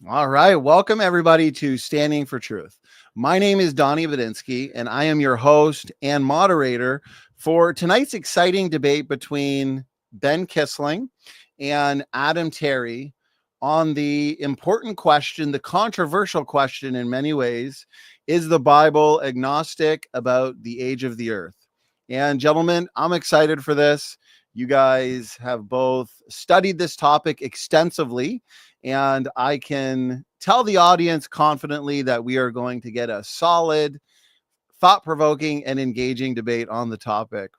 All right. Welcome, everybody, to Standing for Truth. My name is Donny Budinsky, and I am your host and moderator for tonight's exciting debate between Ben Kissling and Adam Terry on the important question, the controversial question in many ways, is the Bible agnostic about the age of the earth? And gentlemen, I'm excited for this. You guys have both studied this topic extensively, and I can tell the audience confidently that we are going to get a solid, thought-provoking, and engaging debate on the topic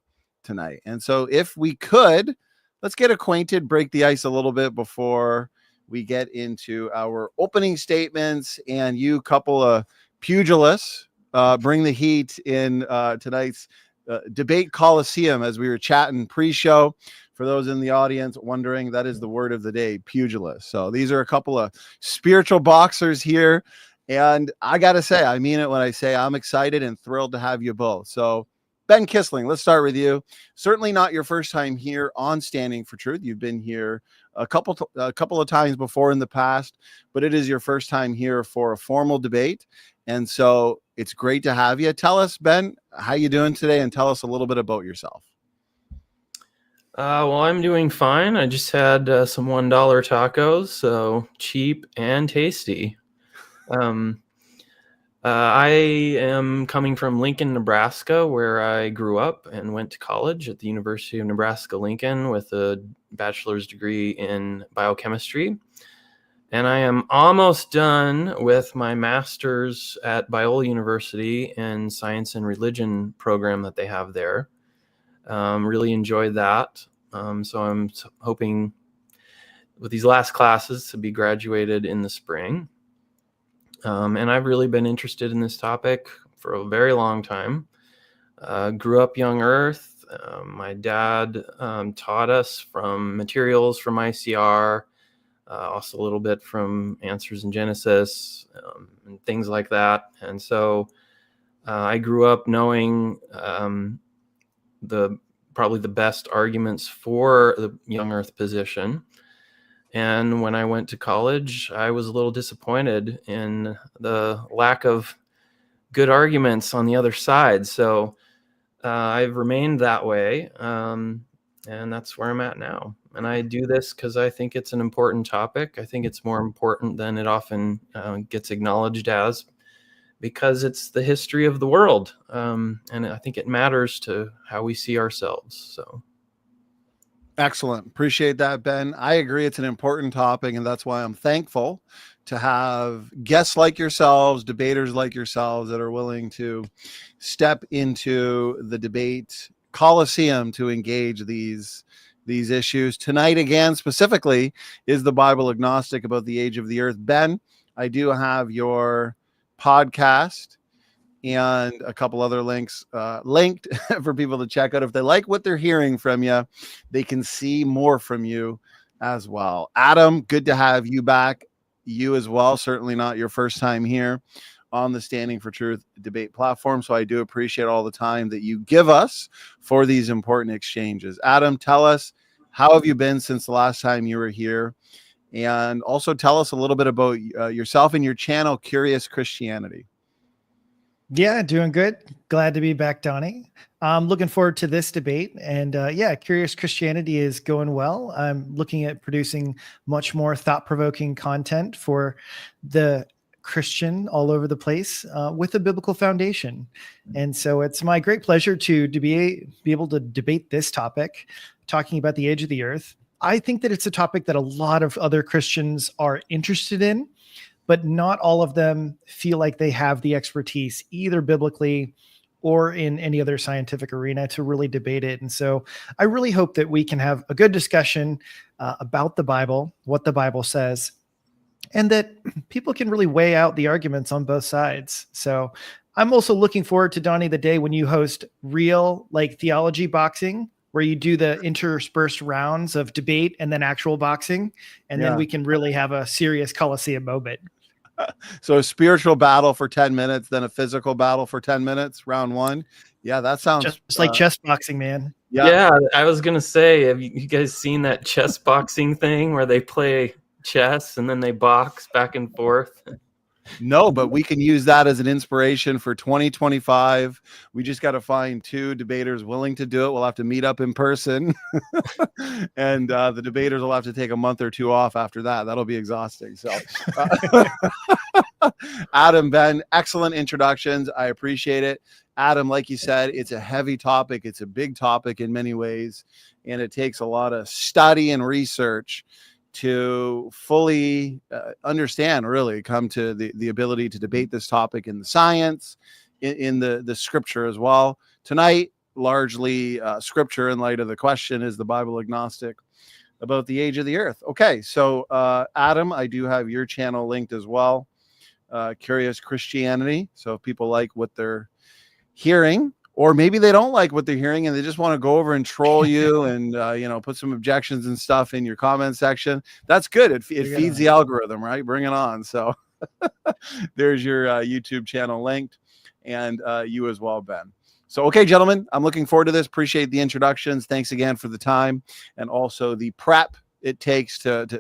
tonight. And so if we could, let's get acquainted, break the ice a little bit before we get into our opening statements. And you couple of pugilists, bring the heat in tonight's debate coliseum, as we were chatting pre-show. For those in the audience wondering, that is the word of the day, pugilist. So these are a couple of spiritual boxers here. And I got to say, I mean it when I say I'm excited and thrilled to have you both. So Ben Kissling, let's start with you. Certainly not your first time here on Standing for Truth. You've been here a couple of times before in the past, but it is your first time here for a formal debate. And so it's great to have you. Tell us, Ben, how you doing today, and tell us a little bit about yourself. Well, I'm doing fine. I just had some $1 tacos, so cheap and tasty. I am coming from Lincoln, Nebraska, where I grew up and went to college at the University of Nebraska-Lincoln with a bachelor's degree in biochemistry. And I am almost done with my master's at Biola University in Science and Religion program that they have there. Really enjoyed that. So I'm hoping with these last classes to be graduated in the spring. And I've really been interested in this topic for a very long time. Grew up young Earth. My dad taught us from materials from ICR, also a little bit from Answers in Genesis, and things like that. And so I grew up knowing probably the best arguments for the young Earth position. And when I went to college, I was a little disappointed in the lack of good arguments on the other side. So I've remained that way. And that's where I'm at now. And I do this because I think it's an important topic. I think it's more important than it often gets acknowledged as, because it's the history of the world. And I think it matters to how we see ourselves. So. Excellent. Appreciate that, Ben. I agree. It's an important topic, and that's why I'm thankful to have guests like yourselves, debaters like yourselves, that are willing to step into the debate coliseum to engage these issues. Tonight, again, specifically, is the Bible agnostic about the age of the earth? Ben, I do have your podcast and a couple other links linked for people to check out. If they like what they're hearing from you, they can see more from you as well. Adam, good to have you back. You as well. Certainly not your first time here on the Standing for Truth debate platform. So I do appreciate all the time that you give us for these important exchanges. Adam, tell us, how have you been since the last time you were here? And also tell us a little bit about yourself and your channel, Curious Christianity. Yeah, doing good. Glad to be back, Donny. I'm looking forward to this debate. And Curious Christianity is going well. I'm looking at producing much more thought-provoking content for the Christian all over the place with a biblical foundation. And so it's my great pleasure to be able to debate this topic, talking about the age of the earth. I think that it's a topic that a lot of other Christians are interested in, but not all of them feel like they have the expertise, either biblically or in any other scientific arena, to really debate it. And so I really hope that we can have a good discussion about the Bible, what the Bible says, and that people can really weigh out the arguments on both sides. So I'm also looking forward to, Donny, the day when you host real theology boxing, where you do the interspersed rounds of debate and then actual boxing. And then we can really have a serious Coliseum moment. So a spiritual battle for 10 minutes, then a physical battle for 10 minutes, round one. Yeah, that sounds just like chess boxing, man. Yeah, I was going to say, have you guys seen that chess boxing thing where they play chess, and then they box back and forth. No, but we can use that as an inspiration for 2025. We just got to find 2 debaters willing to do it. We'll have to meet up in person. And the debaters will have to take a month or 2 off after that. That'll be exhausting. So, Adam, Ben, excellent introductions. I appreciate it. Adam, like you said, it's a heavy topic. It's a big topic in many ways, and it takes a lot of study and research to fully understand, really come to the ability to debate this topic in the science, in the scripture as well. Tonight, largely scripture in light of the question, is the Bible agnostic about the age of the earth? Okay, so Adam, I do have your channel linked as well, Curious Christianity. So if people like what they're hearing, or maybe they don't like what they're hearing and they just want to go over and troll you and, put some objections and stuff in your comment section, that's good. It feeds the algorithm, right? Bring it on. So there's your YouTube channel linked, and you as well, Ben. So, okay, gentlemen, I'm looking forward to this. Appreciate the introductions. Thanks again for the time and also the prep it takes to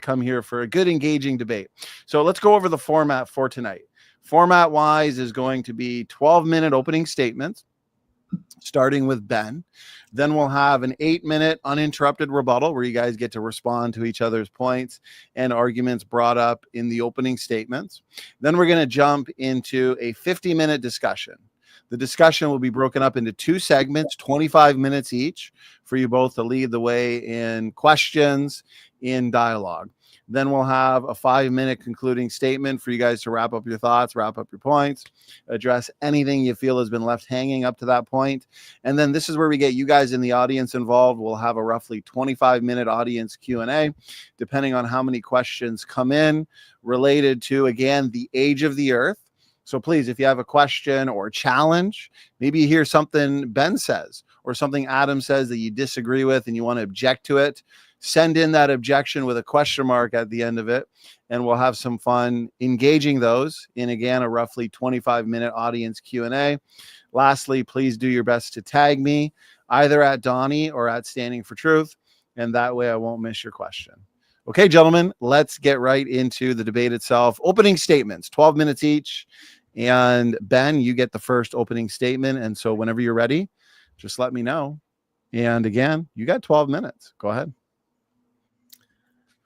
come here for a good, engaging debate. So let's go over the format for tonight. Format wise is going to be 12-minute opening statements, starting with Ben. Then we'll have an 8-minute uninterrupted rebuttal where you guys get to respond to each other's points and arguments brought up in the opening statements. Then we're going to jump into a 50-minute discussion. The discussion will be broken up into 2 segments, 25 minutes each, for you both to lead the way in questions, in dialogue. Then we'll have a 5-minute concluding statement for you guys to wrap up your thoughts, wrap up your points, address anything you feel has been left hanging up to that point. And then this is where we get you guys in the audience involved. We'll have a roughly 25-minute audience Q&A, depending on how many questions come in related to, again, the age of the earth. So please, if you have a question or a challenge, maybe you hear something Ben says or something Adam says that you disagree with and you want to object to it, send in that objection with a question mark at the end of it, and we'll have some fun engaging those in, again, a roughly 25-minute audience Q&A. Lastly, please do your best to tag me either at Donny or at Standing For Truth, and that way I won't miss your question. Okay, gentlemen, let's get right into the debate itself. Opening statements, 12 minutes each. And Ben, you get the first opening statement. And so whenever you're ready, just let me know. And again, you got 12 minutes. Go ahead.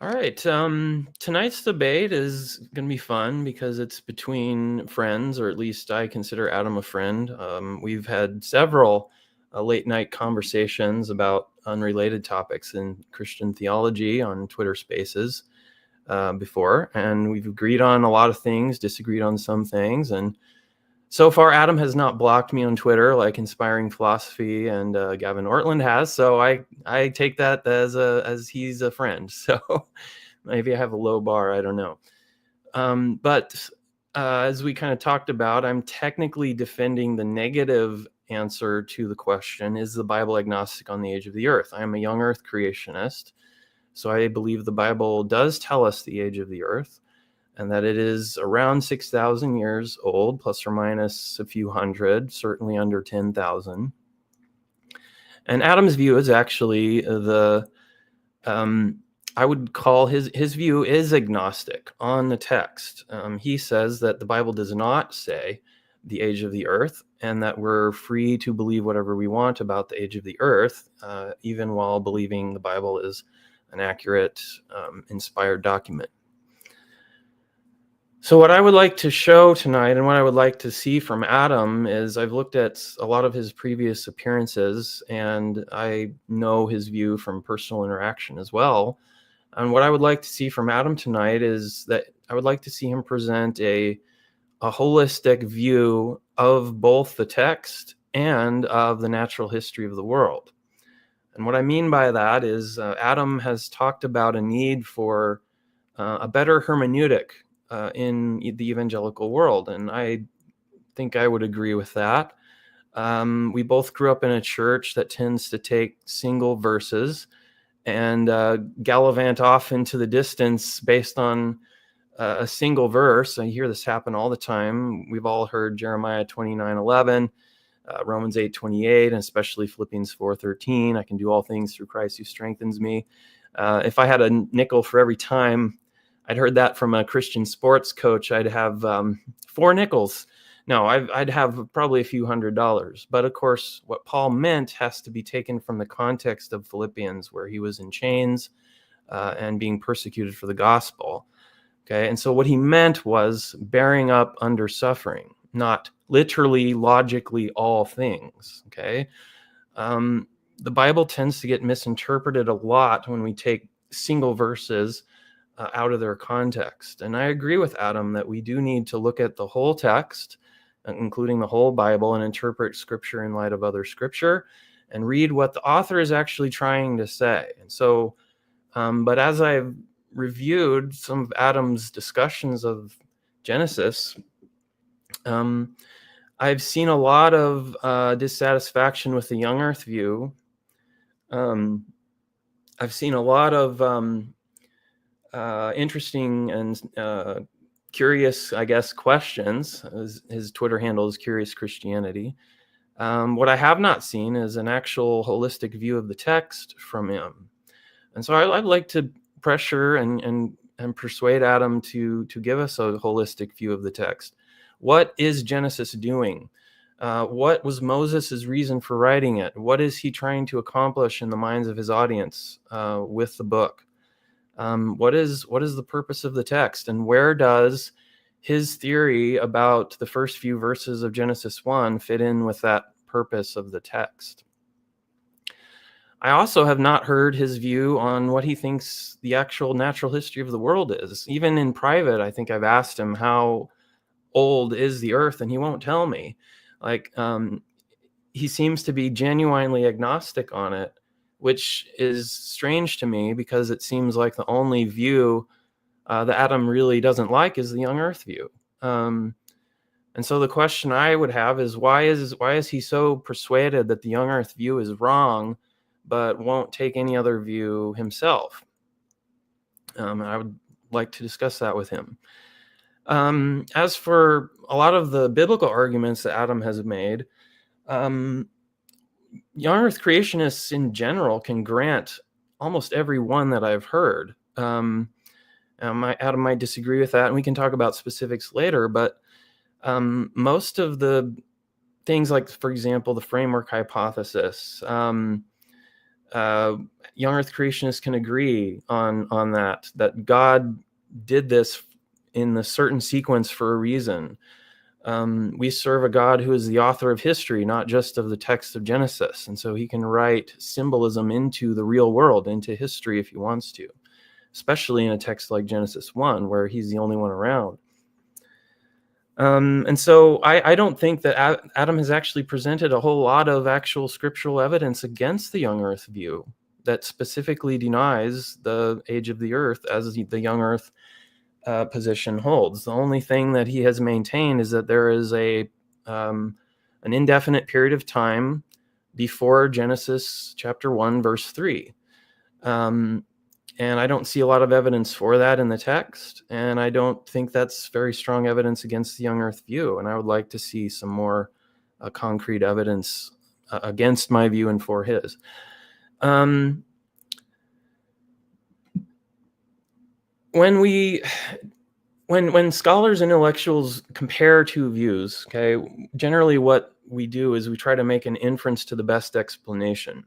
All right. Tonight's debate is going to be fun because it's between friends, or at least I consider Adam a friend. We've had several late night conversations about unrelated topics in Christian theology on Twitter Spaces before, and we've agreed on a lot of things, disagreed on some things, and so far Adam has not blocked me on Twitter like Inspiring Philosophy and Gavin Ortland has, so I take that as he's a friend. So maybe I have a low bar, I don't know. But as we kind of talked about, I'm technically defending the negative answer to the question, is the Bible agnostic on the age of the earth? I am a young Earth creationist, so I believe the Bible does tell us the age of the earth, and that it is around 6,000 years old, plus or minus a few hundred, certainly under 10,000. And Adam's view is actually I would call his view is agnostic on the text. He says that the Bible does not say the age of the earth, and that we're free to believe whatever we want about the age of the earth, even while believing the Bible is an accurate, inspired document. So what I would like to show tonight, and what I would like to see from Adam, is I've looked at a lot of his previous appearances, and I know his view from personal interaction as well. And what I would like to see from Adam tonight is that I would like to see him present a holistic view of both the text and of the natural history of the world. And what I mean by that is Adam has talked about a need for a better hermeneutic in the evangelical world, and I think I would agree with that. We both grew up in a church that tends to take single verses and gallivant off into the distance based on a single verse. I hear this happen all the time. We've all heard Jeremiah 29:11, Romans 8:28, and especially Philippians 4:13. I can do all things through Christ who strengthens me. If I had a nickel for every time I'd heard that from a Christian sports coach, I'd have 4 nickels. No, I'd have probably a few $100s. But of course, what Paul meant has to be taken from the context of Philippians, where he was in chains and being persecuted for the gospel. Okay, and so what he meant was bearing up under suffering, not literally, logically, all things. Okay, the Bible tends to get misinterpreted a lot when we take single verses out of their context. And I agree with Adam that we do need to look at the whole text, including the whole Bible, and interpret Scripture in light of other Scripture, and read what the author is actually trying to say. And so, but as I've reviewed some of Adam's discussions of Genesis, I've seen a lot of dissatisfaction with the young earth view. I've seen a lot of interesting and curious, I guess, questions. His Twitter handle is Curious Christianity. What I have not seen is an actual holistic view of the text from him. And so I'd like to pressure and persuade Adam to give us a holistic view of the text. What is Genesis doing? What was Moses' reason for writing it? What is he trying to accomplish in the minds of his audience with the book? What is the purpose of the text, and where does his theory about the first few verses of Genesis 1 fit in with that purpose of the text? I also have not heard his view on what he thinks the actual natural history of the world is. Even in private, I think I've asked him how old is the earth, and he won't tell me. Like, he seems to be genuinely agnostic on it, which is strange to me, because it seems like the only view that Adam really doesn't like is the young earth view. And so the question I would have is, why is he so persuaded that the young earth view is wrong, but won't take any other view himself? I would like to discuss that with him. As for a lot of the biblical arguments that Adam has made, young earth creationists in general can grant almost every one that I've heard. Adam might disagree with that, and we can talk about specifics later, but most of the things, like, for example, the framework hypothesis, young earth creationists can agree on that God did this in the certain sequence for a reason. We serve a God who is the author of history, not just of the text of Genesis. And so he can write symbolism into the real world, into history, if he wants to, especially in a text like Genesis 1, where he's the only one around. And so I don't think that Adam has actually presented a whole lot of actual scriptural evidence against the young earth view that specifically denies the age of the earth as the young earth position holds. The only thing that he has maintained is that there is an indefinite period of time before Genesis chapter 1, verse 3. And I don't see a lot of evidence for that in the text, and I don't think that's very strong evidence against the young earth view. And I would like to see some more concrete evidence against my view and for his. When scholars and intellectuals compare two views, okay, generally what we do is we try to make an inference to the best explanation.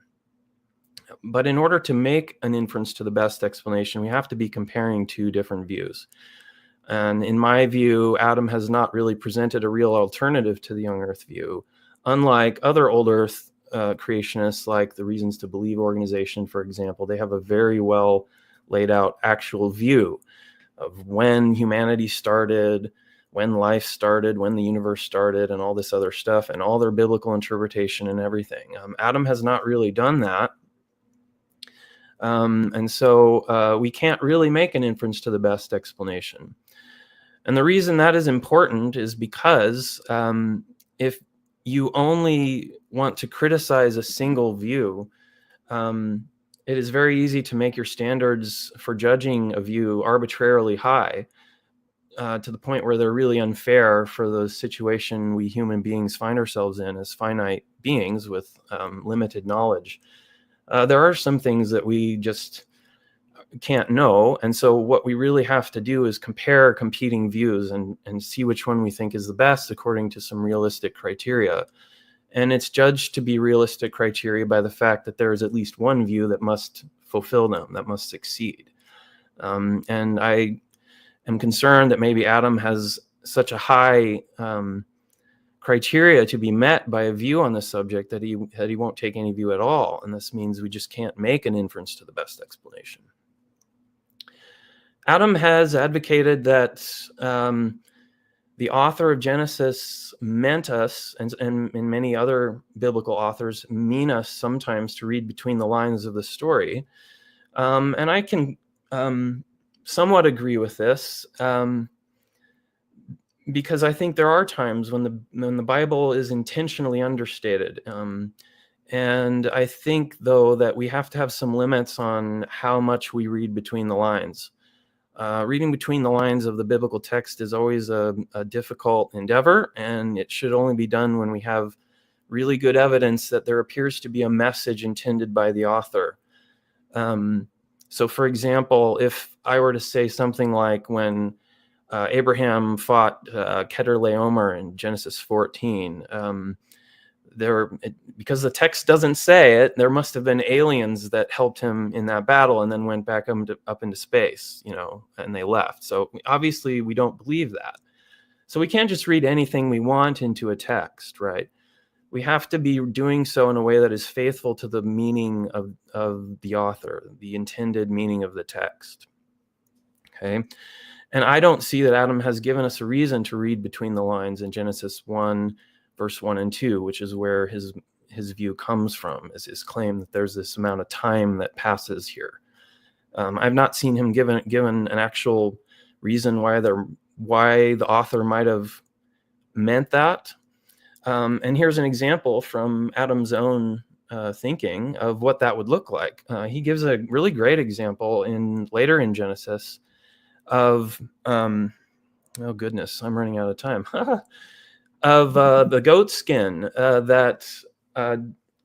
But in order to make an inference to the best explanation, we have to be comparing two different views. And in my view, Adam has not really presented a real alternative to the young earth view, unlike other old earth creationists, like the Reasons to Believe organization, for example. They have a very well laid out actual view of when humanity started, when life started, when the universe started, and all this other stuff, and all their biblical interpretation and everything. Adam has not really done that. And so we can't really make an inference to the best explanation. And the reason that is important is because if you only want to criticize a single view, it is very easy to make your standards for judging a view arbitrarily high, to the point where they're really unfair for the situation we human beings find ourselves in as finite beings with limited knowledge. There are some things that we just can't know. And so what we really have to do is compare competing views and see which one we think is the best according to some realistic criteria. And it's judged to be realistic criteria by the fact that there is at least one view that must fulfill them, that must succeed. And I am concerned that maybe Adam has such a high criteria to be met by a view on the subject that he won't take any view at all. And this means we just can't make an inference to the best explanation. Adam has advocated that the author of Genesis meant us, and many other biblical authors mean us sometimes to read between the lines of the story. And I can somewhat agree with this, because I think there are times when the Bible is intentionally understated. And I think, though, that we have to have some limits on how much we read between the lines. Reading between the lines of the biblical text is always a difficult endeavor, and it should only be done when we have really good evidence that there appears to be a message intended by the author. So, for example, if I were to say something like when Abraham fought Kedorlaomer in Genesis 14, because the text doesn't say it, there must have been aliens that helped him in that battle and then went back up into space, and they left. So obviously we don't believe that. So we can't just read anything we want into a text, right? We have to be doing so in a way that is faithful to the meaning of the author, the intended meaning of the text. Okay. And I don't see that Adam has given us a reason to read between the lines in Genesis 1, verse 1 and 2, which is where his view comes from, is his claim that there's this amount of time that passes here. I've not seen him given an actual reason why the author might have meant that. And here's an example from Adam's own thinking of what that would look like. He gives a really great example later in Genesis of, oh goodness, I'm running out of time, of the goat skin that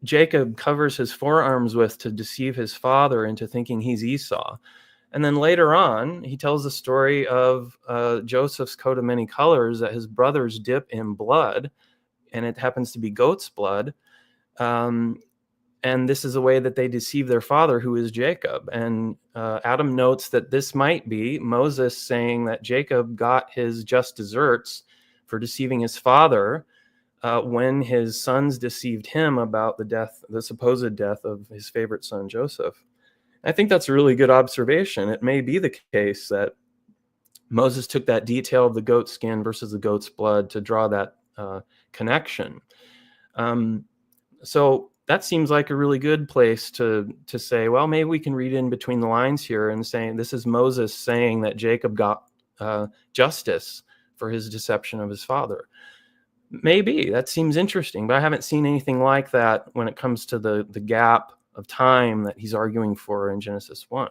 Jacob covers his forearms with to deceive his father into thinking he's Esau. And then later on, he tells the story of Joseph's coat of many colors that his brothers dip in blood, and it happens to be goat's blood. And this is a way that they deceive their father, who is Jacob. And Adam notes that this might be Moses saying that Jacob got his just deserts for deceiving his father when his sons deceived him about the supposed death of his favorite son, Joseph. I think that's a really good observation. It may be the case that Moses took that detail of the goat skin versus the goat's blood to draw that connection. So that seems like a really good place to say, well, maybe we can read in between the lines here and saying this is Moses saying that Jacob got justice for his deception of his father. Maybe that seems interesting, but I haven't seen anything like that when it comes to the gap of time that he's arguing for in Genesis 1.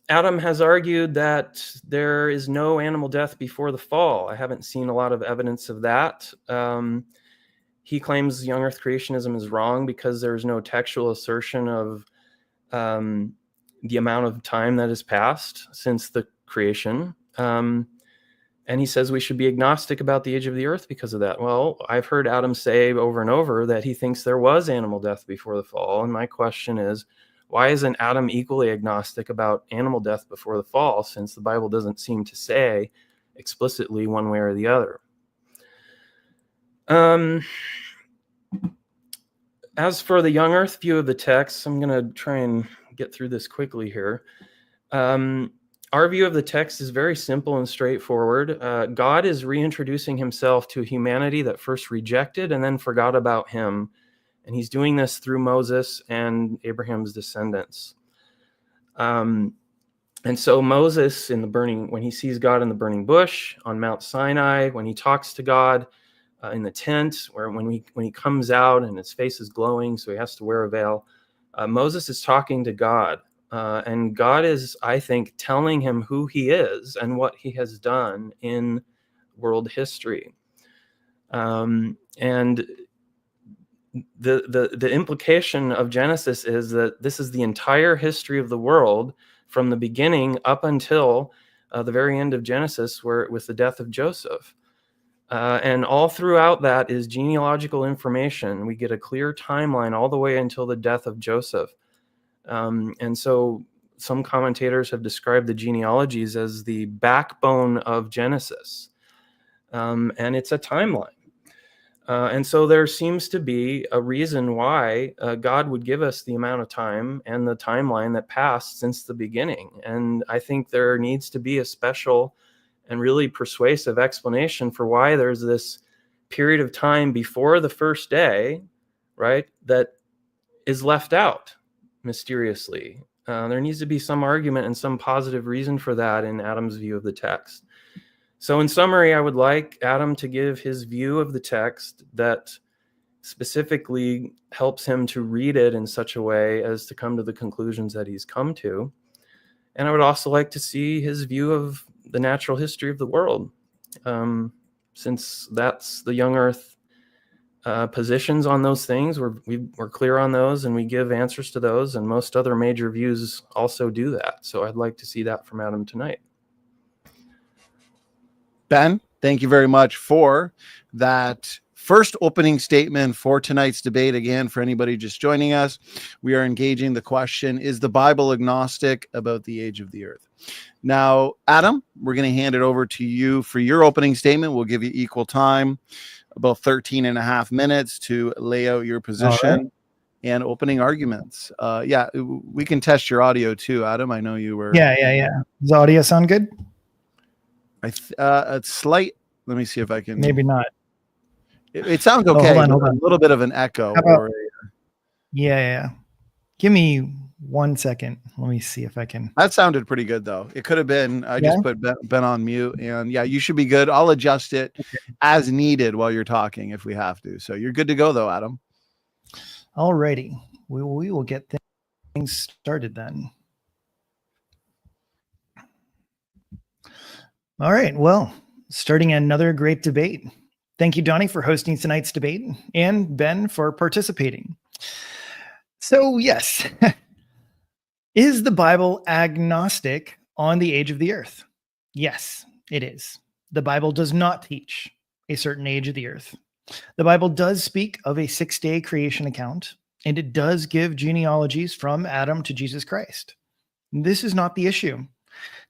Adam has argued that there is no animal death before the fall. I haven't seen a lot of evidence of that. He claims young Earth creationism is wrong because there's no textual assertion of the amount of time that has passed since the creation. And he says we should be agnostic about the age of the earth because of that. Well, I've heard Adam say over and over that he thinks there was animal death before the fall. And my question is, why isn't Adam equally agnostic about animal death before the fall, since the Bible doesn't seem to say explicitly one way or the other? As for the young earth view of the text, I'm going to try and get through this quickly here. Our view of the text is very simple and straightforward. God is reintroducing himself to humanity that first rejected and then forgot about him. And he's doing this through Moses and Abraham's descendants. And so Moses when he sees God in the burning bush on Mount Sinai, when he talks to God in the tent, where when he comes out and his face is glowing, so he has to wear a veil, Moses is talking to God. And God is, I think, telling him who he is and what he has done in world history. And the implication of Genesis is that this is the entire history of the world from the beginning up until the very end of Genesis, with the death of Joseph. And all throughout that is genealogical information. We get a clear timeline all the way until the death of Joseph. And so some commentators have described the genealogies as the backbone of Genesis. And it's a timeline. And so there seems to be a reason why God would give us the amount of time and the timeline that passed since the beginning. And I think there needs to be a special and really persuasive explanation for why there's this period of time before the first day, right, that is left out mysteriously. There needs to be some argument and some positive reason for that in Adam's view of the text. So in summary, I would like Adam to give his view of the text that specifically helps him to read it in such a way as to come to the conclusions that he's come to. And I would also like to see his view of the natural history of the world, since that's the young earth positions on those things. We're clear on those and we give answers to those, and most other major views also do that. So I'd like to see that from Adam tonight. Ben, thank you very much for that first opening statement for tonight's debate. Again, for anybody just joining us, we are engaging the question, is the Bible agnostic about the age of the earth? Now, Adam, we're going to hand it over to you for your opening statement. We'll give you equal time, about 13 and a half minutes, to lay out your position and opening arguments. Yeah, we can test your audio too, Adam. I know you were. Yeah. Does the audio sound good? It's slight. Let me see if I can. Maybe not. It sounds okay. Hold on. A little bit of an echo. Yeah. Give me 1 second. Let me see if I can. That sounded pretty good, though. It could have been. I just put Ben on mute, and yeah, you should be good. I'll adjust it as needed while you're talking if we have to. So you're good to go, though, Adam. All righty. We will get things started then. All right. Well, starting another great debate. Thank you, Donny, for hosting tonight's debate, and Ben for participating. So, yes, is the Bible agnostic on the age of the earth? Yes, it is. The Bible does not teach a certain age of the earth. The Bible does speak of a 6-day creation account, and it does give genealogies from Adam to Jesus Christ. This is not the issue.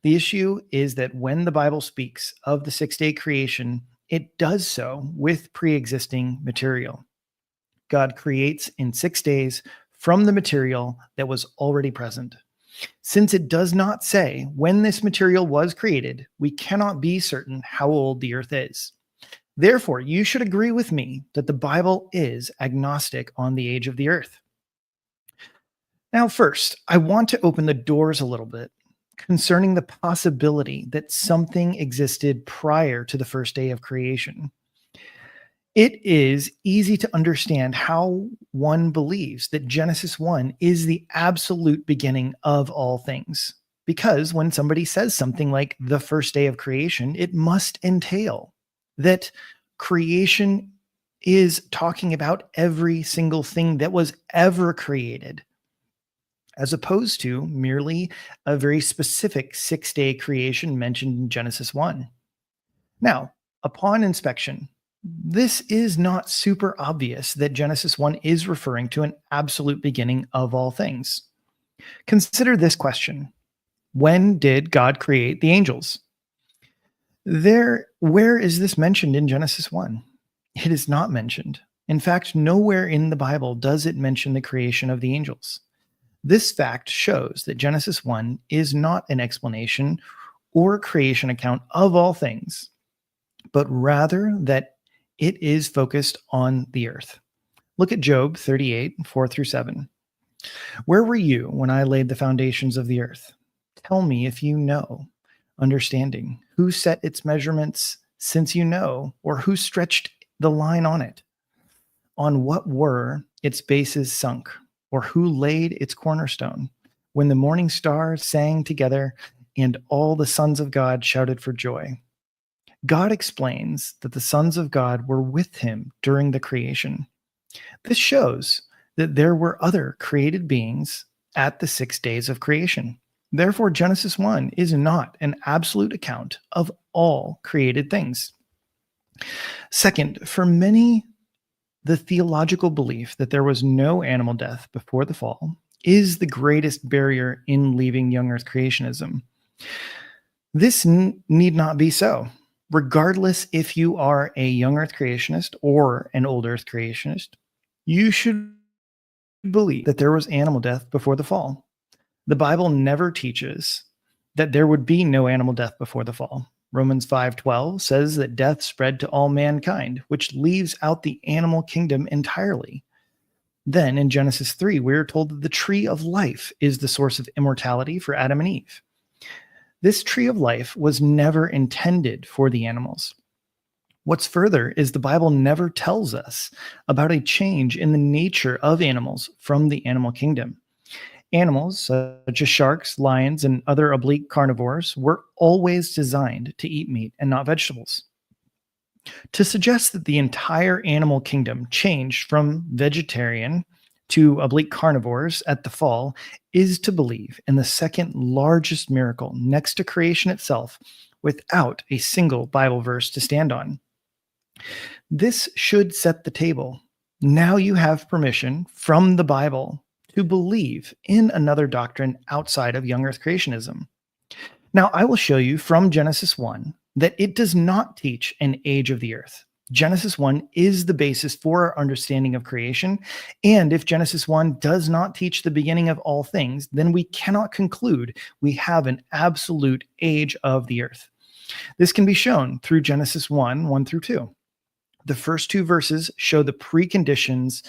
The issue is that when the Bible speaks of the 6-day creation, it does so with pre-existing material. God creates in 6 days from the material that was already present. Since it does not say when this material was created, we cannot be certain how old the earth is. Therefore, you should agree with me that the Bible is agnostic on the age of the earth. Now, first, I want to open the doors a little bit concerning the possibility that something existed prior to the first day of creation. It is easy to understand how one believes that Genesis 1 is the absolute beginning of all things. Because when somebody says something like the first day of creation, it must entail that creation is talking about every single thing that was ever created, as opposed to merely a very specific 6-day creation mentioned in Genesis 1. Now, upon inspection, this is not super obvious that Genesis 1 is referring to an absolute beginning of all things. Consider this question. When did God create the angels? Where is this mentioned in Genesis 1? It is not mentioned. In fact, nowhere in the Bible does it mention the creation of the angels. This fact shows that Genesis 1 is not an explanation or creation account of all things, but rather that it is focused on the earth. Look at Job 38, 4-7. Where were you when I laid the foundations of the earth? Tell me if you know, understanding. Who set its measurements, since you know, or who stretched the line on it? On what were its bases sunk? Or who laid its cornerstone? When the morning stars sang together and all the sons of God shouted for joy. God explains that the sons of God were with him during the creation. This shows that there were other created beings at the 6 days of creation. Therefore, Genesis 1 is not an absolute account of all created things. Second, for many, the theological belief that there was no animal death before the fall is the greatest barrier in leaving young earth creationism. This need not be so. Regardless if you are a young earth creationist or an old earth creationist, you should believe that there was animal death before the fall. The Bible never teaches that there would be no animal death before the fall. Romans 5:12 says that death spread to all mankind, which leaves out the animal kingdom entirely. Then in Genesis 3, we are told that the tree of life is the source of immortality for Adam and Eve. This tree of life was never intended for the animals. What's further is the Bible never tells us about a change in the nature of animals from the animal kingdom. Animals, such as sharks, lions, and other oblique carnivores, were always designed to eat meat and not vegetables. To suggest that the entire animal kingdom changed from vegetarian to oblique carnivores at the fall is to believe in the second largest miracle next to creation itself without a single Bible verse to stand on. This should set the table. Now you have permission from the Bible to believe in another doctrine outside of young earth creationism. Now, I will show you from Genesis 1 that it does not teach an age of the earth. Genesis 1 is the basis for our understanding of creation, and if Genesis 1 does not teach the beginning of all things, then we cannot conclude we have an absolute age of the earth. This can be shown through Genesis 1 through 2. The first two verses show the preconditions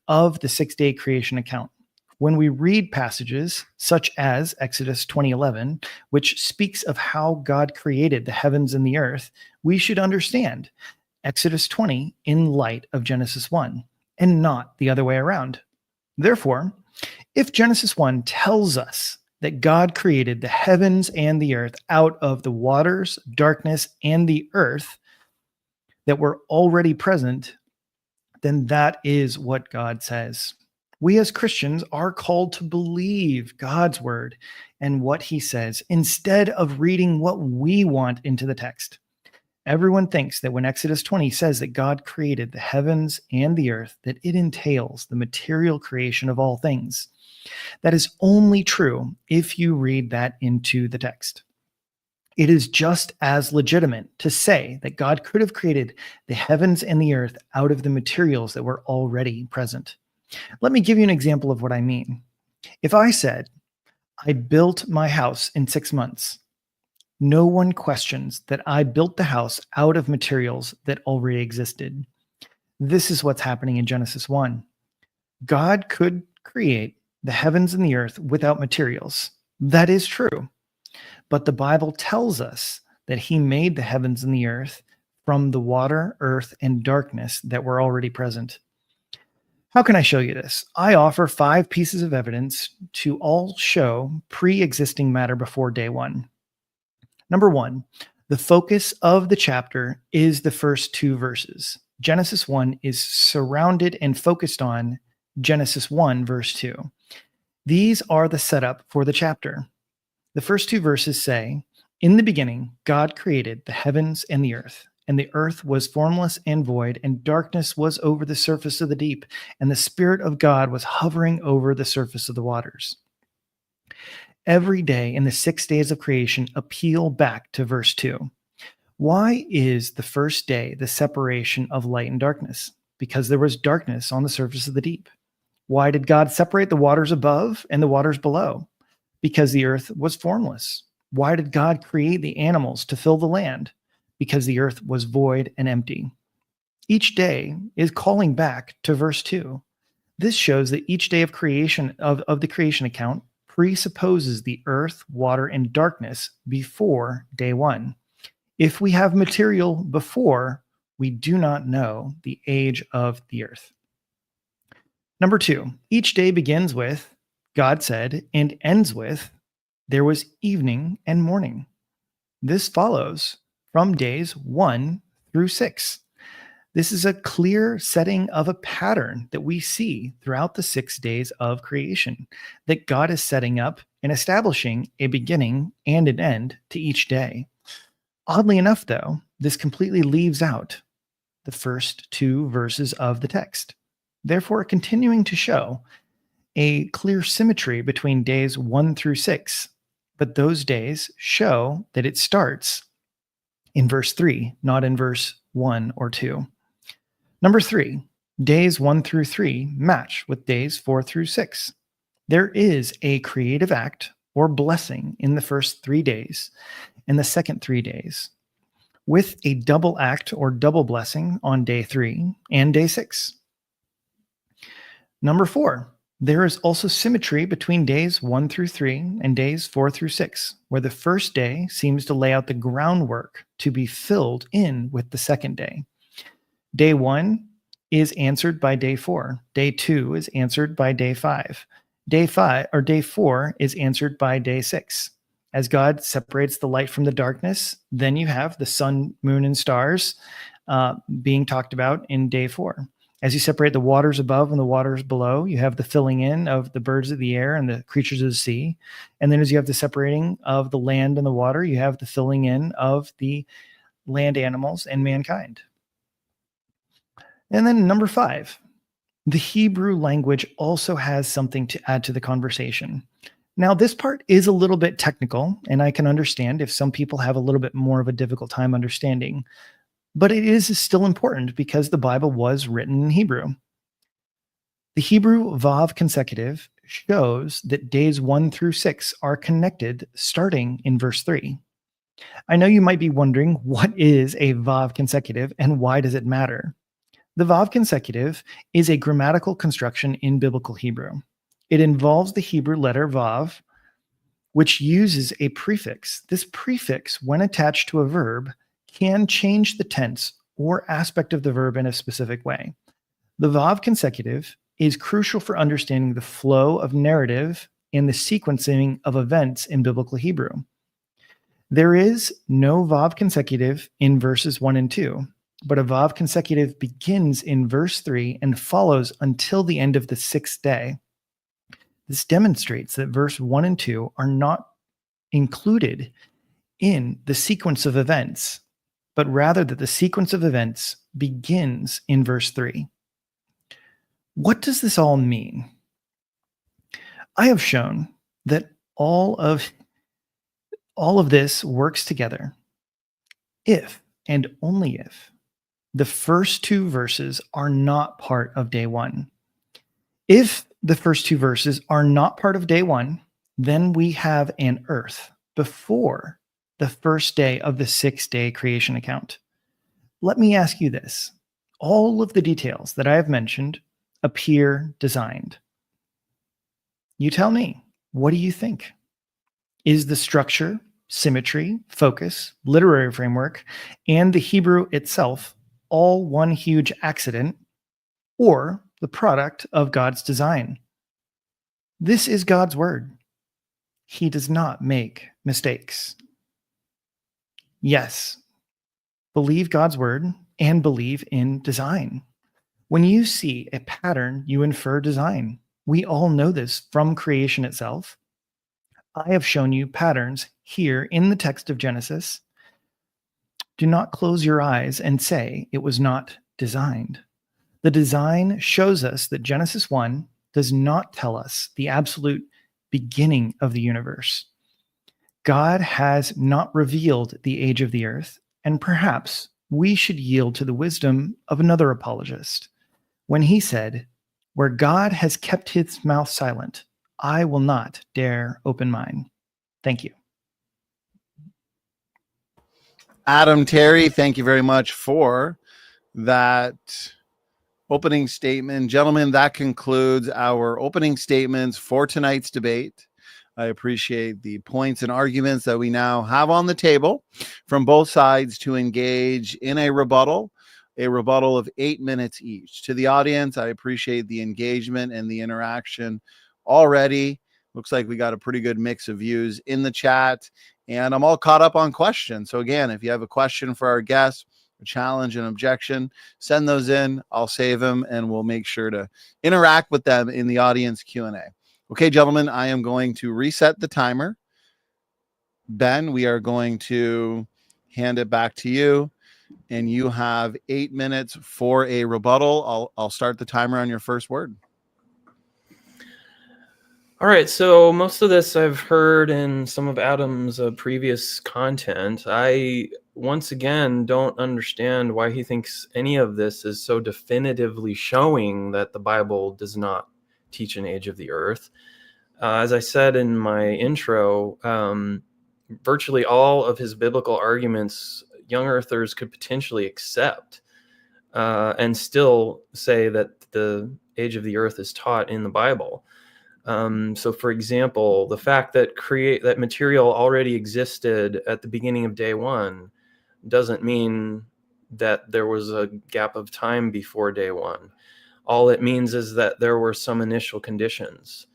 of the 6-day creation account. When we read passages such as Exodus 20:11, which speaks of how God created the heavens and the earth, we should understand Exodus 20 in light of Genesis 1 and not the other way around. Therefore, if Genesis 1 tells us that God created the heavens and the earth out of the waters, darkness, and the earth that were already present, then that is what God says. We as Christians are called to believe God's word and what he says instead of reading what we want into the text. Everyone thinks that when Exodus 20 says that God created the heavens and the earth, that it entails the material creation of all things. That is only true if you read that into the text. It is just as legitimate to say that God could have created the heavens and the earth out of the materials that were already present. Let me give you an example of what I mean. If I said, I built my house in 6 months, no one questions that I built the house out of materials that already existed. This is what's happening in Genesis 1. God could create the heavens and the earth without materials. That is true. But the Bible tells us that he made the heavens and the earth from the water, earth, and darkness that were already present. How can I show you this? I offer 5 pieces of evidence to all show pre-existing matter before day 1. Number 1, the focus of the chapter is the first 2 verses. Genesis 1 is surrounded and focused on Genesis 1, verse 2. These are the setup for the chapter. The first 2 verses say, in the beginning, God created the heavens and the earth was formless and void, and darkness was over the surface of the deep, and the Spirit of God was hovering over the surface of the waters. Every day in the 6 days of creation appeal back to verse 2. Why is the first day the separation of light and darkness? Because there was darkness on the surface of the deep. Why did God separate the waters above and the waters below? Because the earth was formless. Why did God create the animals to fill the land? Because the earth was void and empty. Each day is calling back to verse 2. This shows that each day of creation of the creation account presupposes the earth, water, and darkness before day 1. If we have material before, we do not know the age of the earth. Number 2, each day begins with, God said, and ends with, there was evening and morning. This follows from days 1 through 6. This is a clear setting of a pattern that we see throughout the 6 days of creation, that God is setting up and establishing a beginning and an end to each day. Oddly enough, though, this completely leaves out the first 2 verses of the text, therefore continuing to show a clear symmetry between days 1 through 6. But those days show that it starts in verse 3, not in verse 1 or 2. Number 3, days 1 through 3 match with days 4 through 6. There is a creative act or blessing in the first 3 days and the second 3 days, with a double act or double blessing on day 3 and day 6. Number 4, there is also symmetry between days 1 through 3 and days 4 through 6, where the first day seems to lay out the groundwork to be filled in with the second day. Day 1 is answered by day 4. Day 2 is answered by day 5. Day 4 is answered by day 6. As God separates the light from the darkness, then you have the sun, moon, and stars being talked about in day 4. As you separate the waters above and the waters below, you have the filling in of the birds of the air and the creatures of the sea. And then as you have the separating of the land and the water, you have the filling in of the land animals and mankind. And then number 5, the Hebrew language also has something to add to the conversation. Now, this part is a little bit technical, and I can understand if some people have a little bit more of a difficult time understanding. But it is still important because the Bible was written in Hebrew. The Hebrew Vav consecutive shows that days 1 through 6 are connected starting in verse 3. I know you might be wondering, what is a Vav consecutive and why does it matter? The Vav consecutive is a grammatical construction in biblical Hebrew. It involves the Hebrew letter Vav, which uses a prefix. This prefix, when attached to a verb, can change the tense or aspect of the verb in a specific way. The Vav consecutive is crucial for understanding the flow of narrative and the sequencing of events in biblical Hebrew. There is no Vav consecutive in verses 1 and 2, but a Vav consecutive begins in verse 3 and follows until the end of the 6th day. This demonstrates that verse 1 and 2 are not included in the sequence of events, but rather that the sequence of events begins in verse 3. What does this all mean? I have shown that all of this works together if and only if the first 2 verses are not part of day 1. If the first 2 verses are not part of day 1, then we have an earth before the first day of the 6-day creation account. Let me ask you this. All of the details that I have mentioned appear designed. You tell me, what do you think? Is the structure, symmetry, focus, literary framework, and the Hebrew itself all one huge accident or the product of God's design? This is God's word. He does not make mistakes. Yes, believe God's word and believe in design. When you see a pattern, you infer design. We all know this from creation itself. I have shown you patterns here in the text of Genesis. Do not close your eyes and say it was not designed. The design shows us that Genesis 1 does not tell us the absolute beginning of the universe. God has not revealed the age of the earth, and perhaps we should yield to the wisdom of another apologist when he said, "Where God has kept his mouth silent, I will not dare open mine." Thank you. Adam Terry, thank you very much for that opening statement. Gentlemen, that concludes our opening statements for tonight's debate. I appreciate the points and arguments that we now have on the table from both sides to engage in a rebuttal of 8 minutes each. To the audience, I appreciate the engagement and the interaction already. Looks like we got a pretty good mix of views in the chat, and I'm all caught up on questions. So again, if you have a question for our guests a challenge, an objection, send those in. I'll save them, and we'll make sure to interact with them in the audience Q&A. Okay, gentlemen, I am going to reset the timer. Ben, we are going to hand it back to you, and you have 8 minutes for a rebuttal. I'll start the timer on your first word. All right, so most of this I've heard in some of Adam's previous content. I, once again, don't understand why he thinks any of this is so definitively showing that the Bible does not teach an age of the earth. As I said in my intro, virtually all of his biblical arguments young earthers could potentially accept and still say that the age of the earth is taught in the Bible. So, for example, the fact that that material already existed at the beginning of day one doesn't mean that there was a gap of time before day one. All it means is that there were some initial conditions.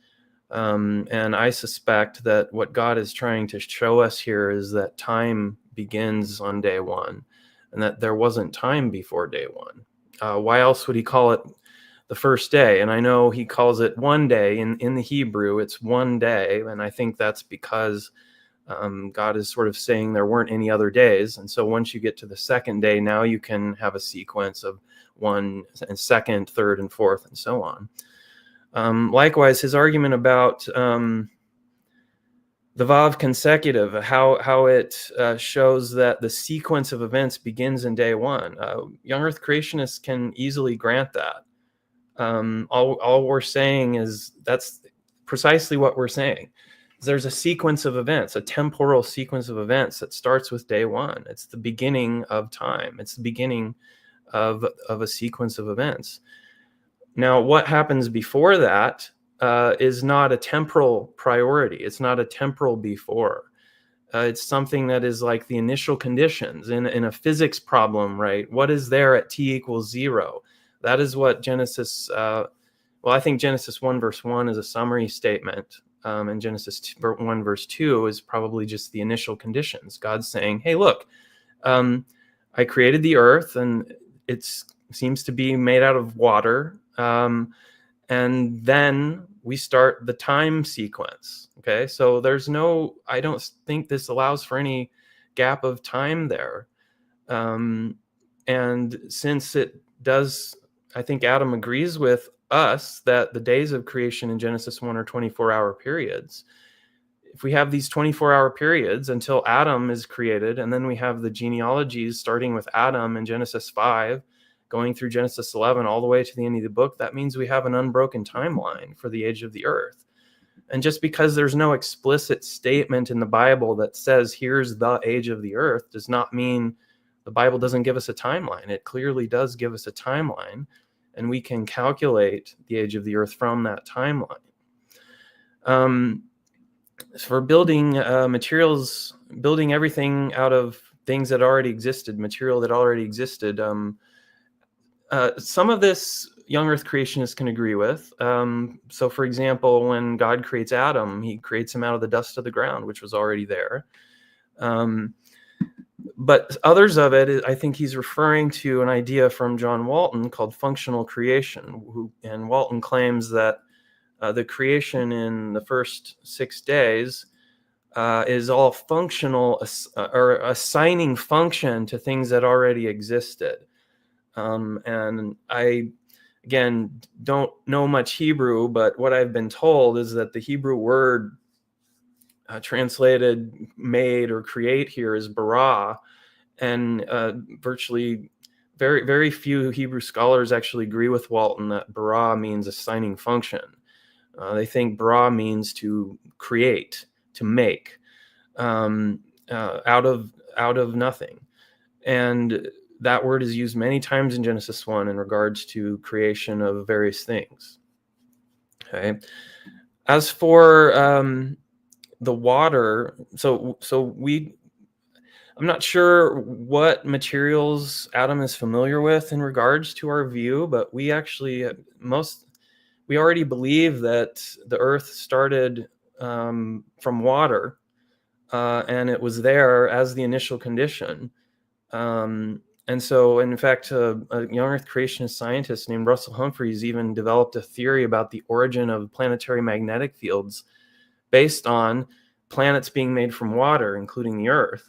And I suspect that what God is trying to show us here is that time begins on day one, and that there wasn't time before day one. Why else would he call it the first day? And I know he calls it one day. In the Hebrew, it's one day. And I think that's because God is sort of saying there weren't any other days. And so once you get to the second day, now you can have a sequence of one and second, third, and fourth, and so on. Likewise, his argument about the Vav consecutive, how it shows that the sequence of events begins in day one. Young Earth creationists can easily grant that. All we're saying is that's precisely what we're saying. There's a sequence of events, a temporal sequence of events that starts with day one. It's the beginning of time. It's the beginning of a sequence of events. Now, what happens before that is not a temporal priority. It's not a temporal before. It's something that is like the initial conditions in a physics problem, right? What is there at t = 0? That is what Genesis, I think Genesis 1 verse 1 is a summary statement. And Genesis 1 verse 2 is probably just the initial conditions. God's saying, hey, look, I created the earth, and it seems to be made out of water. And then we start the time sequence. Okay, so I don't think this allows for any gap of time there. And since it does, I think Adam agrees with us that the days of creation in Genesis 1 are 24-hour periods. If we have these 24-hour periods until Adam is created, and then we have the genealogies starting with Adam in Genesis 5, going through Genesis 11 all the way to the end of the book, that means we have an unbroken timeline for the age of the earth. And just because there's no explicit statement in the Bible that says here's the age of the earth does not mean the Bible doesn't give us a timeline. It clearly does give us a timeline, and we can calculate the age of the earth from that timeline. For building materials, building everything out of things that already existed, material that already existed, some of this young Earth creationists can agree with. So, for example, when God creates Adam, he creates him out of the dust of the ground, which was already there. But others of it, I think he's referring to an idea from John Walton called functional creation. And Walton claims that the creation in the first 6 days is all functional, or assigning function to things that already existed. And I, again, don't know much Hebrew, but what I've been told is that the Hebrew word translated made or create here is bara, and virtually very, very few Hebrew scholars actually agree with Walton that bara means assigning function. They think bara means to create, to make, out of nothing. And that word is used many times in Genesis 1 in regards to creation of various things. Okay. As for the water, I'm not sure what materials Adam is familiar with in regards to our view, but we actually we already believe that the earth started from water, and it was there as the initial condition. And so, in fact, a young Earth creationist scientist named Russell Humphreys even developed a theory about the origin of planetary magnetic fields based on planets being made from water, including the Earth.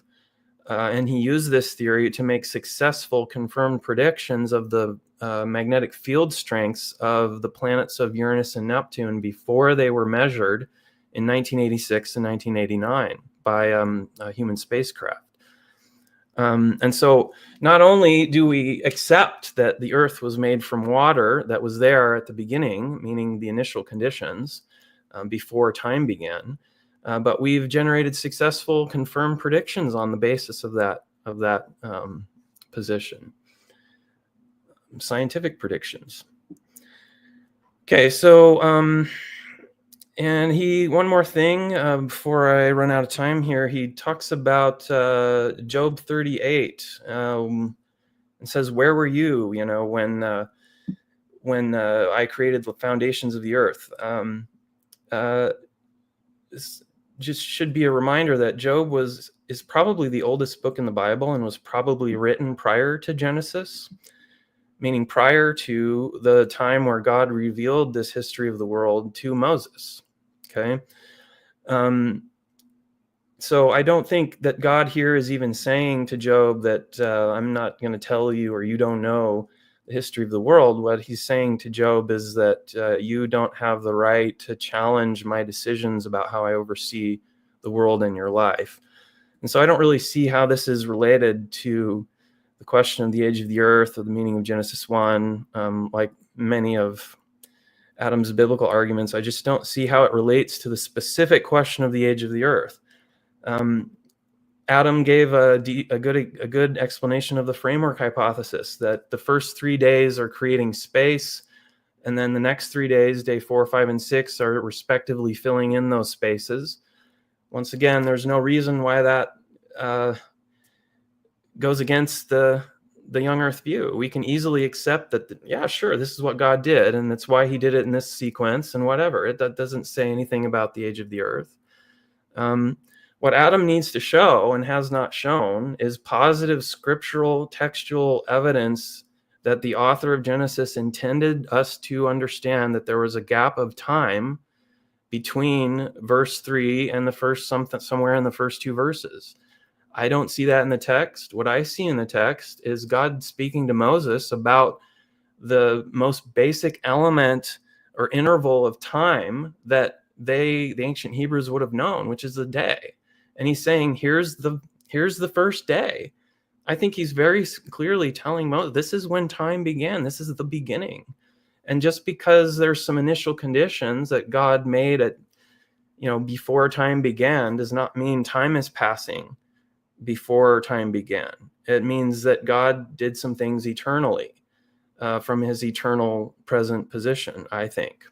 And he used this theory to make successful confirmed predictions of the magnetic field strengths of the planets of Uranus and Neptune before they were measured in 1986 and 1989 by a human spacecraft. And so not only do we accept that the Earth was made from water that was there at the beginning, meaning the initial conditions before time began, but we've generated successful confirmed predictions on the basis of that position. Scientific predictions. Okay, so and one more thing before I run out of time here, he talks about Job 38 and says, "Where were you? When I created the foundations of the earth." This just should be a reminder that Job is probably the oldest book in the Bible and was probably written prior to Genesis, meaning prior to the time where God revealed this history of the world to Moses. Okay. So I don't think that God here is even saying to Job that I'm not going to tell you, or you don't know the history of the world. What he's saying to Job is that you don't have the right to challenge my decisions about how I oversee the world in your life. And so I don't really see how this is related to the question of the age of the earth or the meaning of Genesis 1, like many of Adam's biblical arguments. I just don't see how it relates to the specific question of the age of the earth. Adam gave a good explanation of the framework hypothesis, that the first 3 days are creating space, and then the next 3 days, day 4, 5, and 6, are respectively filling in those spaces. Once again, there's no reason why that goes against the young earth view. We can easily accept that, yeah, sure, this is what God did, and that's why he did it in this sequence and whatever. That doesn't say anything about the age of the earth. What Adam needs to show and has not shown is positive scriptural textual evidence that the author of Genesis intended us to understand that there was a gap of time between verse 3 and the first somewhere in the first 2 verses. I don't see that in the text. What I see in the text is God speaking to Moses about the most basic element or interval of time that the ancient Hebrews would have known, which is the day. And he's saying, here's the first day. I think he's very clearly telling Moses, this is when time began. This is the beginning. And just because there's some initial conditions that God made at, before time began, does not mean time is passing before time began. It means that God did some things eternally from his eternal present position, I think,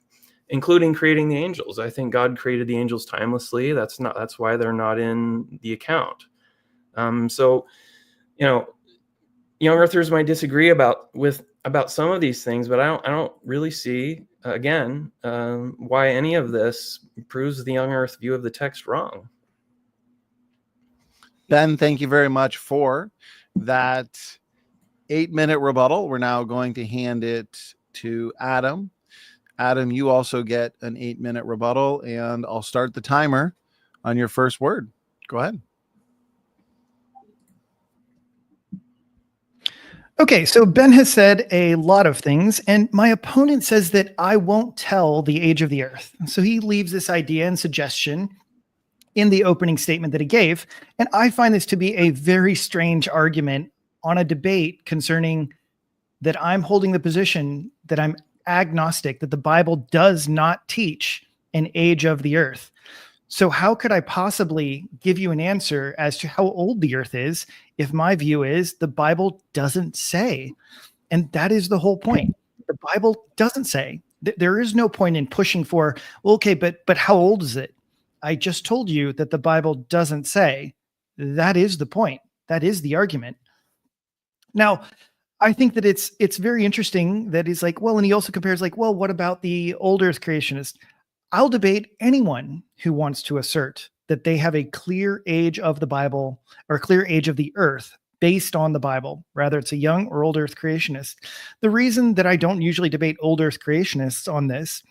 including creating the angels. I think God created the angels timelessly. That's why they're not in the account. So, young earthers might disagree about some of these things, but I don't really see why any of this proves the young earth view of the text wrong. Ben, thank you very much for that 8-minute rebuttal. We're now going to hand it to Adam. Adam, you also get an 8-minute rebuttal, and I'll start the timer on your first word. Go ahead. Okay, so Ben has said a lot of things, and my opponent says that I won't tell the age of the earth. So he leaves this idea and suggestion in the opening statement that he gave, and I find this to be a very strange argument on a debate concerning that I'm holding the position that I'm agnostic, that the Bible does not teach an age of the earth. So how could I possibly give you an answer as to how old the earth is if my view is the Bible doesn't say? And that is the whole point. The Bible doesn't say. There is no point in pushing for, well, okay, but how old is it? I just told you that the Bible doesn't say. That is the point. That is the argument. Now, I think that it's very interesting that he's like, well, and he also compares like, well, what about the old Earth creationist? I'll debate anyone who wants to assert that they have a clear age of the Bible or clear age of the earth based on the Bible. Rather, it's a young or old Earth creationist. The reason that I don't usually debate old Earth creationists on this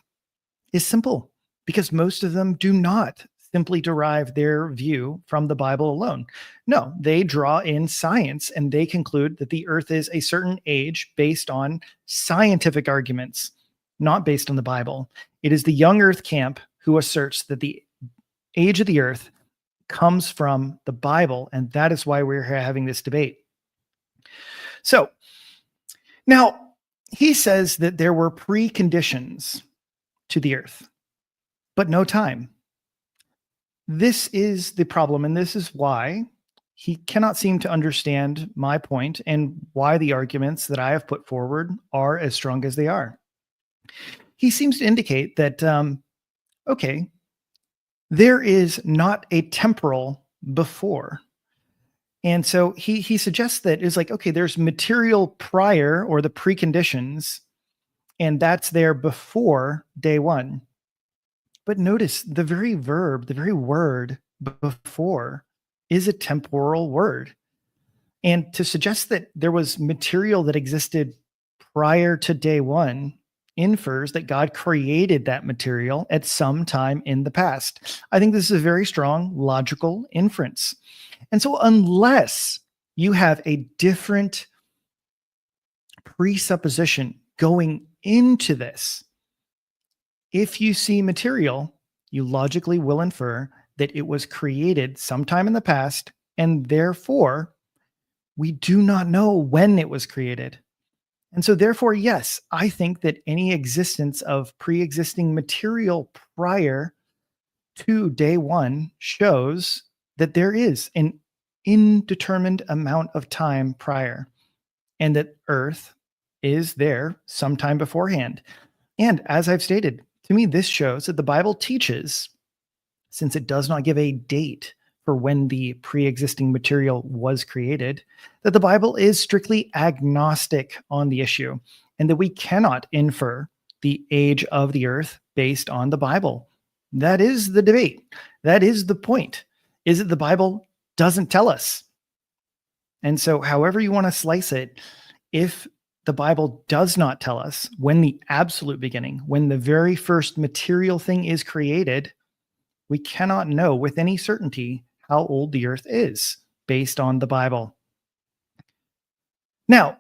is simple, because most of them do not simply derive their view from the Bible alone. No, they draw in science and they conclude that the Earth is a certain age based on scientific arguments, not based on the Bible. It is the young Earth camp who asserts that the age of the Earth comes from the Bible, and that is why we're having this debate. So now he says that there were preconditions to the Earth, but no time. This is the problem, and this is why he cannot seem to understand my point and why the arguments that I have put forward are as strong as they are. He seems to indicate that, okay, there is not a temporal before. And so he suggests that it's like, okay, there's material prior, or the preconditions, and that's there before day one. But notice the very verb, the very word before is a temporal word. And to suggest that there was material that existed prior to day one infers that God created that material at some time in the past. I think this is a very strong logical inference. And so unless you have a different presupposition going into this, if you see material, you logically will infer that it was created sometime in the past, and therefore we do not know when it was created. And so therefore, yes, I think that any existence of pre-existing material prior to day one shows that there is an indeterminate amount of time prior, and that Earth is there sometime beforehand. And as I've stated, to me, this shows that the Bible teaches, since it does not give a date for when the pre-existing material was created, that the Bible is strictly agnostic on the issue, and that we cannot infer the age of the Earth based on the Bible. That is the debate. That is the point, is that the Bible doesn't tell us. And so however you want to slice it, if the Bible does not tell us when the absolute beginning, when the very first material thing is created, we cannot know with any certainty how old the Earth is based on the Bible. Now,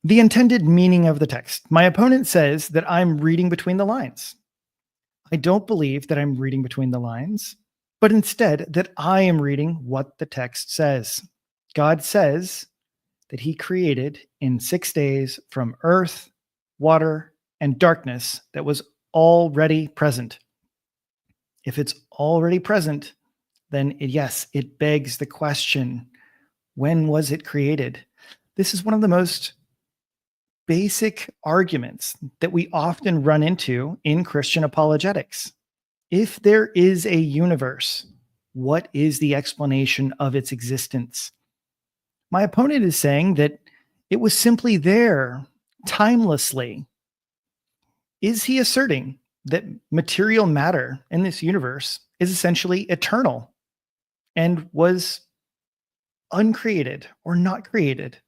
the intended meaning of the text. My opponent says that I'm reading between the lines. I don't believe that I'm reading between the lines, but instead that I am reading what the text says. God says that he created in 6 days from earth, water, and darkness that was already present. If it's already present, then it begs the question, when was it created? This is one of the most basic arguments that we often run into in Christian apologetics. If there is a universe, what is the explanation of its existence? My opponent is saying that it was simply there, timelessly. Is he asserting that material matter in this universe is essentially eternal and was uncreated or not created?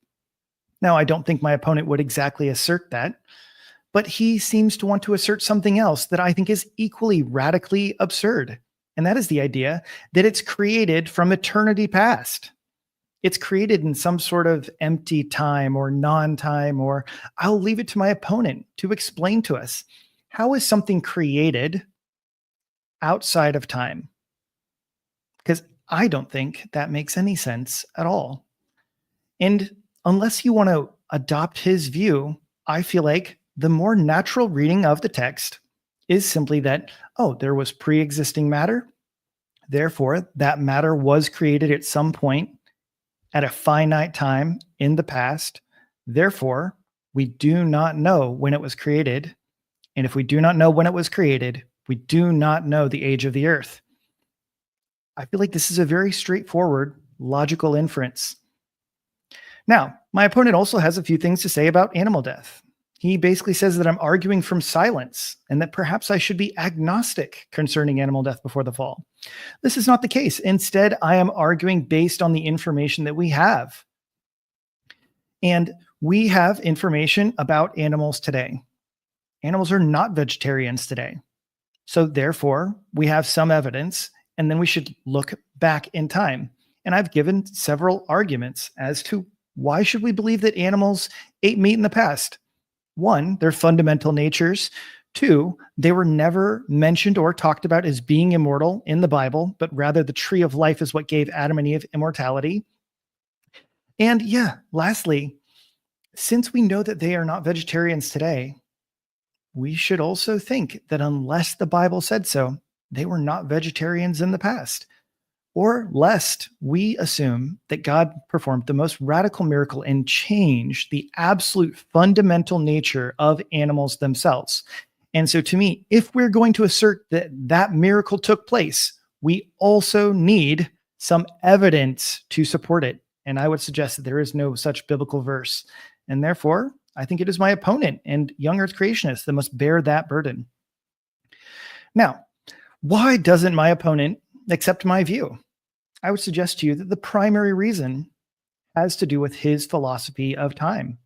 Now, I don't think my opponent would exactly assert that, but he seems to want to assert something else that I think is equally radically absurd. And that is the idea that it's created from eternity past. It's created in some sort of empty time or non-time, or I'll leave it to my opponent to explain to us, how is something created outside of time? Because I don't think that makes any sense at all. And unless you want to adopt his view, I feel like the more natural reading of the text is simply that, oh, there was pre-existing matter. Therefore, that matter was created at some point at a finite time in the past. Therefore, we do not know when it was created. And if we do not know when it was created, we do not know the age of the Earth. I feel like this is a very straightforward, logical inference. Now, my opponent also has a few things to say about animal death. He basically says that I'm arguing from silence and that perhaps I should be agnostic concerning animal death before the fall. This is not the case. Instead, I am arguing based on the information that we have. And we have information about animals today. Animals are not vegetarians today. So therefore, we have some evidence, and then we should look back in time. And I've given several arguments as to why should we believe that animals ate meat in the past. One, their fundamental natures. Two, they were never mentioned or talked about as being immortal in the Bible, but rather the tree of life is what gave Adam and Eve immortality. And yeah, lastly, since we know that they are not vegetarians today, we should also think that unless the Bible said so, they were not vegetarians in the past. Or lest we assume that God performed the most radical miracle and changed the absolute fundamental nature of animals themselves. And so to me, if we're going to assert that that miracle took place, we also need some evidence to support it. And I would suggest that there is no such biblical verse. And therefore, I think it is my opponent and young Earth creationists that must bear that burden. Now, why doesn't my opponent accept my view? I would suggest to you that the primary reason has to do with his philosophy of time.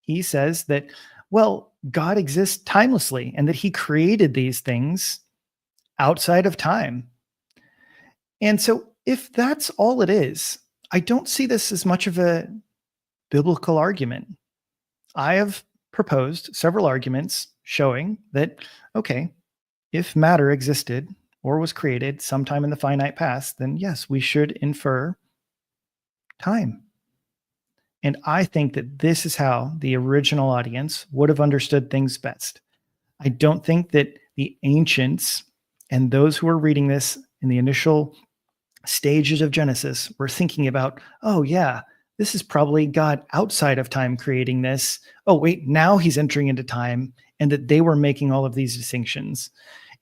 He says that, well, God exists timelessly and that he created these things outside of time. And so if that's all it is, I don't see this as much of a biblical argument. I have proposed several arguments showing that, okay, if matter existed or was created sometime in the finite past, then yes, we should infer time. And I think that this is how the original audience would have understood things best. I don't think that the ancients and those who were reading this in the initial stages of Genesis were thinking about, oh yeah, this is probably God outside of time creating this. Oh wait, now he's entering into time, and that they were making all of these distinctions.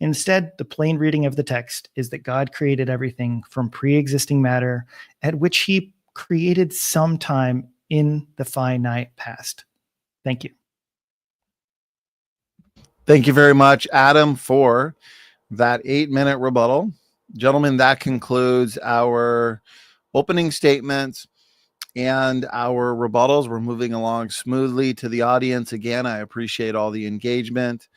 Instead, the plain reading of the text is that God created everything from pre-existing matter, at which he created sometime in the finite past. Thank you. Thank you very much, Adam, for that 8-minute rebuttal. Gentlemen, that concludes our opening statements and our rebuttals. We're moving along smoothly. To the audience, again, I appreciate all the engagement.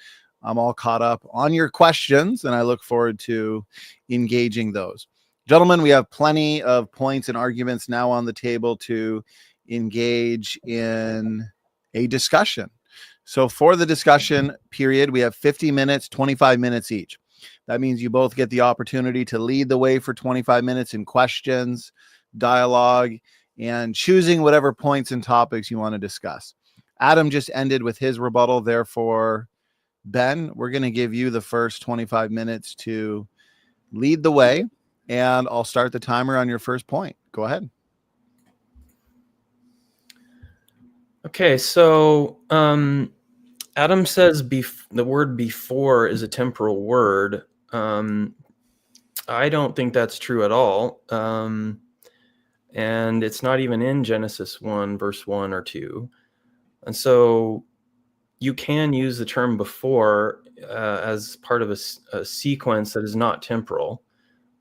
I'm all caught up on your questions, and I look forward to engaging those. Gentlemen, we have plenty of points and arguments now on the table to engage in a discussion. So for the discussion period, we have 50 minutes, 25 minutes each. That means you both get the opportunity to lead the way for 25 minutes in questions, dialogue, and choosing whatever points and topics you want to discuss. Adam just ended with his rebuttal. Therefore, Ben, we're going to give you the first 25 minutes to lead the way, and I'll start the timer on your first point. Go ahead. Okay, so Adam says the word before is a temporal word. I don't think that's true at all. And it's not even in Genesis 1, verse 1 or 2. And so you can use the term before as part of a sequence that is not temporal.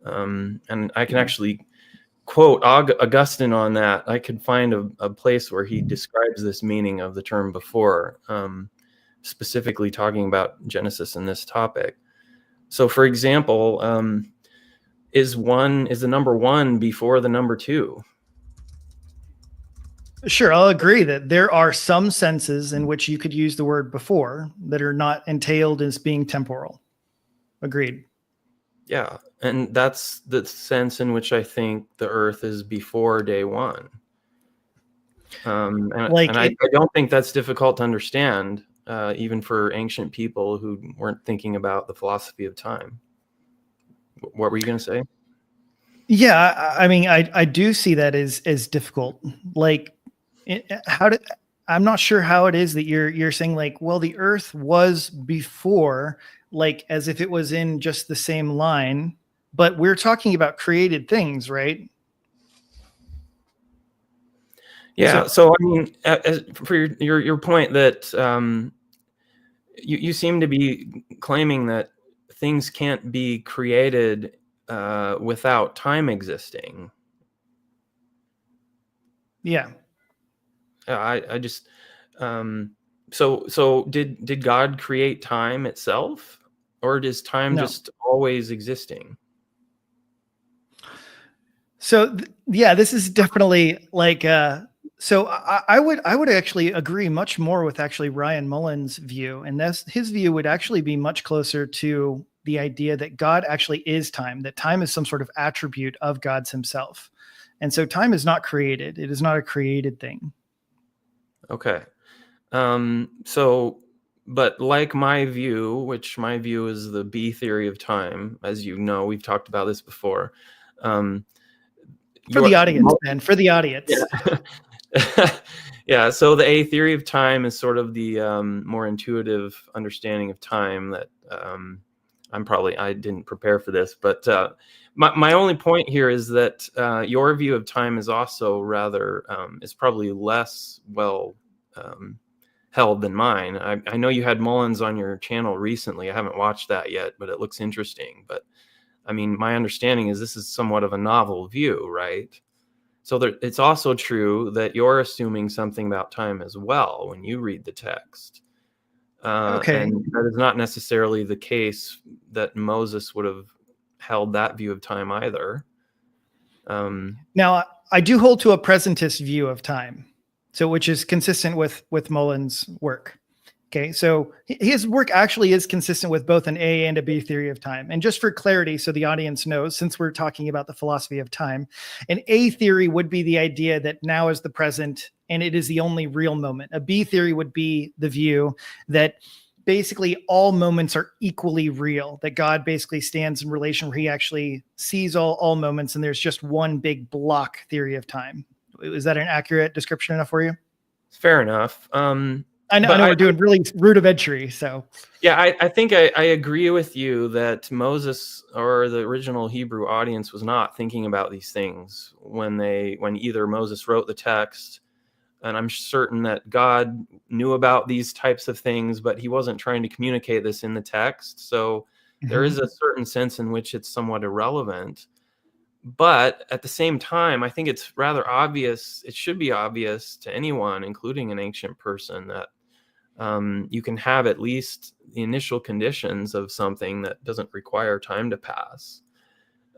And I can actually quote Augustine on that. I could find a place where he describes this meaning of the term before, specifically talking about Genesis in this topic. So for example, is the number 1 before the number 2? Sure, I'll agree that there are some senses in which you could use the word before that are not entailed as being temporal. Agreed. Yeah, and that's the sense in which I think the earth is before day 1. I don't think that's difficult to understand, even for ancient people who weren't thinking about the philosophy of time. What were you going to say? Yeah, I mean, I do see that as difficult. Like, I'm not sure how it is that you're saying, like, well, the earth was before, like as if it was in just the same line, but we're talking about created things, right? Yeah. So I mean, for your point that you seem to be claiming that things can't be created without time existing. Yeah. I just so did God create time itself, or is time No. just always existing? So yeah, this is definitely like so I would actually agree much more with actually Ryan Mullen's view, and his view would actually be much closer to the idea that God actually is time, that time is some sort of attribute of God's himself. And so time is not created. It is not a created thing. Okay. So, but like my view, which my view is the B theory of time, as you know, we've talked about this before. For the audience, Ben, for the audience. Yeah. Yeah. So the A theory of time is sort of the more intuitive understanding of time that I didn't prepare for this, but my only point here is that your view of time is also rather is probably less well held than mine. I know you had Mullins on your channel recently. I haven't watched that yet, but it looks interesting. But I mean, my understanding is this is somewhat of a novel view, right? So it's also true that you're assuming something about time as well when you read the text. Okay. And that is not necessarily the case that Moses would have held that view of time either. Now, I do hold to a presentist view of time, so which is consistent with Mullen's work. Okay, so his work actually is consistent with both an A and a B theory of time. And just for clarity, so the audience knows, since we're talking about the philosophy of time, an A theory would be the idea that now is the present and it is the only real moment. A B theory would be the view that basically all moments are equally real, that God basically stands in relation where he actually sees all moments, and there's just one big block theory of time. Is that an accurate description enough for you? Fair enough. I know we're doing really rudimentary, so. Yeah, I think I agree with you that Moses or the original Hebrew audience was not thinking about these things when either Moses wrote the text, and I'm certain that God knew about these types of things, but he wasn't trying to communicate this in the text. So there is a certain sense in which it's somewhat irrelevant. But at the same time, I think it's rather obvious, it should be obvious to anyone, including an ancient person, that you can have at least the initial conditions of something that doesn't require time to pass.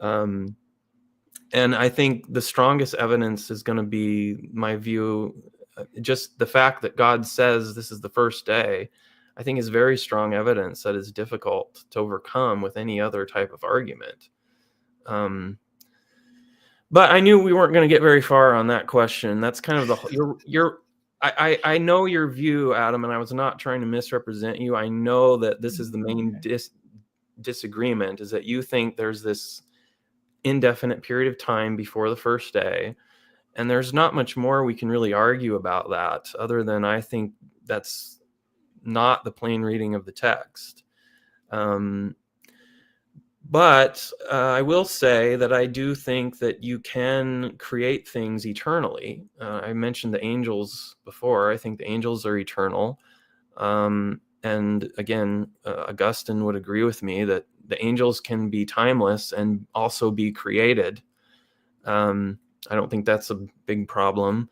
And I think the strongest evidence is going to be, my view, just the fact that God says this is the first day, I think is very strong evidence that is difficult to overcome with any other type of argument. But I knew we weren't going to get very far on that question. That's kind of I know your view, Adam, and I was not trying to misrepresent you. I know that this is the main disagreement, is that you think there's this indefinite period of time before the first day, and there's not much more we can really argue about that, other than I think that's not the plain reading of the text. But I will say that I do think that you can create things eternally. I mentioned the angels before. I think the angels are eternal. And again, Augustine would agree with me that the angels can be timeless and also be created. I don't think that's a big problem.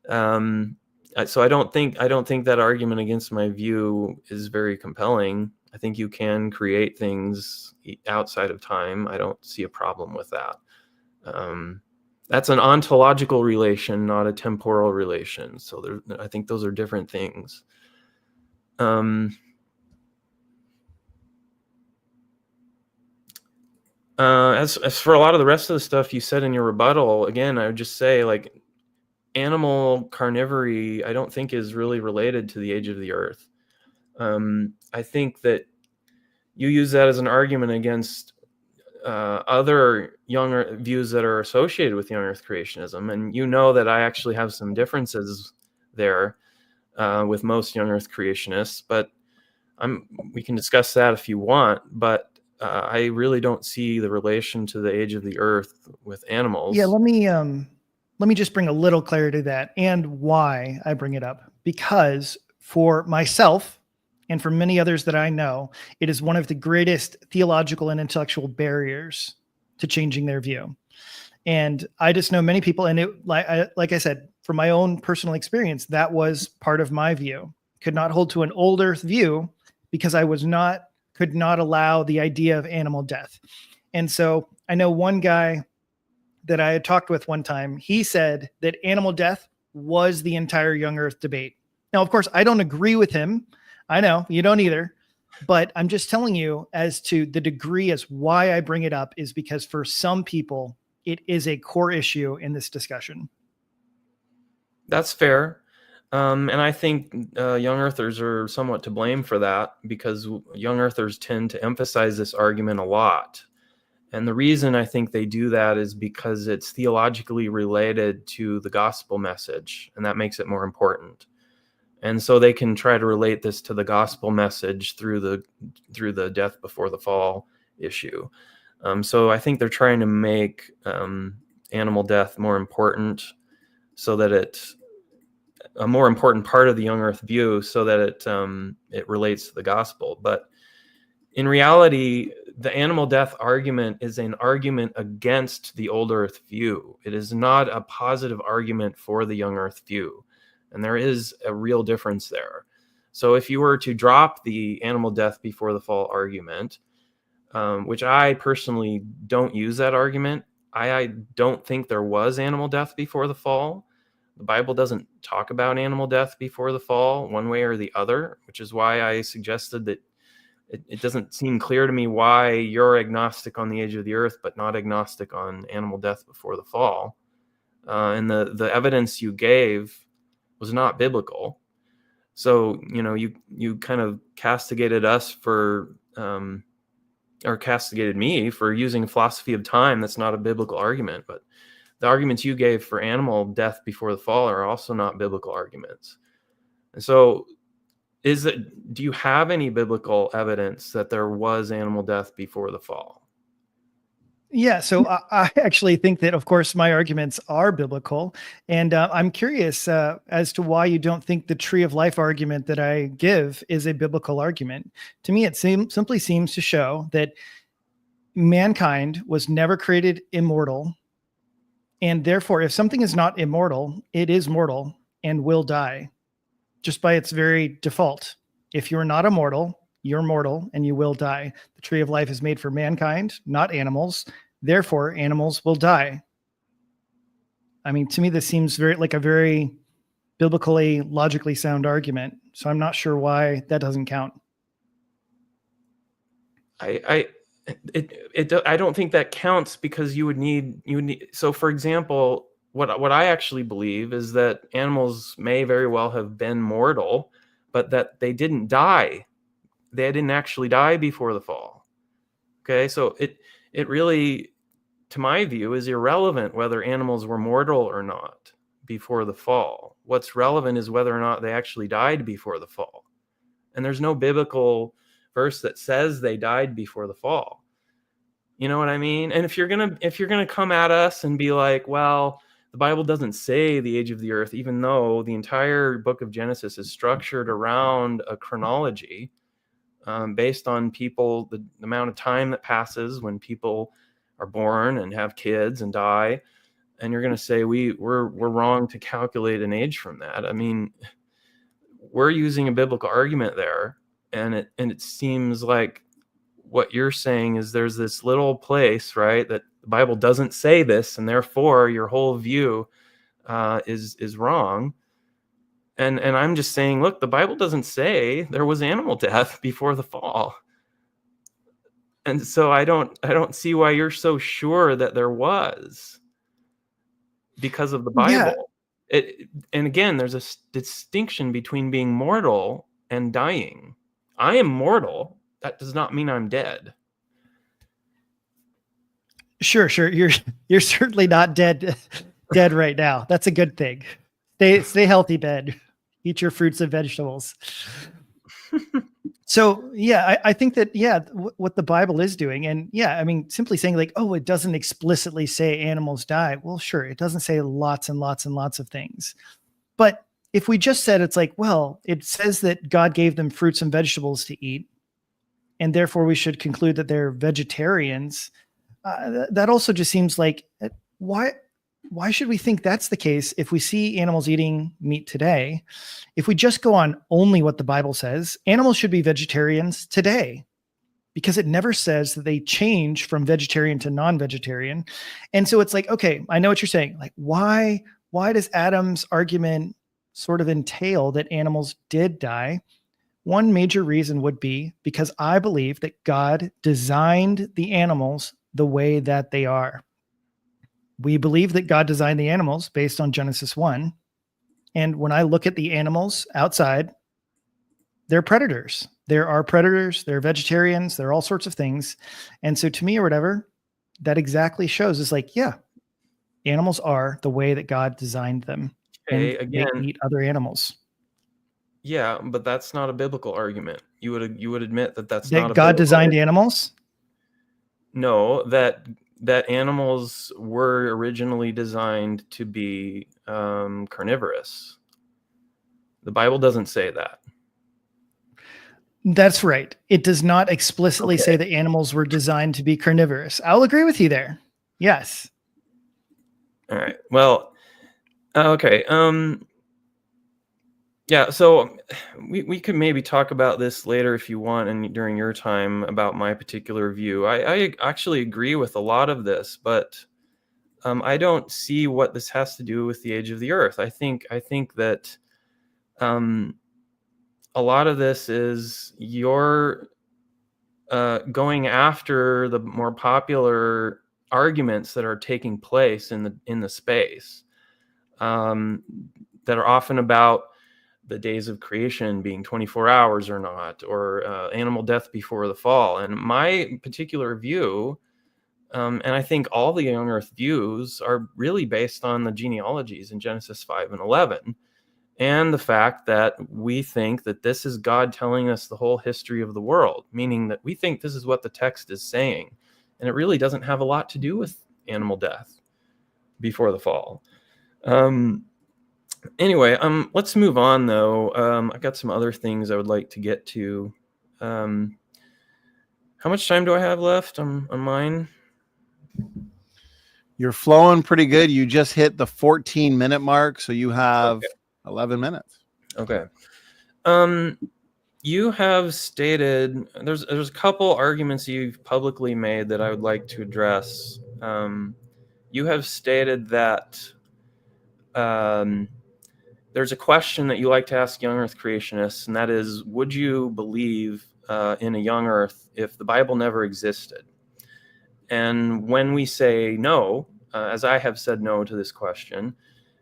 So I don't think that argument against my view is very compelling. I think you can create things outside of time. I don't see a problem with that. That's an ontological relation, not a temporal relation. So I think those are different things. As for a lot of the rest of the stuff you said in your rebuttal, again, I would just say, like, animal carnivory, I don't think is really related to the age of the earth. I think that you use that as an argument against other young views that are associated with young earth creationism. And you know that I actually have some differences there with most young earth creationists, but we can discuss that if you want. But I really don't see the relation to the age of the earth with animals. Yeah, let me just bring a little clarity to that, and why I bring it up. Because for myself, and for many others that I know, it is one of the greatest theological and intellectual barriers to changing their view. And I just know many people, and like I said, from my own personal experience, that was part of my view. Could not hold to an old earth view because I could not allow the idea of animal death. And so I know one guy that I had talked with one time, he said that animal death was the entire young earth debate. Now, of course, I don't agree with him. I know you don't either, but I'm just telling you as to the degree as why I bring it up is because for some people, it is a core issue in this discussion. That's fair. And I think young earthers are somewhat to blame for that, because young earthers tend to emphasize this argument a lot. And the reason I think they do that is because it's theologically related to the gospel message, and that makes it more important. And so they can try to relate this to the gospel message through the death before the fall issue. So I think they're trying to make animal death more important, so that it's a more important part of the young earth view, so that it relates to the gospel. But in reality, the animal death argument is an argument against the old earth view. It is not a positive argument for the young earth view. And there is a real difference there. So if you were to drop the animal death before the fall argument, which I personally don't use that argument, I don't think there was animal death before the fall. The Bible doesn't talk about animal death before the fall one way or the other, which is why I suggested that it doesn't seem clear to me why you're agnostic on the age of the earth, but not agnostic on animal death before the fall. And the evidence you gave was not biblical. So, you kind of castigated us for, or castigated me for using a philosophy of time that's not a biblical argument. But the arguments you gave for animal death before the fall are also not biblical arguments. And so do you have any biblical evidence that there was animal death before the fall? Yeah, so I actually think that, of course, my arguments are biblical, and I'm curious as to why you don't think the tree of life argument that I give is a biblical argument. To me, it simply seems to show that mankind was never created immortal, and therefore, if something is not immortal, it is mortal and will die, just by its very default. If you're not immortal, you're mortal and you will die. The tree of life is made for mankind, not animals. Therefore, animals will die. I mean, to me, this seems like a very biblically, logically sound argument. So I'm not sure why that doesn't count. I don't think that counts, because you would need. So, for example, what I actually believe is that animals may very well have been mortal, but that they didn't die. They didn't actually die before the fall. Okay, so it really, to my view, is irrelevant whether animals were mortal or not before the fall. What's relevant is whether or not they actually died before the fall. And there's no biblical verse that says they died before the fall. You know what I mean? And if you're gonna come at us and be like, well, the Bible doesn't say the age of the earth, even though the entire book of Genesis is structured around a chronology based on people, the amount of time that passes when people are born and have kids and die. And you're going to say we're wrong to calculate an age from that. I mean, we're using a biblical argument there, and it seems like what you're saying is there's this little place, right, that the Bible doesn't say this, and therefore your whole view is wrong. And I'm just saying, look, the Bible doesn't say there was animal death before the fall. And so I don't see why you're so sure that there was, because of the Bible. Yeah. And again, there's a distinction between being mortal and dying. I am mortal. That does not mean I'm dead. Sure. You're certainly not dead right now. That's a good thing. Stay healthy, Ben. Eat your fruits and vegetables. So, yeah, I think that, what the Bible is doing, and I mean, simply saying like, oh, it doesn't explicitly say animals die. Well, sure, it doesn't say lots and lots and lots of things. But if we just said, it's like, well, it says that God gave them fruits and vegetables to eat, and therefore we should conclude that they're vegetarians. That also just seems like, why should we think that's the case if we see animals eating meat today? If we just go on only what the Bible says, animals should be vegetarians today, because it never says that they change from vegetarian to non-vegetarian. And so it's like, okay, I know what you're saying. Like, why does Adam's argument sort of entail that animals did die? One major reason would be because I believe that God designed the animals the way that they are. We believe that God designed the animals based on Genesis 1. And when I look at the animals outside, they're predators. There are predators, they're vegetarians, they're all sorts of things. And so to me or whatever, that exactly shows is like, yeah, animals are the way that God designed them. Okay, and again, they eat other animals. Yeah, but that's not a biblical argument. You would admit that that's That not a God biblical designed argument. animals? No, that animals were originally designed to be carnivorous. The Bible doesn't say that. That's right. It does not explicitly say that animals were designed to be carnivorous. I'll agree with you there. Yes. All right. Well, okay. Yeah, so we could maybe talk about this later if you want, and during your time, about my particular view. I actually agree with a lot of this, but I don't see what this has to do with the age of the earth. I think that a lot of this is you're going after the more popular arguments that are taking place in the space, that are often about the days of creation being 24 hours or not, or animal death before the fall. And my particular view, and I think all the young earth views, are really based on the genealogies in Genesis 5 and 11, and the fact that we think that this is God telling us the whole history of the world, meaning that we think this is what the text is saying, and it really doesn't have a lot to do with animal death before the fall. Anyway, let's move on, though. I got some other things I would like to get to. How much time do I have left on mine? You're flowing pretty good. You just hit the 14-minute mark, so you have 11 minutes. Okay. You have stated there's a couple arguments you've publicly made that I would like to address. You have stated that there's a question that you like to ask young earth creationists, and that is, would you believe in a young earth if the Bible never existed? And when we say no, as I have said no to this question,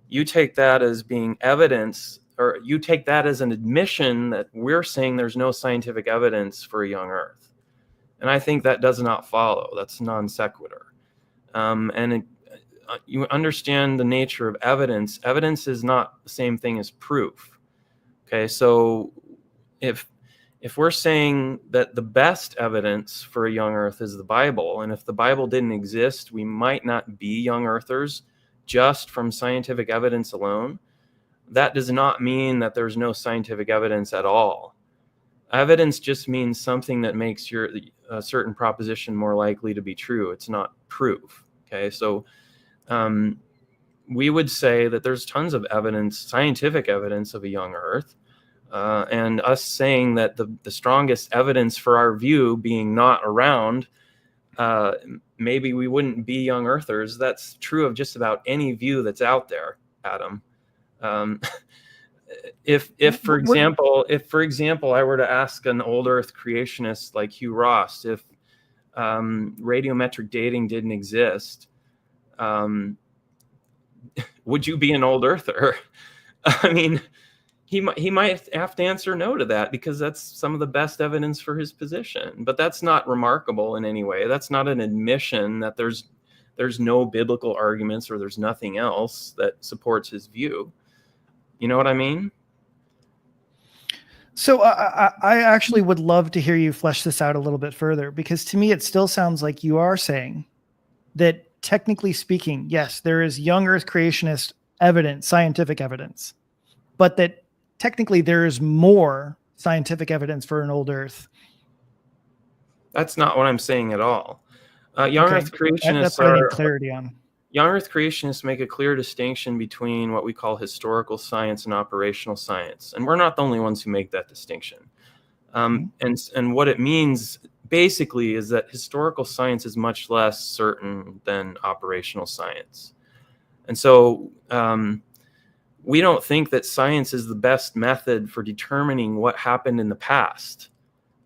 you take that as being evidence, or you take that as an admission that we're saying there's no scientific evidence for a young earth. And I think that does not follow. That's non sequitur. You understand the nature of evidence. Evidence is not the same thing as proof. Okay, so if we're saying that the best evidence for a young earth is the Bible, and if the Bible didn't exist, we might not be young earthers just from scientific evidence alone, that does not mean that there's no scientific evidence at all. Evidence just means something that makes a certain proposition more likely to be true. It's not proof. Okay, so we would say that there's tons of evidence, scientific evidence of a young earth, and us saying that the strongest evidence for our view being not around, maybe we wouldn't be young earthers. That's true of just about any view that's out there, Adam. If for example I were to ask an old earth creationist like Hugh Ross if radiometric dating didn't exist, would you be an old earther? I mean, he might have to answer no to that, because that's some of the best evidence for his position. But that's not remarkable in any way. That's not an admission that there's no biblical arguments or there's nothing else that supports his view. You know what I mean? So I actually would love to hear you flesh this out a little bit further, because to me, it still sounds like you are saying that technically speaking, yes, there is young earth creationist evidence, scientific evidence, but that technically there is more scientific evidence for an old earth. That's not what I'm saying at all. Young earth creationists that's what I need clarity on. young Earth creationists make a clear distinction between what we call historical science and operational science. And we're not the only ones who make that distinction. And what it means basically is that historical science is much less certain than operational science. And so we don't think that science is the best method for determining what happened in the past.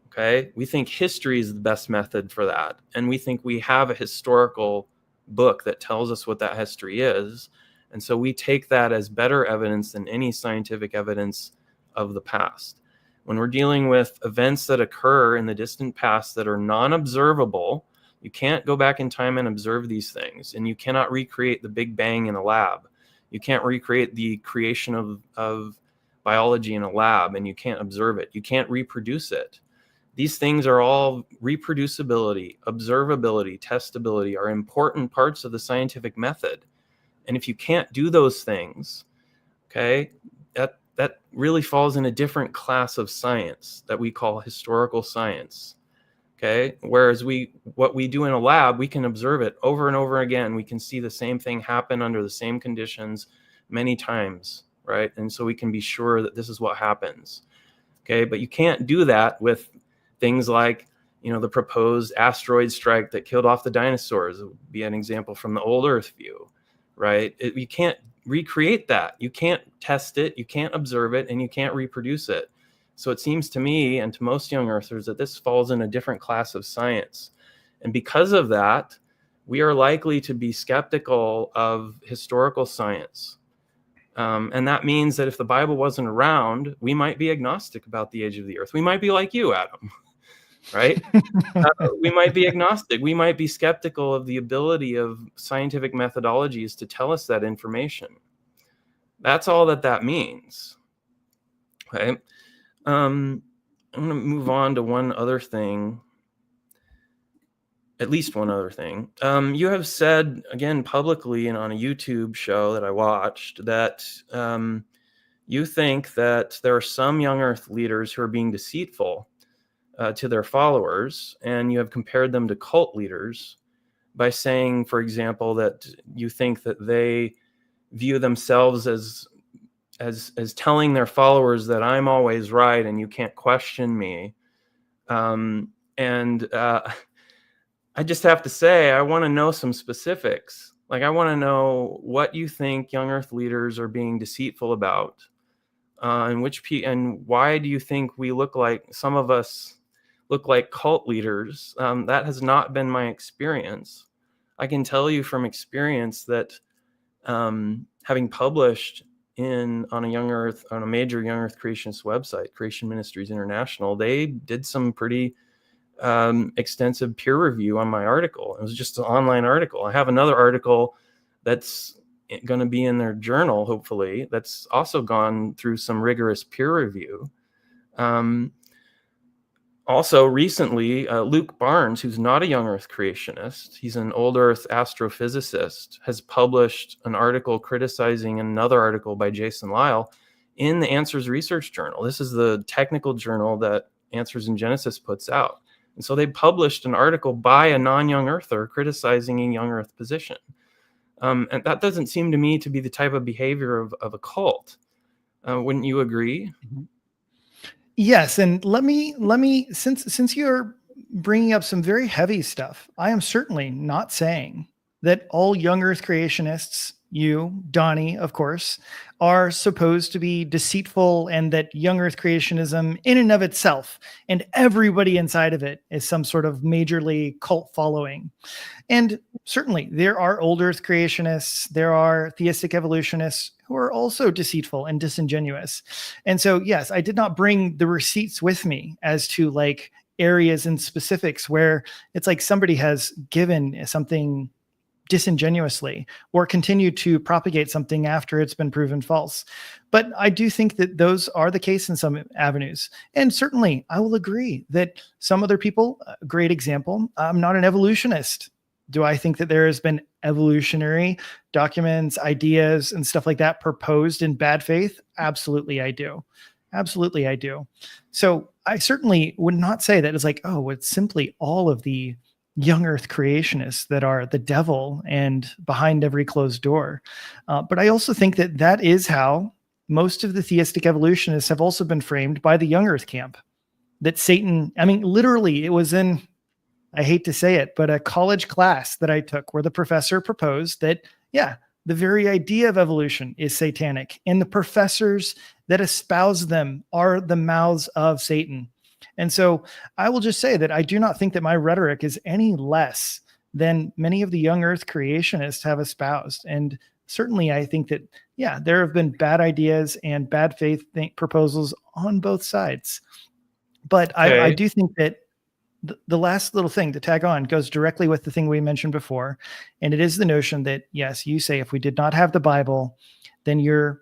Okay, we think history is the best method for that. And we think we have a historical book that tells us what that history is. And so we take that as better evidence than any scientific evidence of the past. When we're dealing with events that occur in the distant past that are non-observable, you can't go back in time and observe these things. And you cannot recreate the Big Bang in a lab. You can't recreate the creation of biology in a lab, and you can't observe it. You can't reproduce it. These things are all reproducibility, observability, testability are important parts of the scientific method. And if you can't do those things, okay, that really falls in a different class of science that we call historical science. Okay, whereas what we do in a lab, we can observe it over and over again. We can see the same thing happen under the same conditions many times, right? And so we can be sure that this is what happens. Okay, but you can't do that with things like, the proposed asteroid strike that killed off the dinosaurs. It would be an example from the old Earth view, right? You can't recreate that. You can't test it, you can't observe it, and you can't reproduce it. So it seems to me and to most young Earthers that this falls in a different class of science. And because of that, we are likely to be skeptical of historical science. And that means that if the Bible wasn't around, we might be agnostic about the age of the Earth. We might be like you, Adam, right? We might be agnostic. We might be skeptical of the ability of scientific methodologies to tell us that information. That's all that means. Okay. I'm going to move on to one other thing, at least one other thing. You have said, again, publicly and on a YouTube show that I watched, that you think that there are some young Earth leaders who are being deceitful to their followers, and you have compared them to cult leaders by saying, for example, that you think that they view themselves as telling their followers that I'm always right and you can't question me. I just have to say, I want to know some specifics. Like, I want to know what you think young Earth leaders are being deceitful about, and why do you think some of us look like cult leaders? That has not been my experience. I can tell you from experience that having published on a major young Earth creationist website, Creation Ministries International, they did some pretty extensive peer review on my article. It was just an online article. I have another article that's going to be in their journal, hopefully, that's also gone through some rigorous peer review. Also, recently, Luke Barnes, who's not a young Earth creationist, he's an old Earth astrophysicist, has published an article criticizing another article by Jason Lisle in the Answers Research Journal. This is the technical journal that Answers in Genesis puts out. And so they published an article by a non-young Earther criticizing a young Earth position. And that doesn't seem to me to be the type of behavior of a cult. Wouldn't you agree? Mm-hmm. Yes, and let me since you're bringing up some very heavy stuff, I am certainly not saying that all young Earth creationists, you, Donny, of course, are supposed to be deceitful, and that young Earth creationism in and of itself and everybody inside of it is some sort of majorly cult following. And certainly there are old Earth creationists, there are theistic evolutionists who are also deceitful and disingenuous. And so, yes, I did not bring the receipts with me as to like areas and specifics where it's like somebody has given something disingenuously or continue to propagate something after it's been proven false. But I do think that those are the case in some avenues. And certainly I will agree that some other people, a great example, I'm not an evolutionist. Do I think that there has been evolutionary documents, ideas, and stuff like that proposed in bad faith? Absolutely, I do. Absolutely, I do. So I certainly would not say that it's like, oh, it's simply all of the young Earth creationists that are the devil and behind every closed door. But I also think that that is how most of the theistic evolutionists have also been framed by the young Earth camp. That Satan, I mean, literally, it was in, I hate to say it, but a college class that I took where the professor proposed that, yeah, the very idea of evolution is satanic, and the professors that espouse them are the mouths of Satan. And so I will just say that I do not think that my rhetoric is any less than many of the young Earth creationists have espoused. And certainly I think that, yeah, there have been bad ideas and bad faith proposals on both sides. But Okay. I do think that the last little thing to tag on goes directly with the thing we mentioned before. And it is the notion that, yes, you say if we did not have the Bible, then you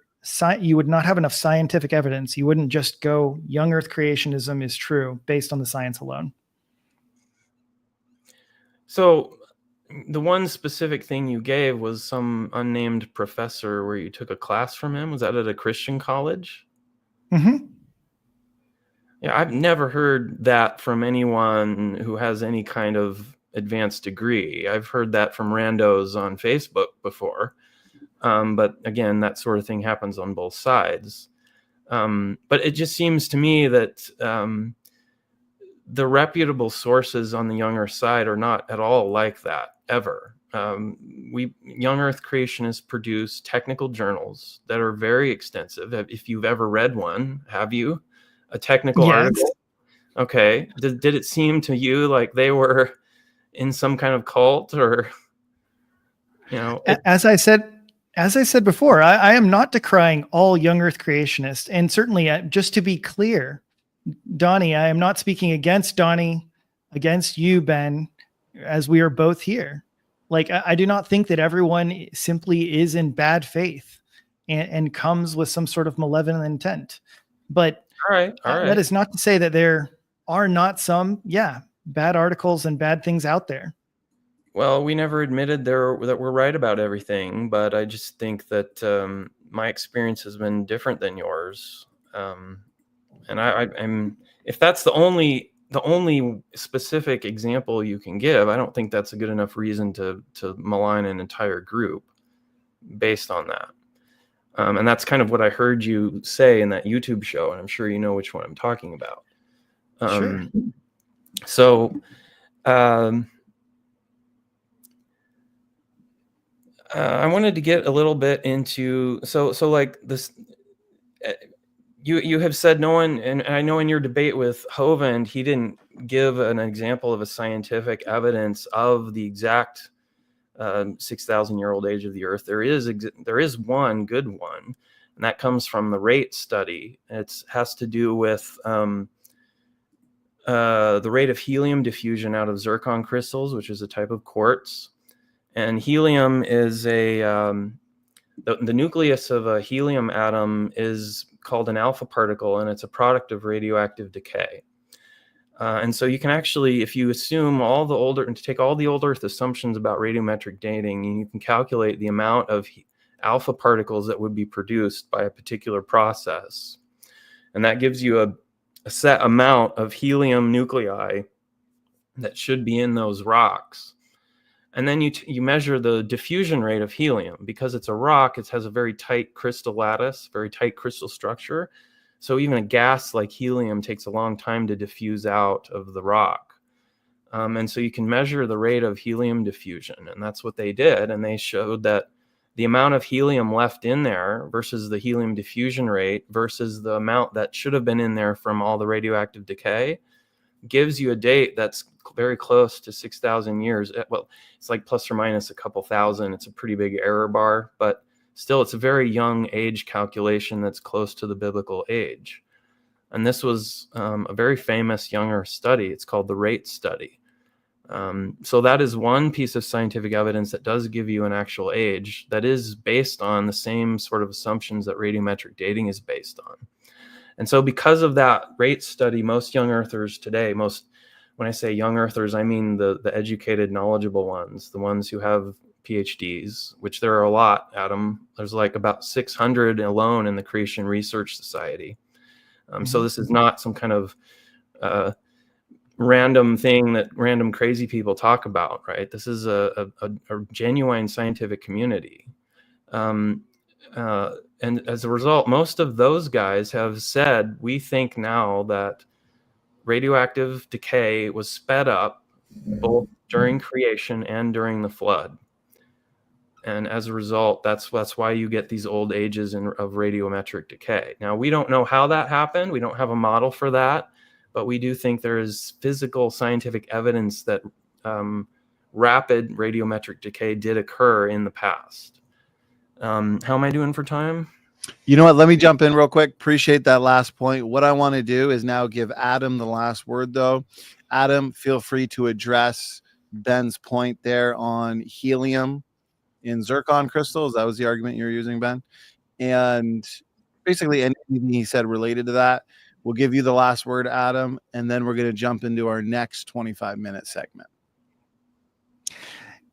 would not have enough scientific evidence. You wouldn't just go, young Earth creationism is true based on the science alone. So the one specific thing you gave was some unnamed professor where you took a class from him. Was that at a Christian college? Mm-hmm. Yeah, I've never heard that from anyone who has any kind of advanced degree. I've heard that from randos on Facebook before. But again, that sort of thing happens on both sides. But it just seems to me that the reputable sources on the young Earth side are not at all like that, ever. Young Earth creationists produce technical journals that are very extensive. If you've ever read one, have you? A technical article? Okay. Did it seem to you like they were in some kind of cult, or, you know? As I said before, I am not decrying all young Earth creationists. And certainly, just to be clear, Donny, I am not speaking against Donny, against you, Ben, as we are both here. Like, I do not think that everyone simply is in bad faith and comes with some sort of malevolent intent. But all right. That is not to say that there are not some, bad articles and bad things out there. Well, we never admitted that we're right about everything, but I just think that my experience has been different than yours. And I'm if that's the only specific example you can give, I don't think that's a good enough reason to malign an entire group based on that. And that's kind of what I heard you say in that YouTube show, and I'm sure you know which one I'm talking about. Sure. So I wanted to get a little bit into so like this. You have said no one, and I know in your debate with Hovind, he didn't give an example of a scientific evidence of the exact 6,000-year-old age of the Earth. There is one good one, and that comes from the rate study. It has to do with the rate of helium diffusion out of zircon crystals, which is a type of quartz. And helium is the nucleus of a helium atom is called an alpha particle, and it's a product of radioactive decay. And so you can actually, if you assume take all the old Earth assumptions about radiometric dating, and you can calculate the amount of alpha particles that would be produced by a particular process. And that gives you a set amount of helium nuclei that should be in those rocks. And then you measure the diffusion rate of helium. Because it's a rock, it has a very tight crystal lattice, very tight crystal structure. So even a gas like helium takes a long time to diffuse out of the rock. And so you can measure the rate of helium diffusion. And that's what they did. And they showed that the amount of helium left in there versus the helium diffusion rate versus the amount that should have been in there from all the radioactive decay gives you a date that's very close to 6,000 years. Well, it's like plus or minus a couple thousand. It's a pretty big error bar, but still it's a very young age calculation that's close to the biblical age. And this was a very famous young Earth study. It's called the rate study. So that is one piece of scientific evidence that does give you an actual age that is based on the same sort of assumptions that radiometric dating is based on. And so because of that rate study, most young Earthers today, when I say young Earthers, I mean the educated, knowledgeable ones, the ones who have PhDs, which there are a lot, Adam. There's like about 600 alone in the Creation Research Society. So this is not some kind of random thing that random crazy people talk about, right? This is a genuine scientific community. And as a result, most of those guys have said, we think now that radioactive decay was sped up both during creation and during the flood. And as a result, that's why you get these old ages of radiometric decay. Now, we don't know how that happened. We don't have a model for that, but we do think there is physical scientific evidence that rapid radiometric decay did occur in the past. How am I doing for time? You know what? Let me jump in real quick. Appreciate that last point. What I want to do is now give Adam the last word, though. Adam, feel free to address Ben's point there on helium in zircon crystals. That was the argument you were using, Ben. And basically anything he said related to that. We'll give you the last word, Adam, and then we're going to jump into our next 25-minute segment.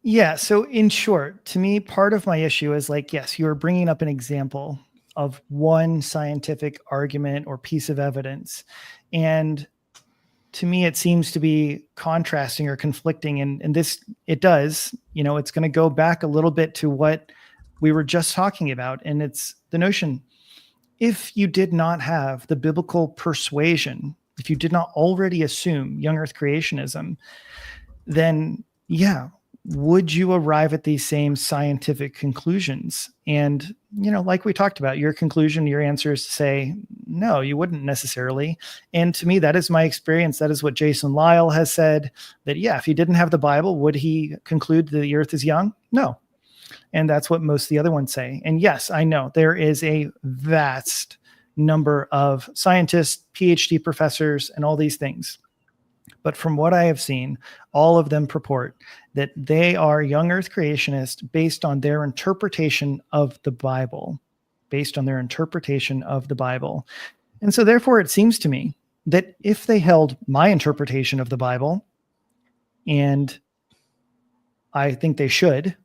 Yeah. So in short, to me, part of my issue is like, yes, you were bringing up an example of one scientific argument or piece of evidence. And to me, it seems to be contrasting or conflicting. And this, it does, it's going to go back a little bit to what we were just talking about. And it's the notion, if you did not have the biblical persuasion, if you did not already assume young earth creationism, then yeah, would you arrive at these same scientific conclusions? And, like we talked about, your conclusion, your answer is to say, no, you wouldn't necessarily. And to me, that is my experience. That is what Jason Lyle has said, that, yeah, if he didn't have the Bible, would he conclude that the earth is young? No. And that's what most of the other ones say. And yes, I know there is a vast number of scientists, PhD professors, and all these things. But from what I have seen, all of them purport that they are young earth creationists based on their interpretation of the Bible, And so therefore, it seems to me that if they held my interpretation of the Bible, and I think they should,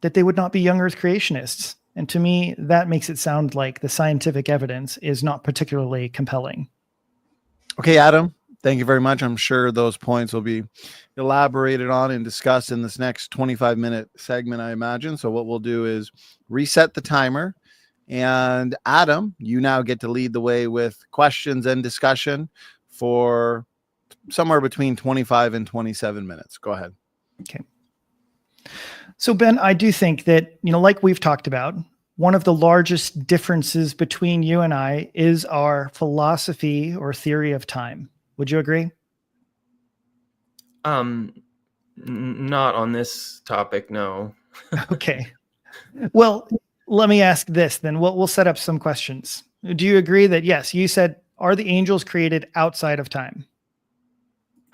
that they would not be young earth creationists. And to me, that makes it sound like the scientific evidence is not particularly compelling. Okay, Adam. Thank you very much. I'm sure those points will be elaborated on and discussed in this next 25-minute segment, I imagine. So what we'll do is reset the timer. And Adam, you now get to lead the way with questions and discussion for somewhere between 25 and 27 minutes. Go ahead. Okay. So Ben, I do think that, like we've talked about, one of the largest differences between you and I is our philosophy or theory of time. Would you agree? Not on this topic, no. Okay. Well, let me ask this then. We'll set up some questions. Do you agree that, yes, you said, are the angels created outside of time?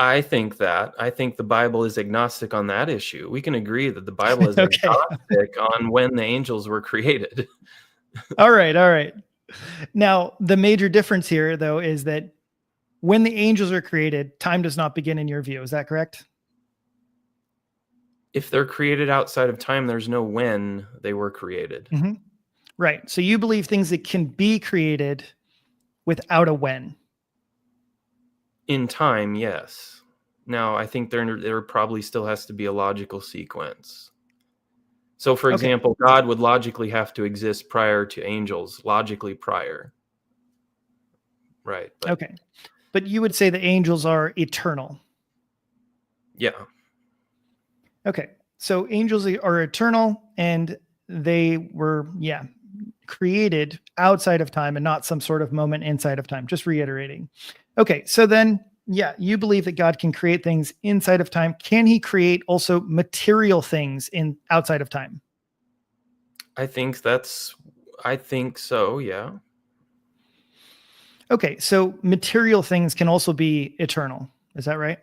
I think the Bible is agnostic on that issue. We can agree that the Bible is Okay. agnostic on when the angels were created. All right. Now, the major difference here, though, is that when the angels are created, time does not begin in your view. Is that correct? If they're created outside of time, there's no when they were created. Mm-hmm. Right. So you believe things that can be created without a when. In time, yes. Now, I think there probably still has to be a logical sequence. So, for example, God would logically have to exist prior to angels, logically prior. Right. Okay. But you would say the angels are eternal. Yeah. Okay. So angels are eternal, and they were, created outside of time and not some sort of moment inside of time. Just reiterating. Okay. So then, you believe that God can create things inside of time. Can he create also material things outside of time? I think so. Yeah. Okay, so material things can also be eternal. Is that right?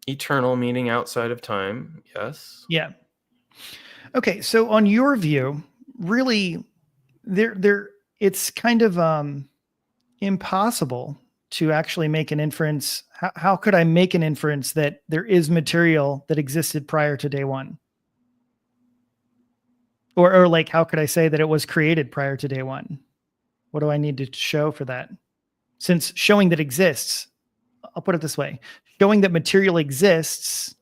Eternal meaning outside of time. Yes. Yeah. Okay, so on your view, really, it's kind of impossible to actually make an inference. How could I make an inference that there is material that existed prior to day one? Or like, how could I say that it was created prior to day one? What do I need to show for that? Since showing that exists I'll put it this way, showing that material exists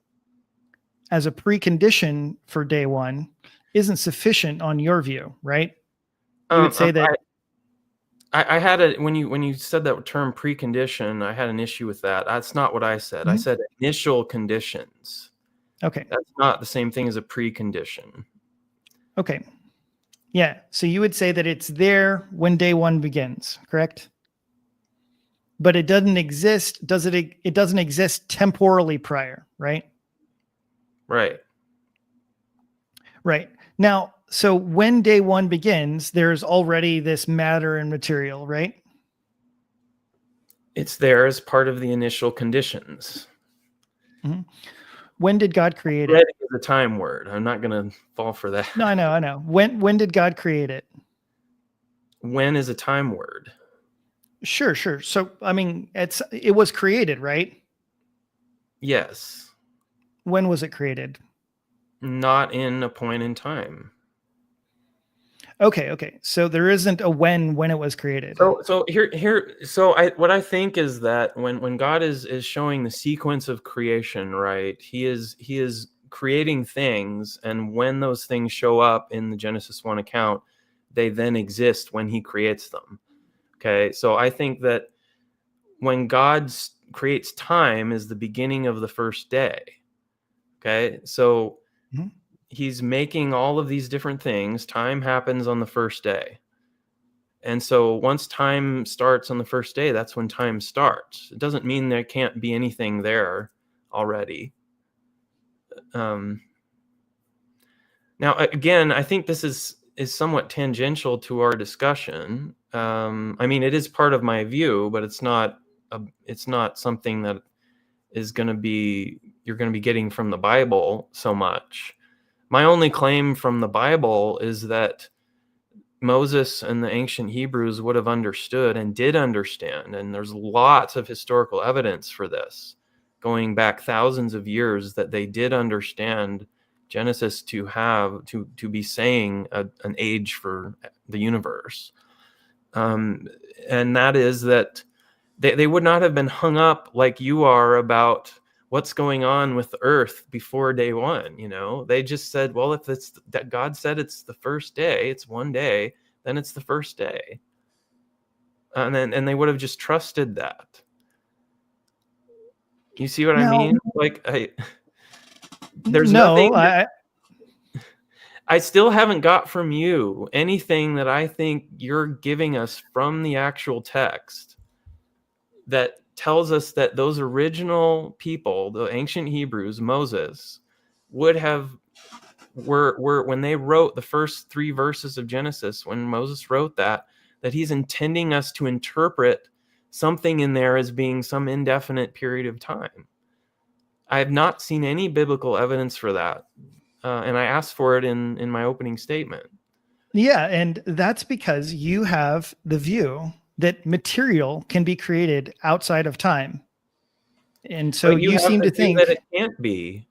as a precondition for day one isn't sufficient on your view, right? You would say that I had a when you said that term precondition, I had an issue with that. That's not what I said. I said initial conditions. Okay. That's not the same thing as a precondition. Okay. Yeah. So you would say that it's there when day one begins, correct? But it doesn't exist. It doesn't exist temporally prior, right? Right. Right. Now, so when day one begins, there's already this matter and material, right? It's there as part of the initial conditions. Mm-hmm. When did God create it? Ready is a time word. I'm not going to fall for that. No, I know. When did God create it? When is a time word. Sure. So, I mean, it was created, right? Yes. When was it created? Not in a point in time. Okay. So there isn't a when it was created. So what I think is that when God is showing the sequence of creation, right? He is creating things, and when those things show up in the Genesis 1 account, they then exist when he creates them. Okay? So I think that when God creates time is the beginning of the first day. Okay? So he's making all of these different things. Time happens on the first day. And so once time starts on the first day, that's when time starts. It doesn't mean there can't be anything there already. Now, again, I think this is somewhat tangential to our discussion. I mean, it is part of my view, but it's not something that is going to be, you're going to be getting from the Bible so much. My only claim from the Bible is that Moses and the ancient Hebrews would have understood and did understand. And there's lots of historical evidence for this, going back thousands of years, that they did understand Genesis to be saying an age for the universe. And that is that they would not have been hung up like you are about what's going on with the earth before day one. They just said, well, if it's that God said it's the first day, it's one day, then it's the first day. And they would have just trusted that. You see what I mean? Like there's nothing. I still haven't got from you anything that I think you're giving us from the actual text that tells us that those original people, the ancient Hebrews, Moses, would have were when they wrote the first 3 verses of Genesis, when Moses wrote that he's intending us to interpret something in there as being some indefinite period of time. I have not seen any biblical evidence for that. And I asked for it in my opening statement. Yeah, and that's because you have the view that material can be created outside of time. And so you seem to think that it can't be.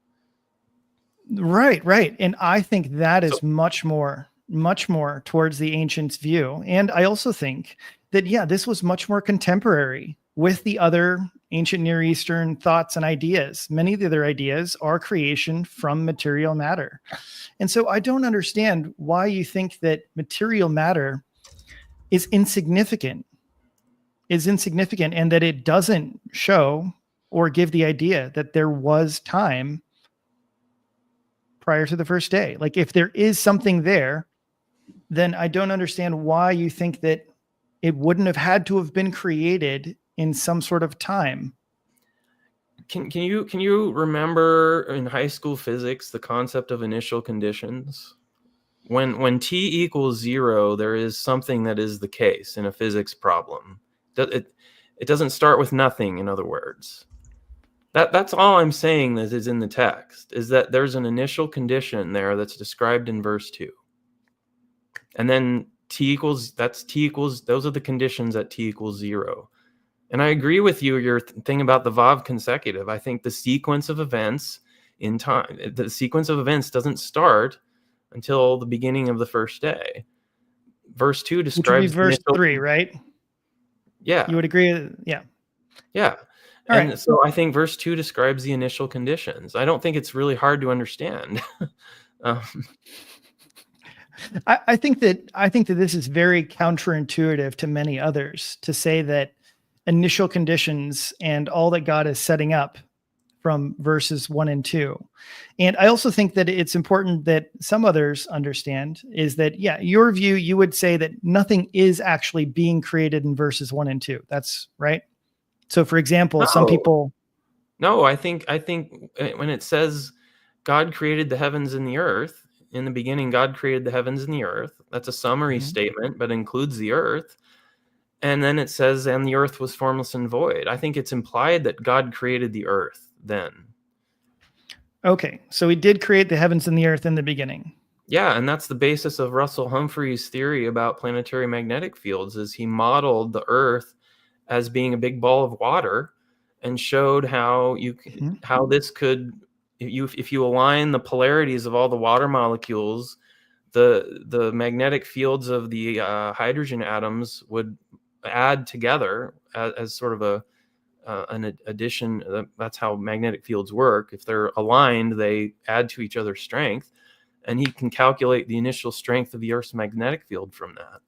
Right. And I think that is much more towards the ancients' view. And I also think that, this was much more contemporary with the other ancient Near Eastern thoughts and ideas. Many of the other ideas are creation from material matter. And so I don't understand why you think that material matter is insignificant and that it doesn't show or give the idea that there was time prior to the first day. Like, if there is something there, then I don't understand why you think that it wouldn't have had to have been created in some sort of time. Can you remember in high school physics the concept of initial conditions? When t equals 0, there is something that is the case in a physics problem. It doesn't start with nothing, in other words. That's all I'm saying that is in the text, is that there's an initial condition there that's described in verse 2. And then those are the conditions at t equals 0. And I agree with you, your thing about the Vav consecutive. I think the sequence of events in time, the sequence of events doesn't start until the beginning of the first day. Verse 2 describes verse 3, right? Yeah. You would agree? Yeah. Yeah. All And right. so I think verse 2 describes the initial conditions. I don't think it's really hard to understand. um, I think that this is very counterintuitive to many others to say that initial conditions and all that God is setting up from verses 1 and 2. And I also think that it's important that some others understand is that, yeah, your view, you would say that nothing is actually being created in verses 1 and 2. That's right. So for example, some people. No, I think when it says God created the heavens and the earth, in the beginning, God created the heavens and the earth. That's a summary statement, but includes the earth. And then it says, and the earth was formless and void. I think it's implied that God created the earth then. Okay, so he did create the heavens and the earth in the beginning. Yeah, and that's the basis of Russell Humphrey's theory about planetary magnetic fields, is he modeled the earth as being a big ball of water and showed how how this could, if you align the polarities of all the water molecules, the magnetic fields of the hydrogen atoms would add together as sort of an addition. That's how magnetic fields work. If they're aligned, they add to each other's strength, and he can calculate the initial strength of the Earth's magnetic field from that.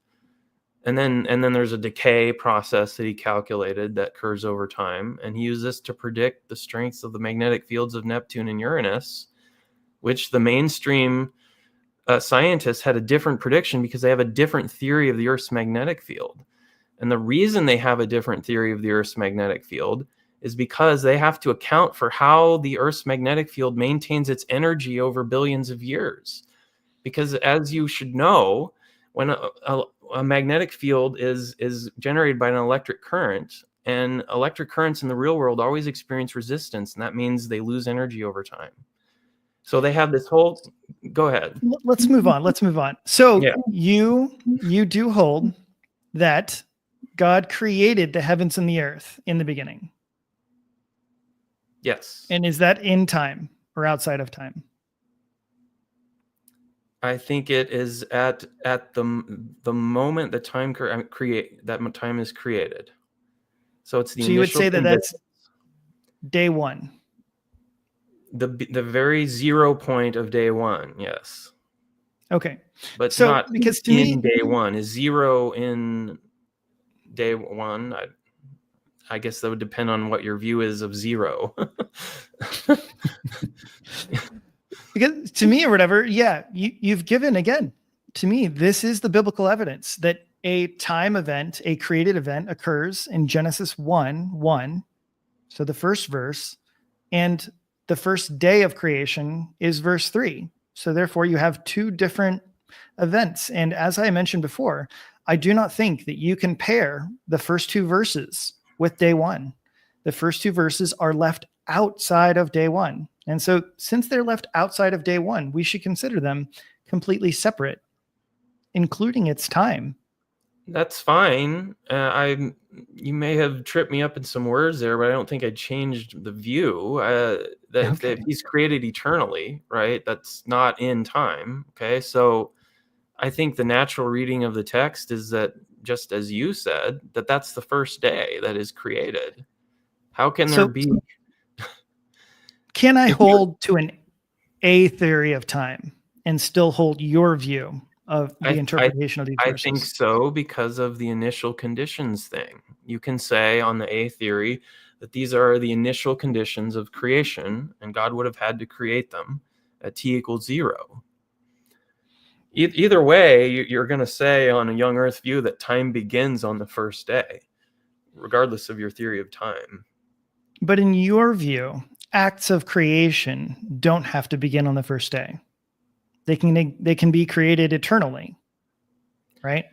And then there's a decay process that he calculated that occurs over time, and he used this to predict the strengths of the magnetic fields of Neptune and Uranus, which the mainstream scientists had a different prediction because they have a different theory of the Earth's magnetic field. And the reason they have a different theory of the Earth's magnetic field is because they have to account for how the Earth's magnetic field maintains its energy over billions of years. Because as you should know, when a magnetic field is generated by an electric current, and electric currents in the real world always experience resistance, and that means they lose energy over time. So they have this whole, go ahead. Let's move on. So yeah. you do hold that God created the heavens and the earth in the beginning. Yes. And is that in time or outside of time? I think it is at the moment that time time is created. So it's the so you would say that that's day one. The very 0 point of day one, yes. Okay. But so, not because to in me, day one. Is 0 in day one? I guess that would depend on what your view is of 0. Because to me or whatever, yeah, you've given, again, to me, this is the biblical evidence that a time event, a created event occurs in Genesis 1:1. So the first verse, and the first day of creation is verse 3. So therefore you have two different events. And as I mentioned before, I do not think that you can pair the first two verses with day one. The first two verses are left outside of day one. And so since they're left outside of day one, we should consider them completely separate, including its time. That's fine. You may have tripped me up in some words there, but I don't think I changed the view that he's created eternally, right? That's not in time. Okay. So I think the natural reading of the text is that, just as you said, that's the first day that is created. How can there be? Can I hold to an A theory of time and still hold your view of the interpretation of these verses? I think so, because of the initial conditions thing. You can say on the A theory that these are the initial conditions of creation, and God would have had to create them at t = 0. Either way, you're going to say on a young Earth view that time begins on the first day, regardless of your theory of time. But in your view, acts of creation don't have to begin on the first day. They can be created eternally, right?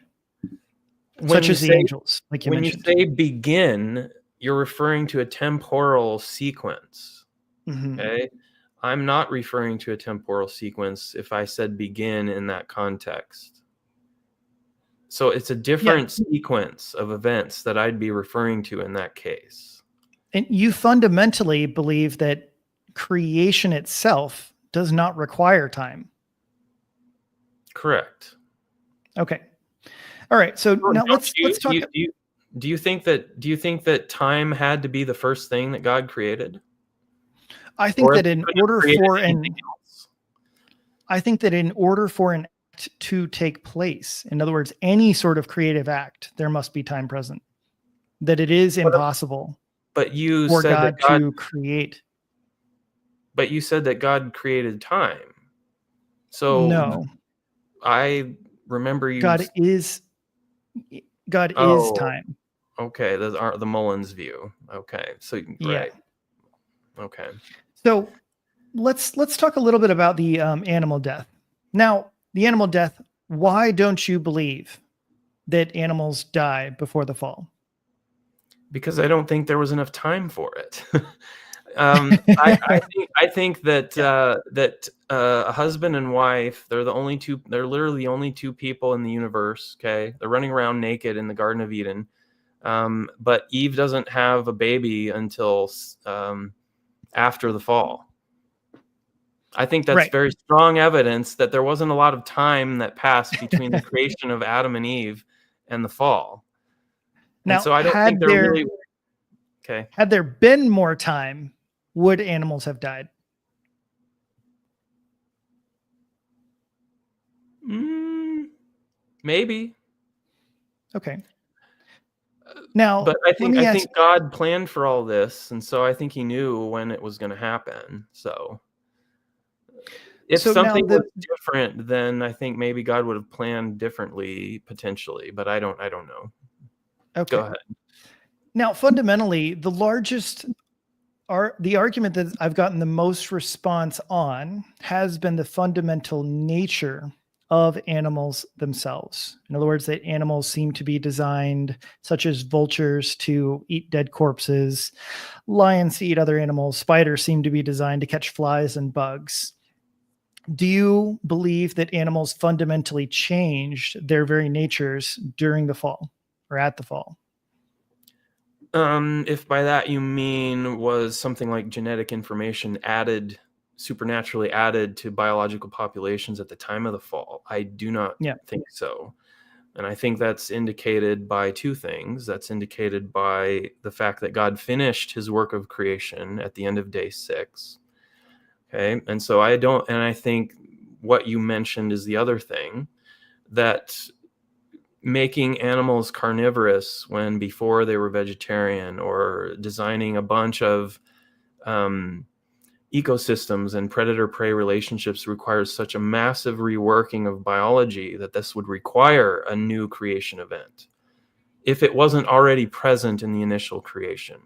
Such as the angels, like you mentioned. When you say begin, you're referring to a temporal sequence. Mm-hmm. Okay? I'm not referring to a temporal sequence if I said begin in that context. So it's a different sequence of events that I'd be referring to in that case. And you fundamentally believe that creation itself does not require time. Correct. Okay. All right. So now let's talk. Do you think that time had to be the first thing that God created? I think Or that he in couldn't have order created for anything else? an act to take place, in other words, any sort of creative act, there must be time present. That it is impossible But you for said that God to create. But you said that God created time. So No, I remember you. God is Oh, time. okay. Those aren't the Mullins view. Okay. So Yeah. right. Okay. So let's talk a little bit about the animal death. Now, the animal death. Why don't you believe that animals die before the fall? Because I don't think there was enough time for it. I think that a husband and wife, they're literally the only two people in the universe. Okay. They're running around naked in the Garden of Eden. But Eve doesn't have a baby until after the fall. I think that's Right. very strong evidence that there wasn't a lot of time that passed between the creation of Adam and Eve and the fall. Now, and so I don't think they're really okay. Had there been more time, would animals have died? Maybe. Okay. Now, but I think God planned for all this, and so I think He knew when it was going to happen. So if something was different, then I think maybe God would have planned differently, potentially. But I don't know. Okay. Go ahead. Now, fundamentally, the argument that I've gotten the most response on has been the fundamental nature of animals themselves. In other words, that animals seem to be designed, such as vultures, to eat dead corpses, lions to eat other animals, spiders seem to be designed to catch flies and bugs. Do you believe that animals fundamentally changed their very natures during the fall or at the fall? If by that you mean was something like genetic information supernaturally added to biological populations at the time of the fall, I do not think so. And I think that's indicated by two things. That's indicated by the fact that God finished His work of creation at the end of day 6. Okay. And so I think what you mentioned is the other thing, that making animals carnivorous when before they were vegetarian, or designing a bunch of ecosystems and predator-prey relationships requires such a massive reworking of biology that this would require a new creation event if it wasn't already present in the initial creation.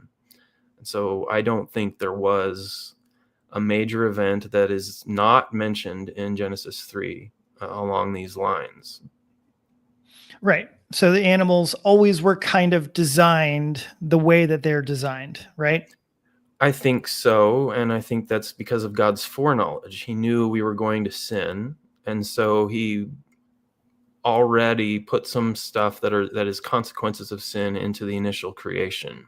And so I don't think there was a major event that is not mentioned in Genesis 3 along these lines. Right. So the animals always were kind of designed the way that they're designed, right? I think so. And I think that's because of God's foreknowledge. He knew we were going to sin. And so He already put some stuff that is consequences of sin into the initial creation.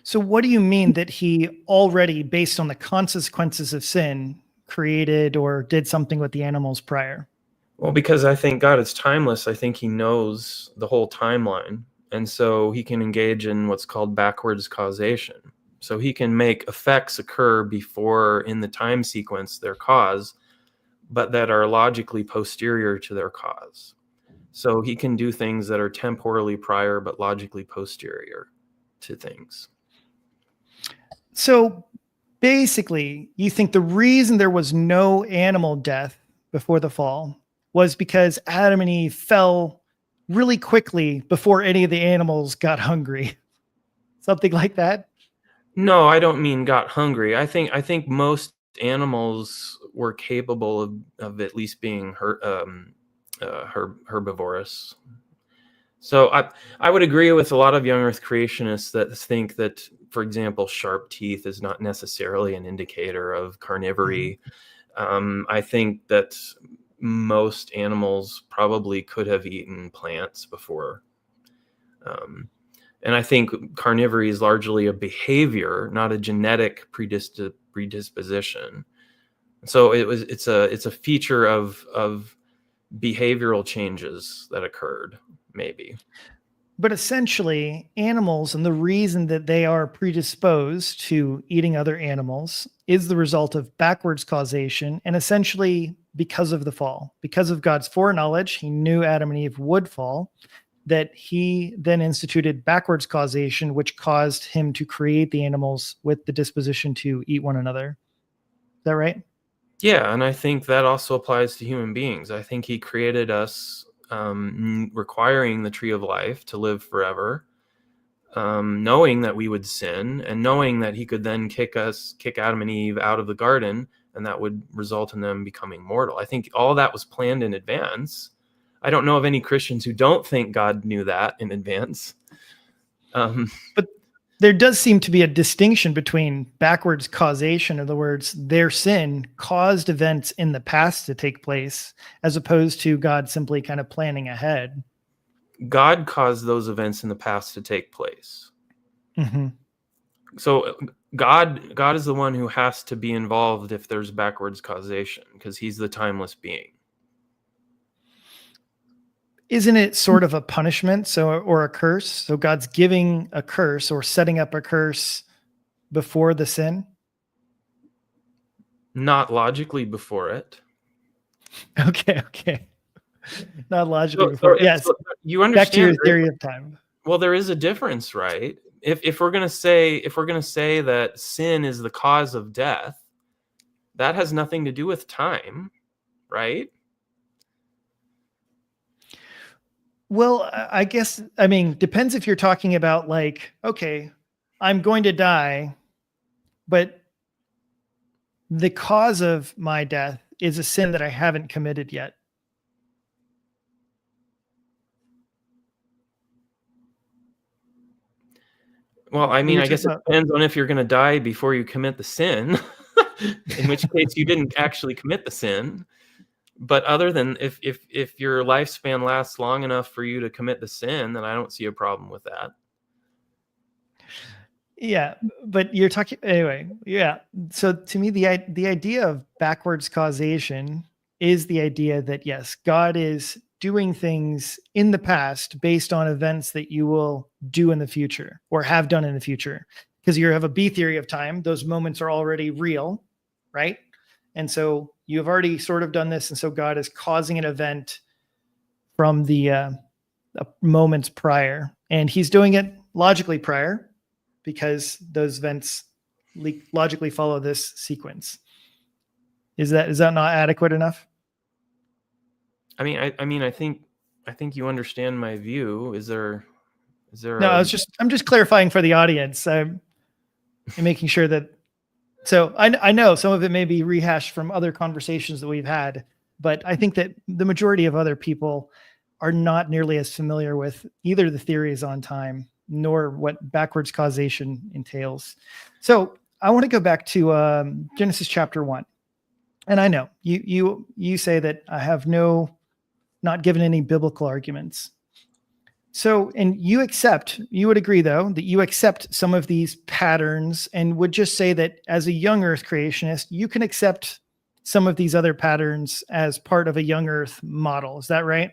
So what do you mean that He already, based on the consequences of sin, created or did something with the animals prior? Well, because I think God is timeless. I think He knows the whole timeline. And so He can engage in what's called backwards causation. So He can make effects occur before in the time sequence their cause, but that are logically posterior to their cause. So He can do things that are temporally prior, but logically posterior to things. So basically, you think the reason there was no animal death before the fall was because Adam and Eve fell really quickly before any of the animals got hungry. Something like that? No, I don't mean got hungry. I think most animals were capable of at least being herbivorous. So I would agree with a lot of young Earth creationists that think that, for example, sharp teeth is not necessarily an indicator of carnivory. I think that most animals probably could have eaten plants before. And I think carnivory is largely a behavior, not a genetic predisposition. So it's a feature of behavioral changes that occurred, maybe. But essentially, animals and the reason that they are predisposed to eating other animals is the result of backwards causation, and essentially because of the fall. Because of God's foreknowledge, he knew Adam and Eve would fall, that he then instituted backwards causation, which caused him to create the animals with the disposition to eat one another. Is that right? Yeah, and I think that also applies to human beings. I think he created us requiring the tree of life to live forever, knowing that we would sin, and knowing that he could then kick Adam and Eve out of the garden, and that would result in them becoming mortal. I think all that was planned in advance. I don't know of any Christians who don't think God knew that in advance. But there does seem to be a distinction between backwards causation, in other words, their sin caused events in the past to take place, as opposed to God simply kind of planning ahead. God caused those events in the past to take place. Mm-hmm. So God is the one who has to be involved if there's backwards causation, because he's the timeless being. Isn't it sort of a punishment, or a curse? So God's giving a curse or setting up a curse before the sin? Not logically before it. Okay. Not logically before. Yes. So you understand. Back to your theory of time. Well, there is a difference, right? If we're gonna say that sin is the cause of death, that has nothing to do with time, right? Well, I guess, I mean, depends if you're talking about like, okay, I'm going to die, but the cause of my death is a sin that I haven't committed yet. Well, I mean, I guess it depends on if you're going to die before you commit the sin, in which case you didn't actually commit the sin. But other than if your lifespan lasts long enough for you to commit the sin, then I don't see a problem with that. Yeah, but you're talking anyway. Yeah. So to me, the idea of backwards causation is the idea that yes, God is doing things in the past based on events that you will do in the future or have done in the future. Because you have a B theory of time; those moments are already real, right? And so you've already sort of done this, and so God is causing an event from the moments prior, and he's doing it logically prior because those events logically follow this sequence. Is that not adequate enough? I mean, I think you understand my view. Is there? No, I'm just clarifying for the audience. I'm making sure that. So I know some of it may be rehashed from other conversations that we've had, but I think that the majority of other people are not nearly as familiar with either the theories on time nor what backwards causation entails. So I want to go back to Genesis chapter 1. And I know you say that I have not given any biblical arguments. So, and you would agree though, that you accept some of these patterns and would just say that as a young Earth creationist, you can accept some of these other patterns as part of a young Earth model. Is that right?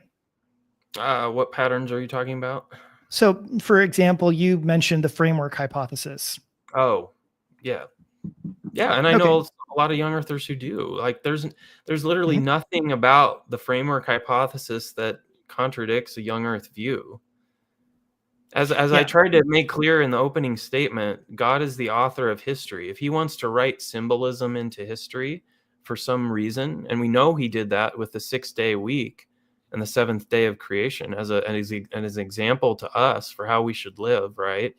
What patterns are you talking about? So, for example, you mentioned the framework hypothesis. Oh, yeah. Yeah, and I know a lot of young Earthers who do. Like there's literally nothing about the framework hypothesis that contradicts a young Earth view. As I tried to make clear in the opening statement, God is the author of history. If he wants to write symbolism into history for some reason, and we know he did that with the 6-day week and the 7th day of creation as an example to us for how we should live, right?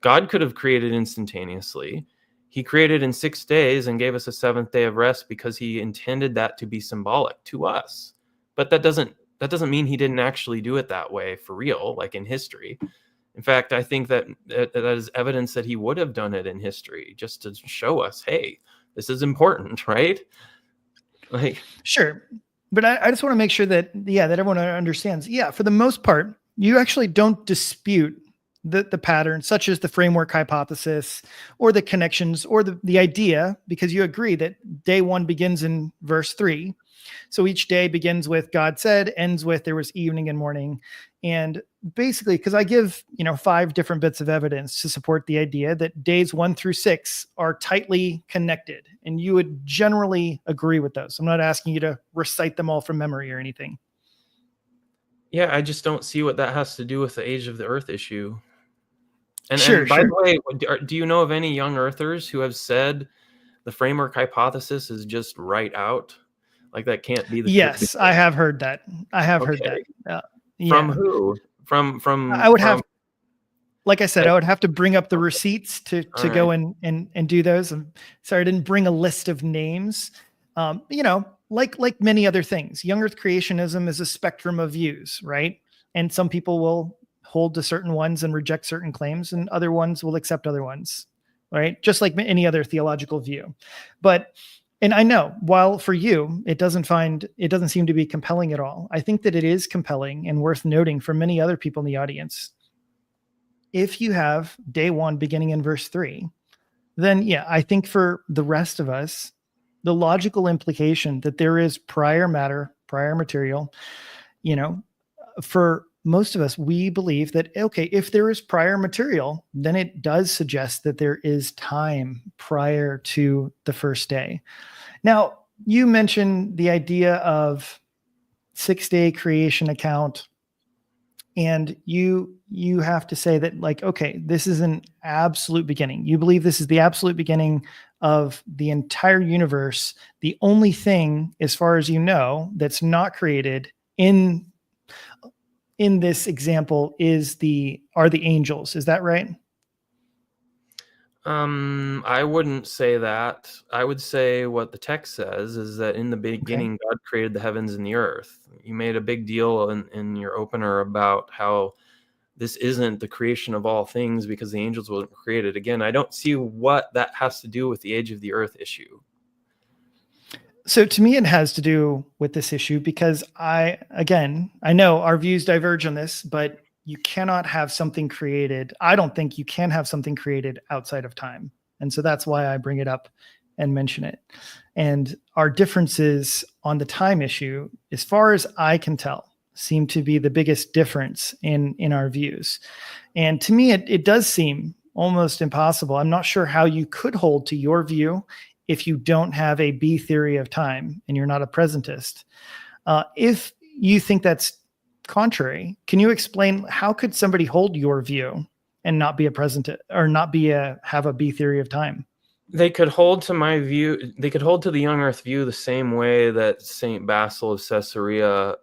God could have created instantaneously. He created in 6 days and gave us a 7th day of rest because he intended that to be symbolic to us. But that doesn't mean he didn't actually do it that way for real, like in history. In fact, I think that is evidence that he would have done it in history just to show us, hey, this is important, right? Like, sure. But I just want to make sure that everyone understands. Yeah, for the most part, you actually don't dispute the patterns, such as the framework hypothesis or the connections or the idea, because you agree that day one begins in verse 3. So each day begins with God said, ends with there was evening and morning. And basically, because I give 5 different bits of evidence to support the idea that days 1 through 6 are tightly connected, and you would generally agree with those. I'm not asking you to recite them all from memory or anything. Yeah, I just don't see what that has to do with the age of the Earth issue. And Sure, by sure. the way, do you know of any young Earthers who have said the framework hypothesis is just right out? Like that can't be the truth? Yes, I have heard that. I have heard that. From who? From I would have, like I said, I would have to bring up the receipts to All go right. and do those. I'm sorry, I didn't bring a list of names. Like many other things, young Earth creationism is a spectrum of views, right? And some people will hold to certain ones and reject certain claims, and other ones will accept other ones, right? Just like any other theological view. And I know, while for you, it doesn't seem to be compelling at all. I think that it is compelling and worth noting for many other people in the audience. If you have day 1 beginning in verse 3, then yeah, I think for the rest of us, the logical implication that there is prior matter, prior material, for most of us, we believe that, okay, if there is prior material, then it does suggest that there is time prior to the first day. Now, you mentioned the idea of 6-day creation account, and you have to say that, like, okay, this is an absolute beginning. You believe this is the absolute beginning of the entire universe. The only thing, as far as you know, that's not created in this example are the angels. Is that right? I wouldn't say that. I would say what the text says is that in the beginning, God created the heavens and the earth. You made a big deal in your opener about how this isn't the creation of all things because the angels weren't created. Again, I don't see what that has to do with the age of the earth issue. So to me, it has to do with this issue because I know our views diverge on this, but you cannot have something created. I don't think you can have something created outside of time. And so that's why I bring it up and mention it. And our differences on the time issue, as far as I can tell, seem to be the biggest difference in our views. And to me, it does seem almost impossible. I'm not sure how you could hold to your view if you don't have a B theory of time and you're not a presentist. If you think that's contrary, can you explain how could somebody hold your view and not be a presentist or not have a B theory of time? They could hold to my view. They could hold to the young earth view the same way that St. Basil of Caesarea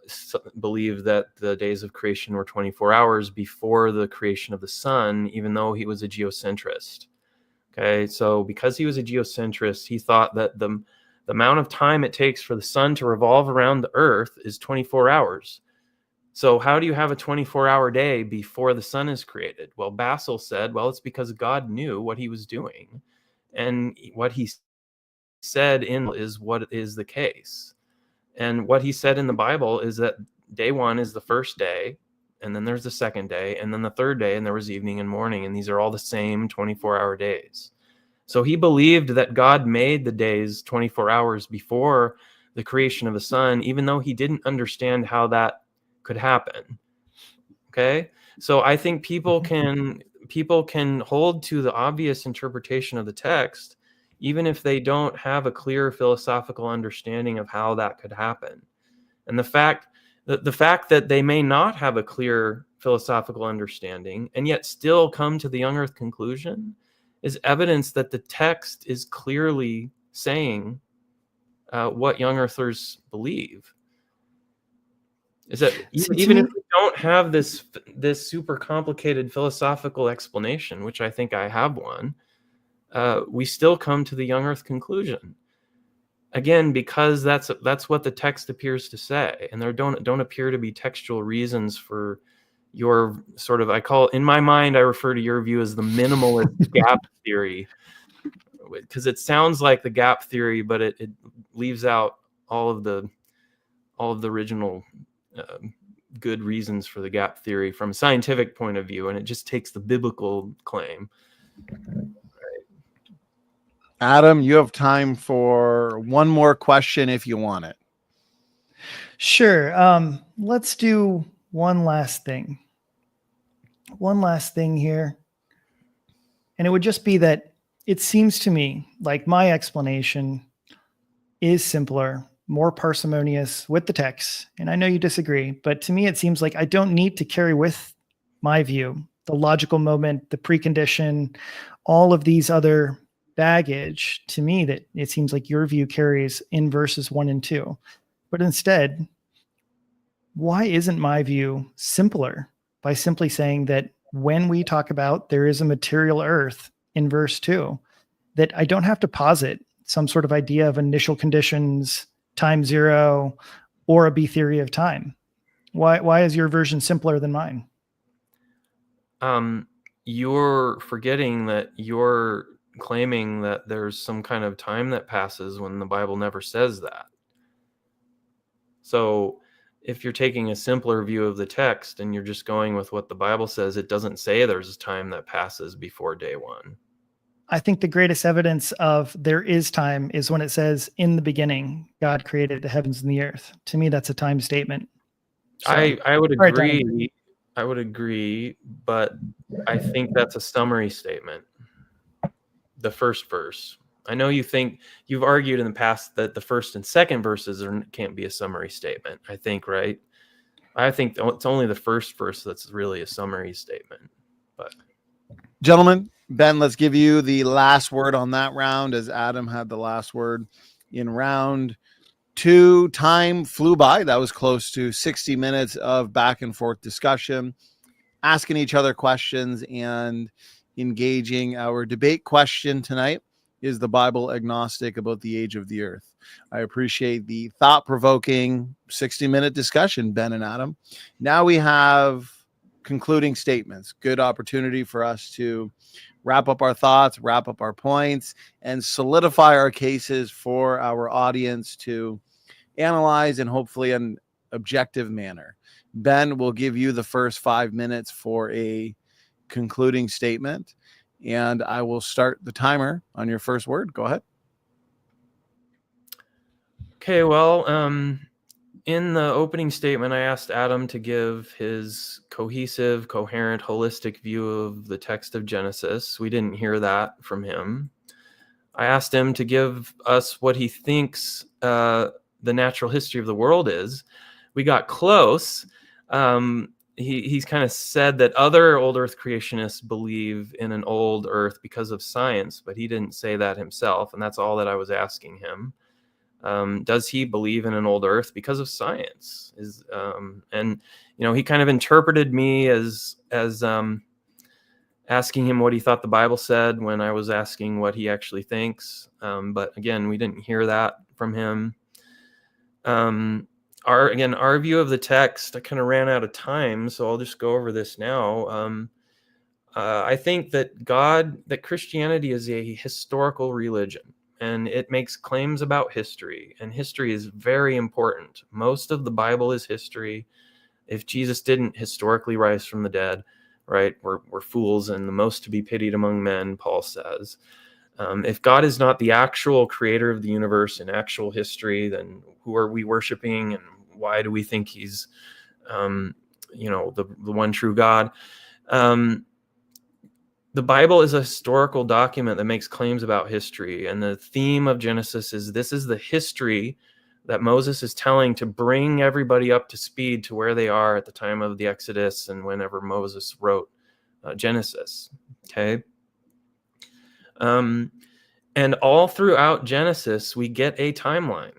believed that the days of creation were 24 hours before the creation of the sun, even though he was a geocentrist. Okay, so because he was a geocentrist, he thought that the amount of time it takes for the sun to revolve around the earth is 24 hours. So how do you have a 24-hour day before the sun is created? Well, Basil said, well, it's because God knew what he was doing. And what he said is what is the case. And what he said in the Bible is that day 1 is the first day, and then there's the second day, and then the third day, and there was evening and morning, and these are all the same 24-hour days. So he believed that God made the days 24 hours before the creation of the sun, even though he didn't understand how that could happen. Okay? So I think people can hold to the obvious interpretation of the text, even if they don't have a clear philosophical understanding of how that could happen. And the fact that they may not have a clear philosophical understanding and yet still come to the young earth conclusion is evidence that the text is clearly saying what young earthers believe. Is that even if we don't have this super complicated philosophical explanation, which I think I have one, we still come to the young earth conclusion. Again, because that's what the text appears to say, and there don't appear to be textual reasons for your sort of, in my mind, I refer to your view as the minimalist gap theory, because it sounds like the gap theory, but it leaves out all of the original good reasons for the gap theory from a scientific point of view, and it just takes the biblical claim. Adam, you have time for one more question if you want it. Sure. Let's do one last thing. One last thing here. And it would just be that it seems to me like my explanation is simpler, more parsimonious with the text. And I know you disagree, but to me, it seems like I don't need to carry with my view the logical moment, the precondition, all of these other baggage. To me, that it seems like your view carries in verses 1 and 2. But instead, why isn't my view simpler by simply saying that when we talk about there is a material earth in verse 2, that I don't have to posit some sort of idea of initial conditions, time zero, or a B theory of time? Why is your version simpler than mine? You're forgetting that you're claiming that there's some kind of time that passes when the Bible never says that. So if you're taking a simpler view of the text and you're just going with what the Bible says, it doesn't say there's a time that passes before day one. I think the greatest evidence of there is time is when it says, in the beginning, God created the heavens and the earth. To me, that's a time statement. So, I would right, agree. Donny. I would agree, but I think that's a summary statement. The first verse. I know you think you've argued in the past that the first and second verses can't be a summary statement. I think, right? I think it's only the first verse that's really a summary statement. But Gentlemen, Ben, let's give you the last word on that round, as Adam had the last word in round 2. Time flew by. That was close to 60 minutes of back and forth discussion, asking each other questions and engaging. Our debate question tonight is the Bible agnostic about the age of the earth. I appreciate the thought-provoking 60-minute discussion, Ben and Adam. Now we have concluding statements. Good opportunity for us to wrap up our thoughts, wrap up our points, and solidify our cases for our audience to analyze in hopefully an objective manner. Ben will give you the first 5 minutes for a concluding statement, and I will start the timer on your first word. Go ahead. Okay, well, in the opening statement, I asked Adam to give his cohesive, coherent, holistic view of the text of Genesis. We didn't hear that from him. I asked him to give us what he thinks the natural history of the world is. We got close. He's kind of said that other old Earth creationists believe in an old Earth because of science, but he didn't say that himself, and that's all that I was asking him. Does he believe in an old Earth because of science? And he kind of interpreted me as asking him what he thought the Bible said when I was asking what he actually thinks. But again, we didn't hear that from him. Our view of the text, I kind of ran out of time, so I'll just go over this now. I think that Christianity is a historical religion, and it makes claims about history, and history is very important. Most of the Bible is history. If Jesus didn't historically rise from the dead, right, we're fools and the most to be pitied among men, Paul says. If God is not the actual creator of the universe in actual history, then who are we worshiping, and why do we think he's, the one true God? The Bible is a historical document that makes claims about history, and the theme of Genesis is this is the history that Moses is telling to bring everybody up to speed to where they are at the time of the Exodus and whenever Moses wrote Genesis. Okay. And all throughout Genesis, we get a timeline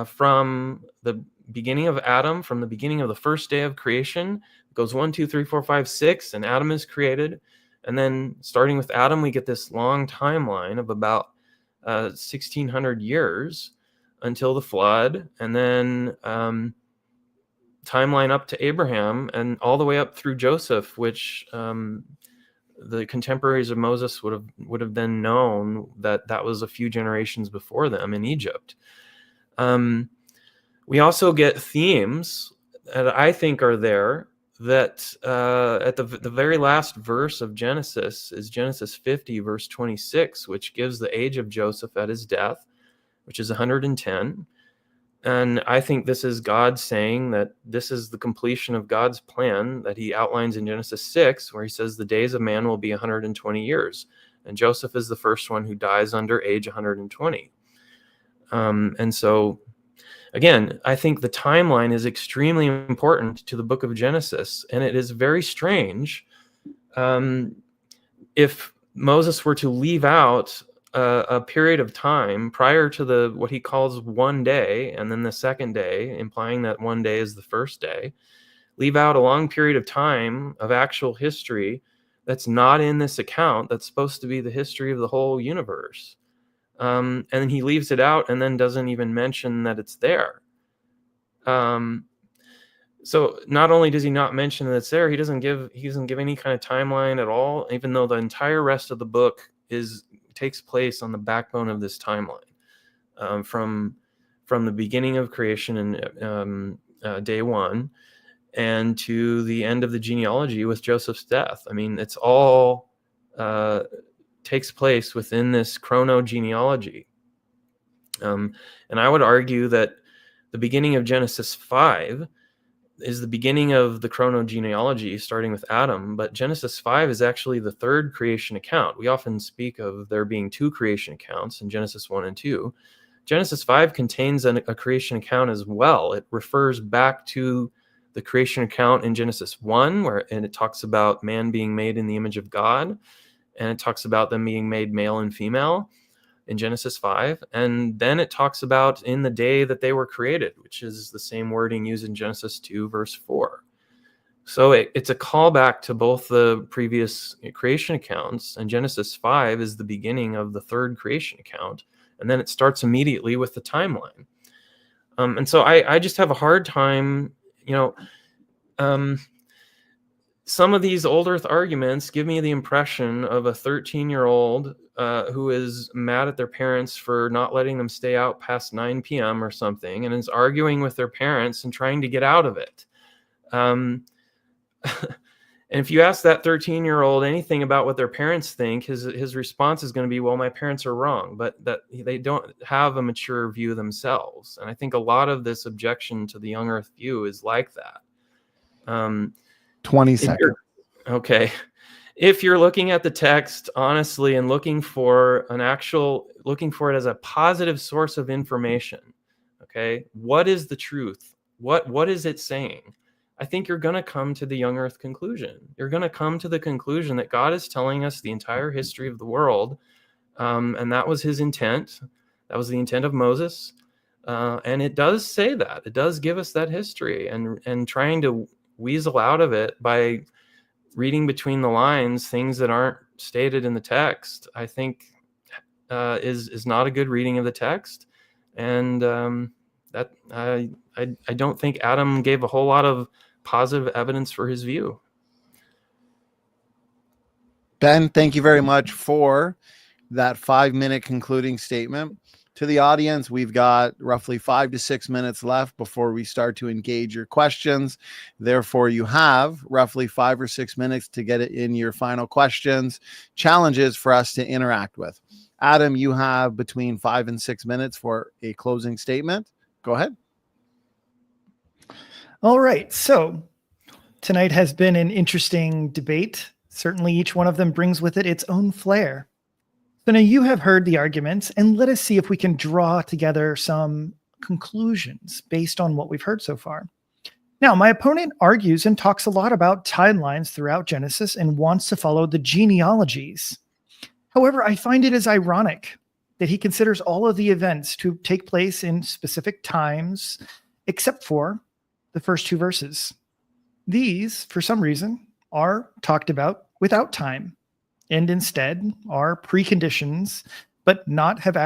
from the beginning of Adam, from the beginning of the first day of creation. It goes 1, 2, 3, 4, 5, 6, and Adam is created. And then starting with Adam, we get this long timeline of about 1,600 years until the flood, and then timeline up to Abraham and all the way up through Joseph, which the contemporaries of Moses would have then known that was a few generations before them in Egypt. We also get themes that I think are there, that at the very last verse of Genesis is Genesis 50, verse 26, which gives the age of Joseph at his death, which is 110. And I think this is God saying that this is the completion of God's plan that he outlines in Genesis 6, where he says the days of man will be 120 years. And Joseph is the first one who dies under age 120. And so, again, I think the timeline is extremely important to the book of Genesis. And it is very strange if Moses were to leave out a period of time prior to what he calls one day, and then the second day, implying that one day is the first day, leave out a long period of time of actual history that's not in this account, that's supposed to be the history of the whole universe. And then he leaves it out and then doesn't even mention that it's there. So not only does he not mention that it's there, he doesn't give any kind of timeline at all, even though the entire rest of the book takes place on the backbone of this timeline, from the beginning of creation in day one and to the end of the genealogy with Joseph's death. I mean, it's all takes place within this chronogenealogy. And I would argue that the beginning of Genesis 5 is the beginning of the chronogenealogy, starting with Adam, but Genesis 5 is actually the third creation account. We often speak of there being two creation accounts in Genesis 1 and 2. Genesis 5 contains a creation account as well. It refers back to the creation account in Genesis 1, and it talks about man being made in the image of God, and it talks about them being made male and female in Genesis 5, and then it talks about in the day that they were created, which is the same wording used in Genesis 2, verse 4. So it's a callback to both the previous creation accounts, and Genesis 5 is the beginning of the third creation account, and then it starts immediately with the timeline. And so I just have a hard time, some of these old earth arguments give me the impression of a 13-year-old who is mad at their parents for not letting them stay out past 9 p.m. or something, and is arguing with their parents and trying to get out of it. And if you ask that 13-year-old anything about what their parents think, his response is going to be, well, my parents are wrong, but that they don't have a mature view themselves. And I think a lot of this objection to the young earth view is like that. 20 seconds. Okay. If you're looking at the text honestly and looking for it as a positive source of information, okay, what is the truth? What is it saying? I think you're going to come to the young earth conclusion. You're going to come to the conclusion that God is telling us the entire history of the world, and that was his intent. That was the intent of Moses, and it does say that. It does give us that history, and trying to weasel out of it by reading between the lines things that aren't stated in the text, I think is not a good reading of the text. And that I don't think Adam gave a whole lot of positive evidence for his view. Ben, thank you very much for that 5-minute concluding statement. To the audience, we've got roughly 5 to 6 minutes left before we start to engage your questions. Therefore, you have roughly 5 or 6 minutes to get it in your final questions, challenges for us to interact with. Adam, you have between 5 and 6 minutes for a closing statement. Go ahead. All right. So tonight has been an interesting debate. Certainly each one of them brings with it its own flair. So now you have heard the arguments, and let us see if we can draw together some conclusions based on what we've heard so far. Now, my opponent argues and talks a lot about timelines throughout Genesis and wants to follow the genealogies. However, I find it as ironic that he considers all of the events to take place in specific times, except for the first 2 verses. These, for some reason, are talked about without time, and instead are preconditions, but not have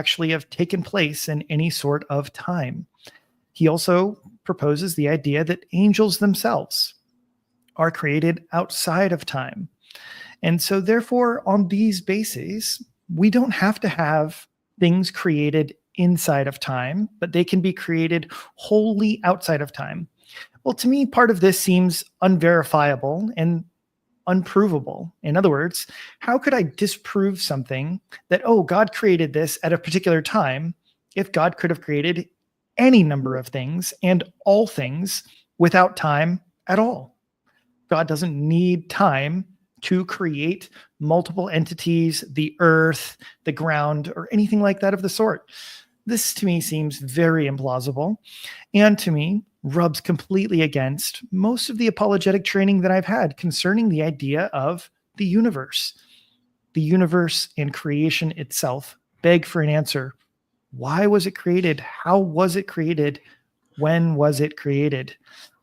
taken place in any sort of time. He also proposes the idea that angels themselves are created outside of time. And so therefore, on these bases, we don't have to have things created inside of time, but they can be created wholly outside of time. Well, to me, part of this seems unverifiable and unprovable. In other words, how could I disprove something that, oh, God created this at a particular time, if God could have created any number of things and all things without time at all? God doesn't need time to create multiple entities, the earth, the ground, or anything like that of the sort. This to me seems very implausible, and to me rubs completely against most of the apologetic training that I've had concerning the idea of the universe. The universe and creation itself beg for an answer. Why was it created? How was it created? When was it created?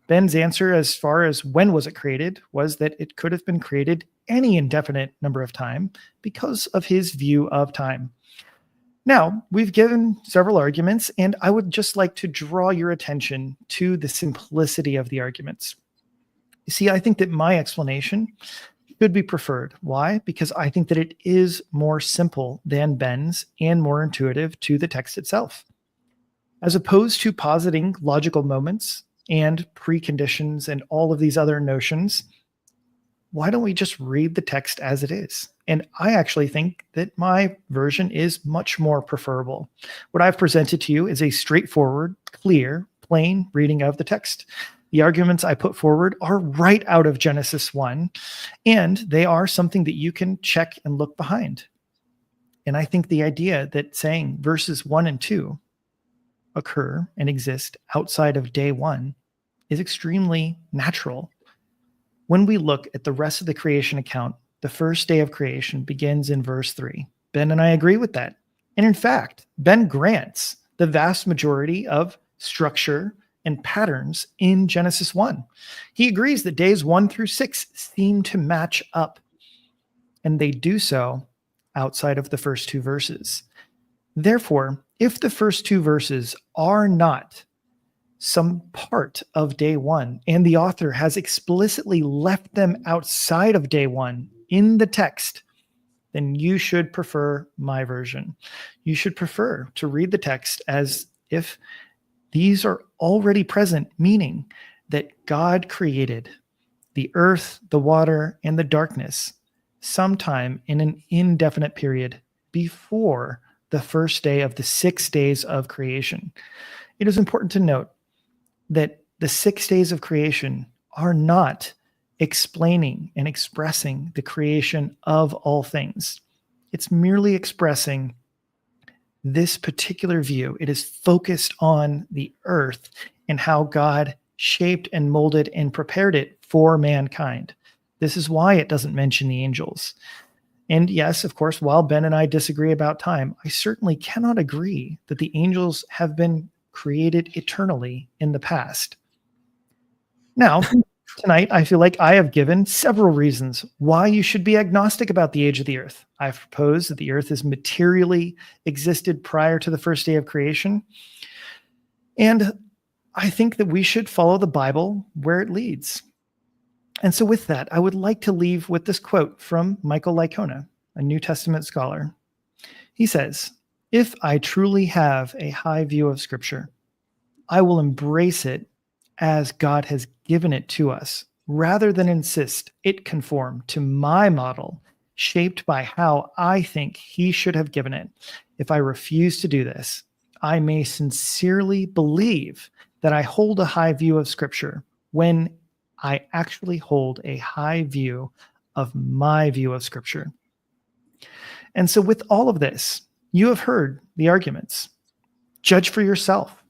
Ben's answer as far as when was it created was that it could have been created any indefinite number of time because of his view of time. Now, we've given several arguments, and I would just like to draw your attention to the simplicity of the arguments. You see, I think that my explanation should be preferred. Why? Because I think that it is more simple than Ben's and more intuitive to the text itself. As opposed to positing logical moments and preconditions and all of these other notions, why don't we just read the text as it is? And I actually think that my version is much more preferable. What I've presented to you is a straightforward, clear, plain reading of the text. The arguments I put forward are right out of Genesis 1, and they are something that you can check and look behind. And I think the idea that saying verses 1 and 2 occur and exist outside of day 1 is extremely natural. When we look at the rest of the creation account, the first day of creation begins in verse 3. Ben and I agree with that. And in fact, Ben grants the vast majority of structure and patterns in Genesis 1. He agrees that days 1 through 6 seem to match up, and they do so outside of the first 2 verses. Therefore, if the first 2 verses are not some part of day 1, and the author has explicitly left them outside of day 1 in the text, then you should prefer my version. You should prefer to read the text as if these are already present, meaning that God created the earth, the water, and the darkness sometime in an indefinite period before the first day of the 6 days of creation. It is important to note that the 6 days of creation are not explaining and expressing the creation of all things. It's merely expressing this particular view. It is focused on the earth and how God shaped and molded and prepared it for mankind. This is why it doesn't mention the angels. And yes, of course, while Ben and I disagree about time, I certainly cannot agree that the angels have been created eternally in the past. Now, tonight, I feel like I have given several reasons why you should be agnostic about the age of the earth. I've proposed that the earth has materially existed prior to the first day of creation. And I think that we should follow the Bible where it leads. And so with that, I would like to leave with this quote from Michael Licona, a New Testament scholar. He says, "If I truly have a high view of Scripture, I will embrace it as God has given it to us, rather than insist it conform to my model, shaped by how I think he should have given it. If I refuse to do this, I may sincerely believe that I hold a high view of Scripture when I actually hold a high view of my view of Scripture." And so with all of this, you have heard the arguments. Judge for yourself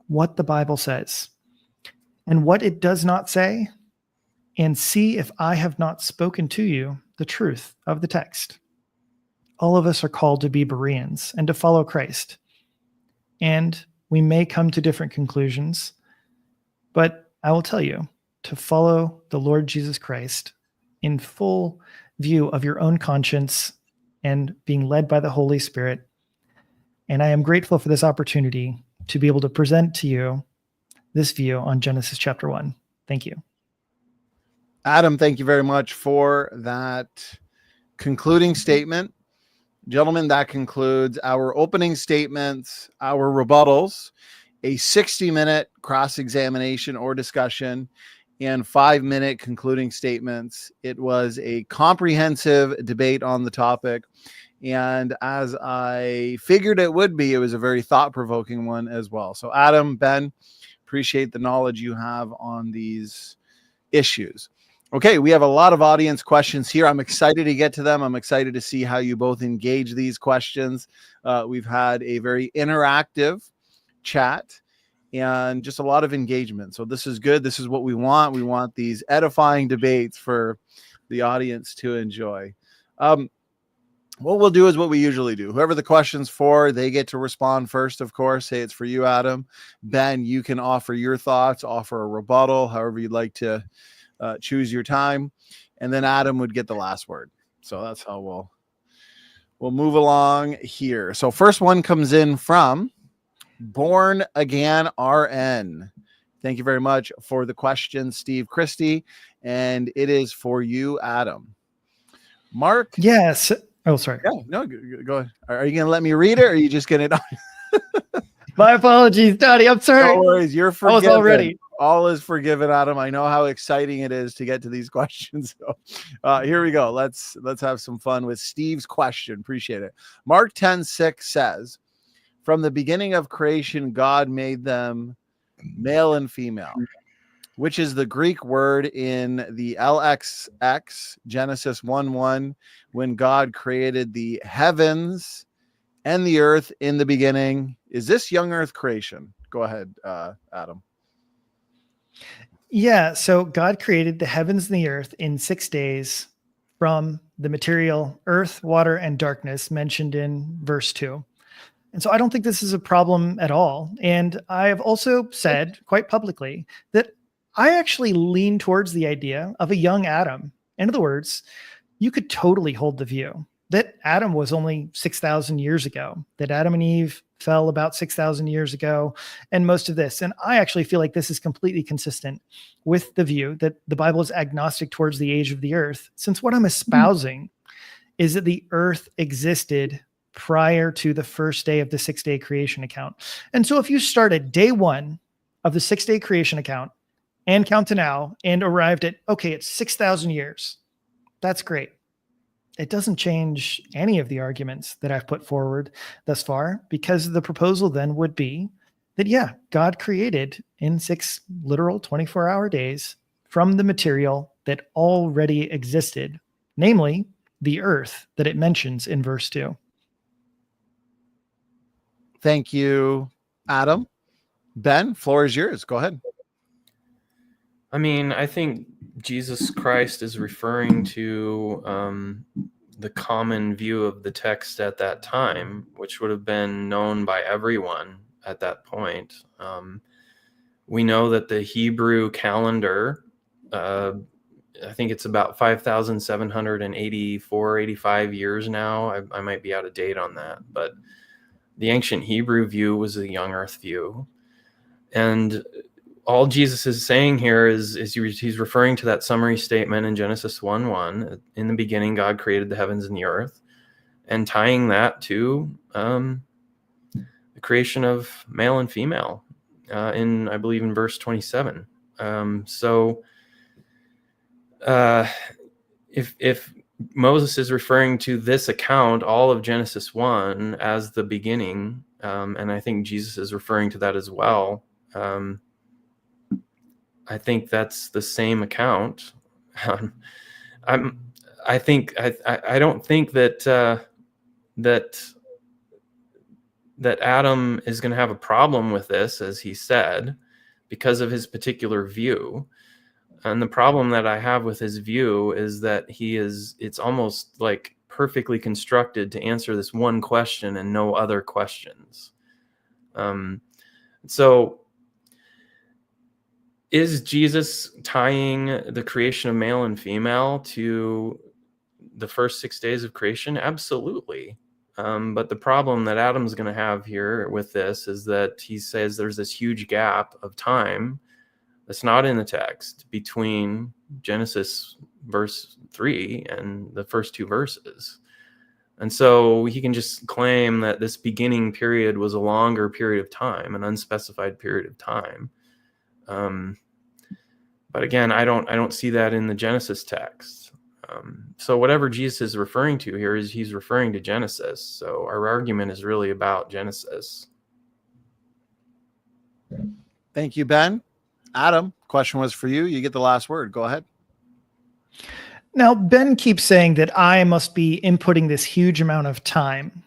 what the Bible says and what it does not say, and see if I have not spoken to you the truth of the text. All of us are called to be Bereans and to follow Christ. And we may come to different conclusions, but I will tell you to follow the Lord Jesus Christ in full view of your own conscience and being led by the Holy Spirit. And I am grateful for this opportunity to be able to present to you this view on Genesis chapter 1. Thank you. Adam, thank you very much for that concluding statement. Gentlemen, that concludes our opening statements, our rebuttals, a 60-minute cross-examination or discussion, and 5-minute concluding statements. It was a comprehensive debate on the topic. And as I figured it would be, it was a very thought-provoking one as well. So Adam, Ben, appreciate the knowledge you have on these issues. Okay, we have a lot of audience questions here. I'm excited to get to them. I'm excited to see how you both engage these questions. We've had a very interactive chat and just a lot of engagement. So this is good. This is what we want. We want these edifying debates for the audience to enjoy. What we'll do is what we usually do. Whoever the question's for, they get to respond first, of course. Say it's for you, Adam. Ben, you can offer your thoughts, offer a rebuttal, however you'd like to choose your time. And then Adam would get the last word. So that's how we'll move along here. So first one comes in from Born Again RN. Thank you very much for the question, Steve Christie. And it is for you, Adam. Mark? Yes. Oh, sorry. Yeah, no, go ahead. Are you going to let me read it, or are you just going to? My apologies, Donny. I'm sorry. No worries. You're forgiven. I was all ready. All is forgiven, Adam. I know how exciting it is to get to these questions. So, here we go. Let's have some fun with Steve's question. Appreciate it. Mark 10:6 says, "From the beginning of creation, God made them male and female," which is the Greek word in the LXX, Genesis 1:1, when God created the heavens and the earth in the beginning. Is this young earth creation? Go ahead, Adam. Yeah. So God created the heavens and the earth in 6 days from the material earth, water, and darkness mentioned in verse 2. And so I don't think this is a problem at all. And I have also said quite publicly that I actually lean towards the idea of a young Adam. In other words, you could totally hold the view that Adam was only 6,000 years ago, that Adam and Eve fell about 6,000 years ago, and most of this. And I actually feel like this is completely consistent with the view that the Bible is agnostic towards the age of the earth, since what I'm espousing is that the earth existed prior to the first day of the 6-day creation account. And so if you started day one of the 6-day creation account and count to now and arrived at, okay, it's 6,000 years, that's great. It doesn't change any of the arguments that I've put forward thus far, because the proposal then would be that, yeah, God created in 6 literal 24-hour days from the material that already existed, namely the earth that it mentions in verse 2. Thank you, Adam. Ben, floor is yours. Go ahead. I mean, I think Jesus Christ is referring to the common view of the text at that time, which would have been known by everyone at that point. We know that the Hebrew calendar, I think it's about 5,784, 85 years now. I might be out of date on that, but the ancient Hebrew view was a young earth view. And all Jesus is saying here is he's referring to that summary statement in Genesis 1:1. In the beginning, God created the heavens and the earth, and tying that to the creation of male and female I believe in verse 27. If Moses is referring to this account, all of Genesis 1 as the beginning, and I think Jesus is referring to that as well, I think that's the same account. I don't think that Adam is going to have a problem with this, as he said, because of his particular view. And the problem that I have with his view is that it's almost like perfectly constructed to answer this one question and no other questions. So is Jesus tying the creation of male and female to the first 6 days of creation? Absolutely. But the problem that Adam's going to have here with this is that he says there's this huge gap of time that's not in the text between Genesis verse 3 and the first 2 verses. And so he can just claim that this beginning period was a longer period of time, an unspecified period of time. But again, I don't see that in the Genesis text. So whatever Jesus is referring to here is he's referring to Genesis. So our argument is really about Genesis. Thank you, Ben. Adam, question was for you. You get the last word. Go ahead. Now, Ben keeps saying that I must be inputting this huge amount of time.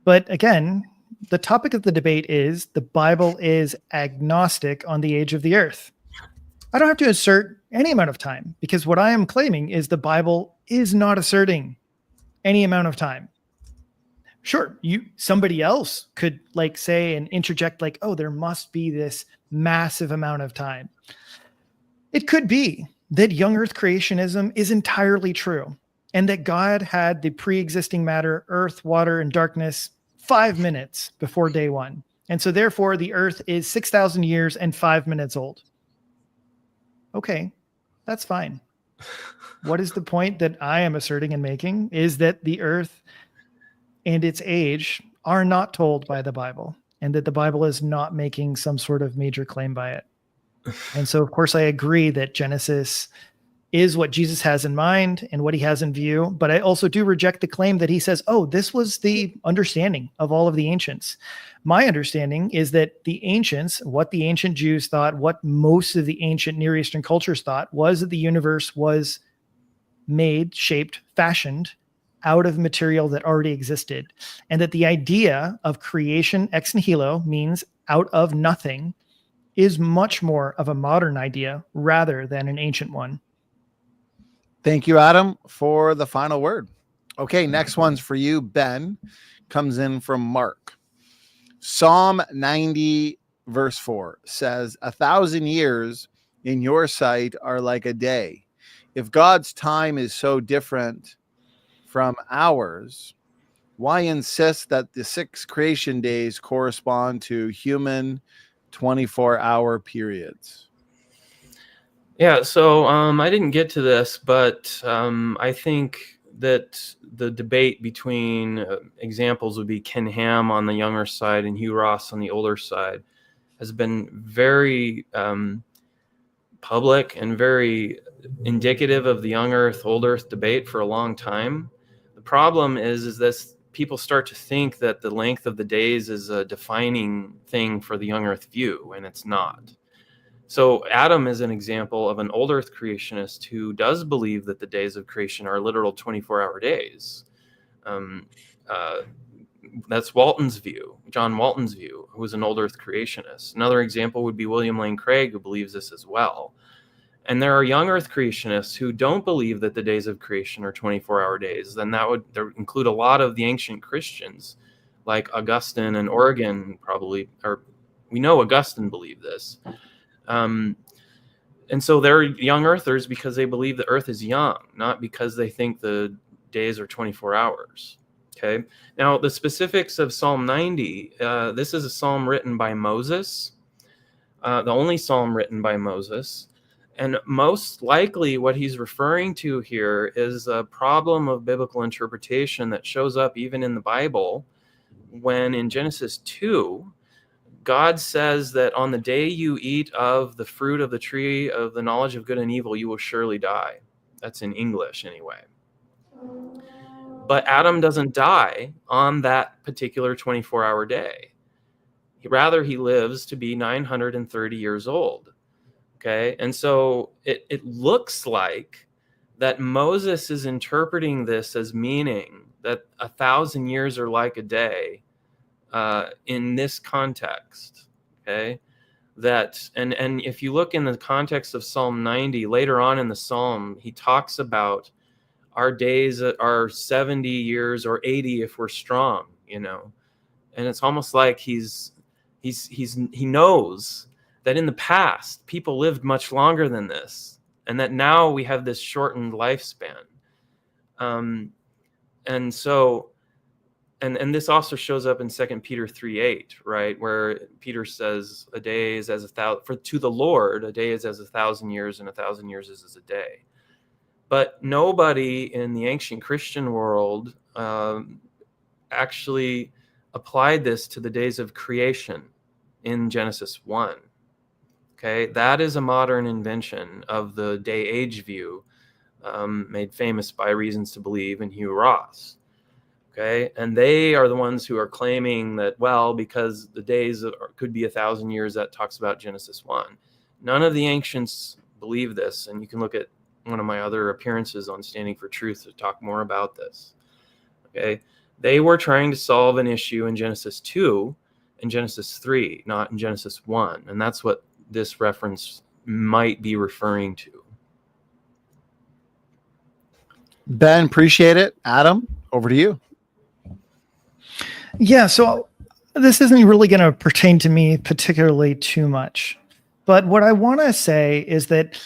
But again, the topic of the debate is the Bible is agnostic on the age of the earth. I don't have to assert any amount of time, because what I am claiming is the Bible is not asserting any amount of time. Sure, somebody else could say and interject oh, there must be this massive amount of time. It could be that young earth creationism is entirely true, and that God had the pre-existing matter, earth, water, and darkness 5 minutes before day one. And so therefore the earth is 6,000 years and 5 minutes old. Okay, that's fine. What is the point that I am asserting and making is that the earth and its age are not told by the Bible, and that the Bible is not making some sort of major claim by it. And so, of course, I agree that Genesis is what Jesus has in mind and what he has in view. But I also do reject the claim that he says, oh, this was the understanding of all of the ancients. My understanding is that the ancients, what the ancient Jews thought, what most of the ancient Near Eastern cultures thought, was that the universe was made, shaped, fashioned out of material that already existed. And that the idea of creation ex nihilo means out of nothing is much more of a modern idea rather than an ancient one. Thank you, Adam, for the final word. Okay, next one's for you, Ben. Comes in from Mark. Psalm 90, verse 4 says, 1,000 years in your sight are like a day. If God's time is so different from ours, why insist that the 6 creation days correspond to human 24-hour periods? Yeah, so I didn't get to this, but I think that the debate between examples would be Ken Ham on the younger side and Hugh Ross on the older side has been very public and very indicative of the young earth, old earth debate for a long time. The problem is this: people start to think that the length of the days is a defining thing for the young earth view, and it's not. So Adam is an example of an old earth creationist who does believe that the days of creation are literal 24-hour days. That's Walton's view, John Walton's view, who was an old earth creationist. Another example would be William Lane Craig, who believes this as well. And there are young earth creationists who don't believe that the days of creation are 24-hour days. Then that would include a lot of the ancient Christians, like Augustine and Origen probably, or we know Augustine believed this. And so they're young earthers because they believe the earth is young, not because they think the days are 24 hours. Okay. Now, the specifics of Psalm 90, this is a psalm written by Moses, the only psalm written by Moses. And most likely what he's referring to here is a problem of biblical interpretation that shows up even in the Bible, when in Genesis 2, God says that on the day you eat of the fruit of the tree of the knowledge of good and evil, you will surely die. That's in English anyway. But Adam doesn't die on that particular 24-hour day. Rather, he lives to be 930 years old. Okay, and so it looks like that Moses is interpreting this as meaning that 1,000 years are like a day in this context. Okay, that and if you look in the context of Psalm 90, later on in the Psalm, he talks about our days are 70 years or 80 if we're strong, and it's almost like he knows that in the past people lived much longer than this, and that now we have this shortened lifespan. And so, and this also shows up in 2 Peter 3:8, right, where Peter says a day is as to the Lord, a day is as 1,000 years, and 1,000 years is as a day. But nobody in the ancient Christian world actually applied this to the days of creation in Genesis 1. Okay, that is a modern invention of the day-age view, made famous by Reasons to Believe and Hugh Ross. Okay, and they are the ones who are claiming that, well, because the days could be 1,000 years, that talks about Genesis 1. None of the ancients believe this, and you can look at one of my other appearances on Standing for Truth to talk more about this. Okay, they were trying to solve an issue in Genesis 2 and Genesis 3, not in Genesis 1, and that's what this reference might be referring to. Ben, appreciate it. Adam, over to you. Yeah, so this isn't really going to pertain to me particularly too much. But what I want to say is that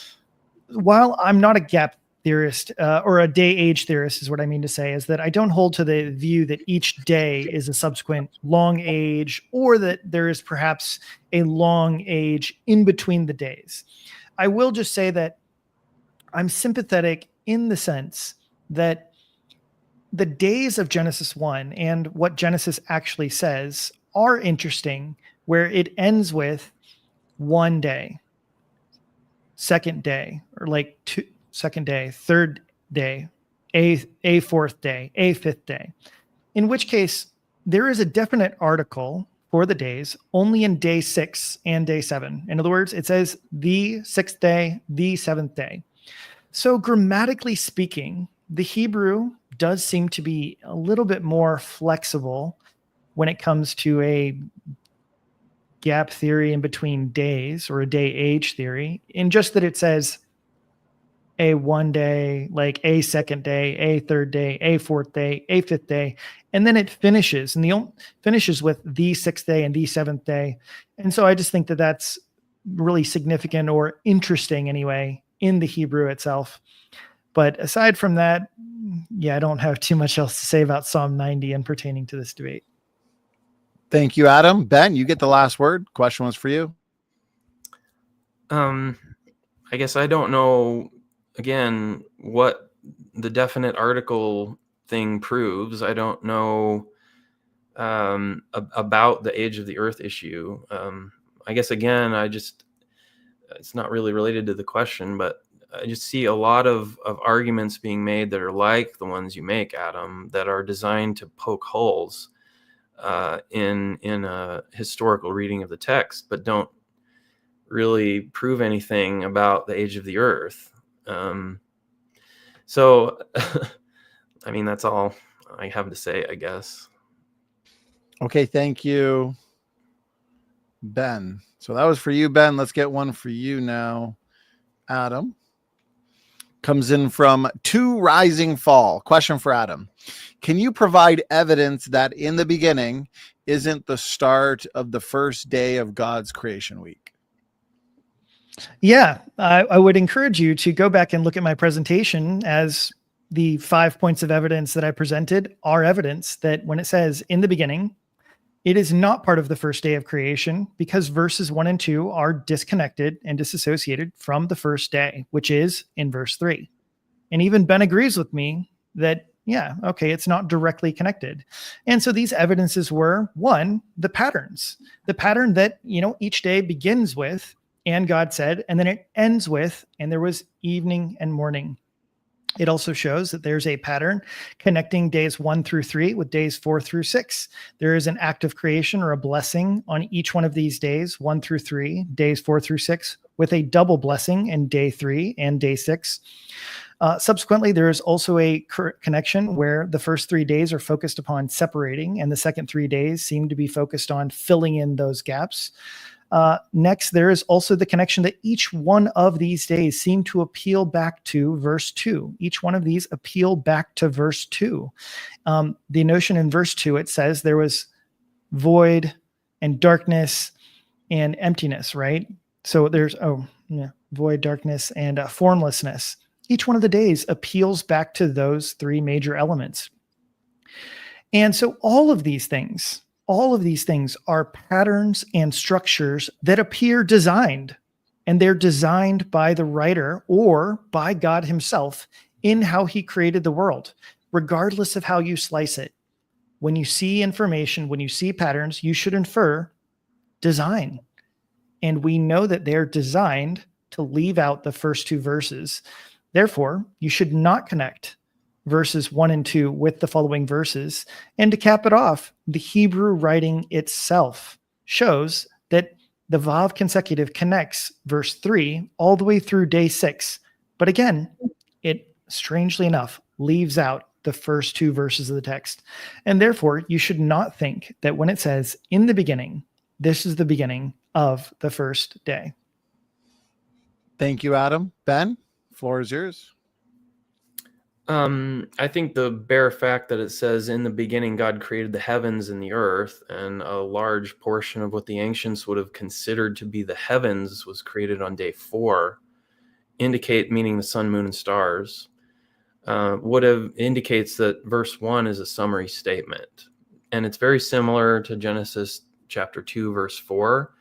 while I'm not a gap theorist or a day age theorist is what I mean to say, is that I don't hold to the view that each day is a subsequent long age, or that there is perhaps a long age in between the days. I will just say that I'm sympathetic in the sense that the days of Genesis 1 and what Genesis actually says are interesting, where it ends with one day, second day, or like second day, third day, a fourth day, a fifth day, in which case there is a definite article for the days only in day 6 and day 7. In other words, it says the 6th day, the 7th day. So grammatically speaking, the Hebrew does seem to be a little bit more flexible when it comes to a gap theory in between days, or a day age theory, in just that it says a one day, like a second day, a third day, a fourth day, a fifth day, and then it finishes, and finishes with the 6th day and the 7th day. And so I just think that that's really significant, or interesting anyway, in the Hebrew itself. But aside from that, yeah, I don't have too much else to say about Psalm 90 and pertaining to this debate. Thank you, Adam. Ben, you get the last word. Question was for you. I guess I don't know, again, what the definite article thing proves. I don't know about the age of the earth issue. I guess, again, it's not really related to the question, but I just see a lot of arguments being made that are like the ones you make, Adam, that are designed to poke holes in a historical reading of the text, but don't really prove anything about the age of the earth. So, I mean, that's all I have to say, I guess. Okay, thank you, Ben. So that was for you, Ben. Let's get one for you now, Adam. Comes in from To Rising Fall. Question for Adam. Can you provide evidence that in the beginning isn't the start of the first day of God's creation week? Yeah, I would encourage you to go back and look at my presentation, as the 5 points of evidence that I presented are evidence that when it says in the beginning, it is not part of the first day of creation, because verses 1 and 2 are disconnected and disassociated from the first day, which is in verse 3. And even Ben agrees with me that, yeah, okay, it's not directly connected. And so these evidences were, one, the patterns, the pattern that, each day begins with, and God said, and then it ends with, and there was evening and morning. It also shows that there's a pattern connecting days 1 through 3 with days 4 through 6. There is an act of creation or a blessing on each one of these days, 1 through 3, days 4 through 6, with a double blessing in day 3 and day 6. Subsequently, there is also a connection where the first 3 days are focused upon separating, and the second 3 days seem to be focused on filling in those gaps. Next, there is also the connection that each one of these days seem to appeal back to verse 2. Each one of these appeal back to verse 2. The notion in verse 2, it says there was void and darkness and emptiness, right? So there's, void, darkness, and formlessness. Each one of the days appeals back to those 3 major elements. And so all of these things are patterns and structures that appear designed, and they're designed by the writer or by God himself in how he created the world, regardless of how you slice it. When you see information, when you see patterns, you should infer design. And we know that they're designed to leave out the first two verses. Therefore, you should not connect verses 1 and 2 with the following verses. And to cap it off, the Hebrew writing itself shows that the Vav consecutive connects verse 3 all the way through day 6. But again, it, strangely enough, leaves out the first two verses of the text. And therefore, you should not think that when it says in the beginning, this is the beginning of the first day. Thank you, Adam. Ben, floor is yours. I think the bare fact that it says in the beginning God created the heavens and the earth, and a large portion of what the ancients would have considered to be the heavens was created on day 4, meaning the sun, moon, and stars, indicates that verse 1 is a summary statement. And it's very similar to Genesis chapter 2, verse 4,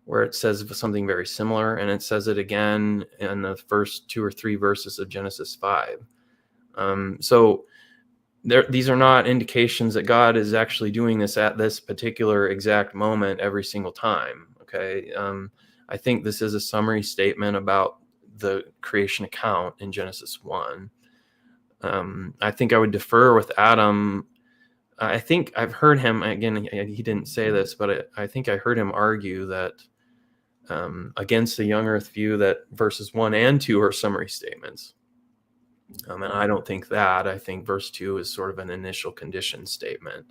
where it says something very similar, and it says it again in the first 2 or 3 verses of Genesis 5. So these are not indications that God is actually doing this at this particular exact moment every single time. Okay. I think this is a summary statement about the creation account in Genesis 1. I think I would defer with Adam. I think I've heard him, again, he didn't say this, but I think I heard him argue that against the young earth view that verses 1 and 2 are summary statements. And I don't think that. I think verse 2 is sort of an initial condition statement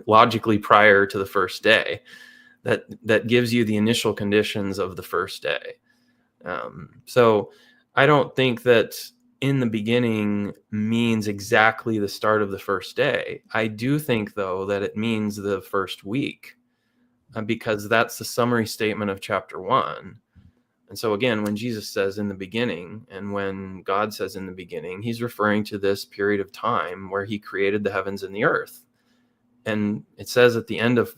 logically prior to the first day, that gives you the initial conditions of the first day. So I don't think that in the beginning means exactly the start of the first day. I do think, though, that it means the first week, because that's the summary statement of chapter 1. And so again, when Jesus says in the beginning, and when God says in the beginning, he's referring to this period of time where he created the heavens and the earth. And it says at the end of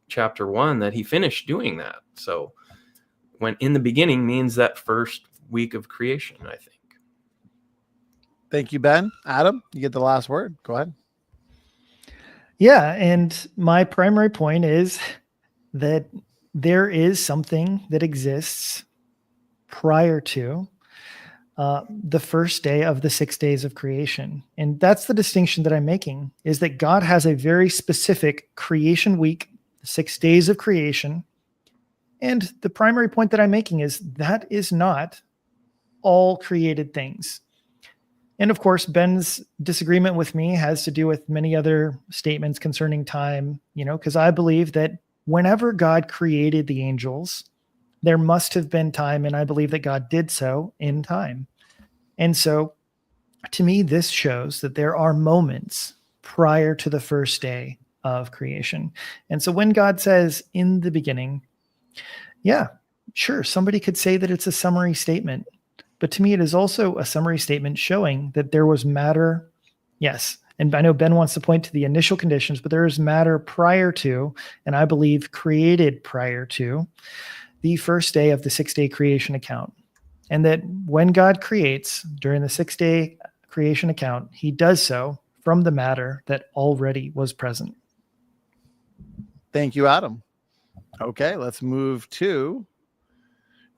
chapter 1 that he finished doing that. So when in the beginning means that first week of creation, I think. Thank you, Ben. Adam, you get the last word. Go ahead. Yeah, and my primary point is that there is something that exists prior to the first day of the 6 days of creation. And that's the distinction that I'm making, is that God has a very specific creation week, 6 days of creation. And the primary point that I'm making is that is not all created things. And of course, Ben's disagreement with me has to do with many other statements concerning time, because I believe that whenever God created the angels, there must have been time, and I believe that God did so in time. And so, to me, this shows that there are moments prior to the first day of creation. And so when God says in the beginning, yeah, sure, somebody could say that it's a summary statement. But to me, it is also a summary statement showing that there was matter. Yes. And I know Ben wants to point to the initial conditions, but there is matter prior to, and I believe created prior to, the first day of the 6 day creation account. And that when God creates during the 6 day creation account, he does so from the matter that already was present. Thank you, Adam. Okay, let's move to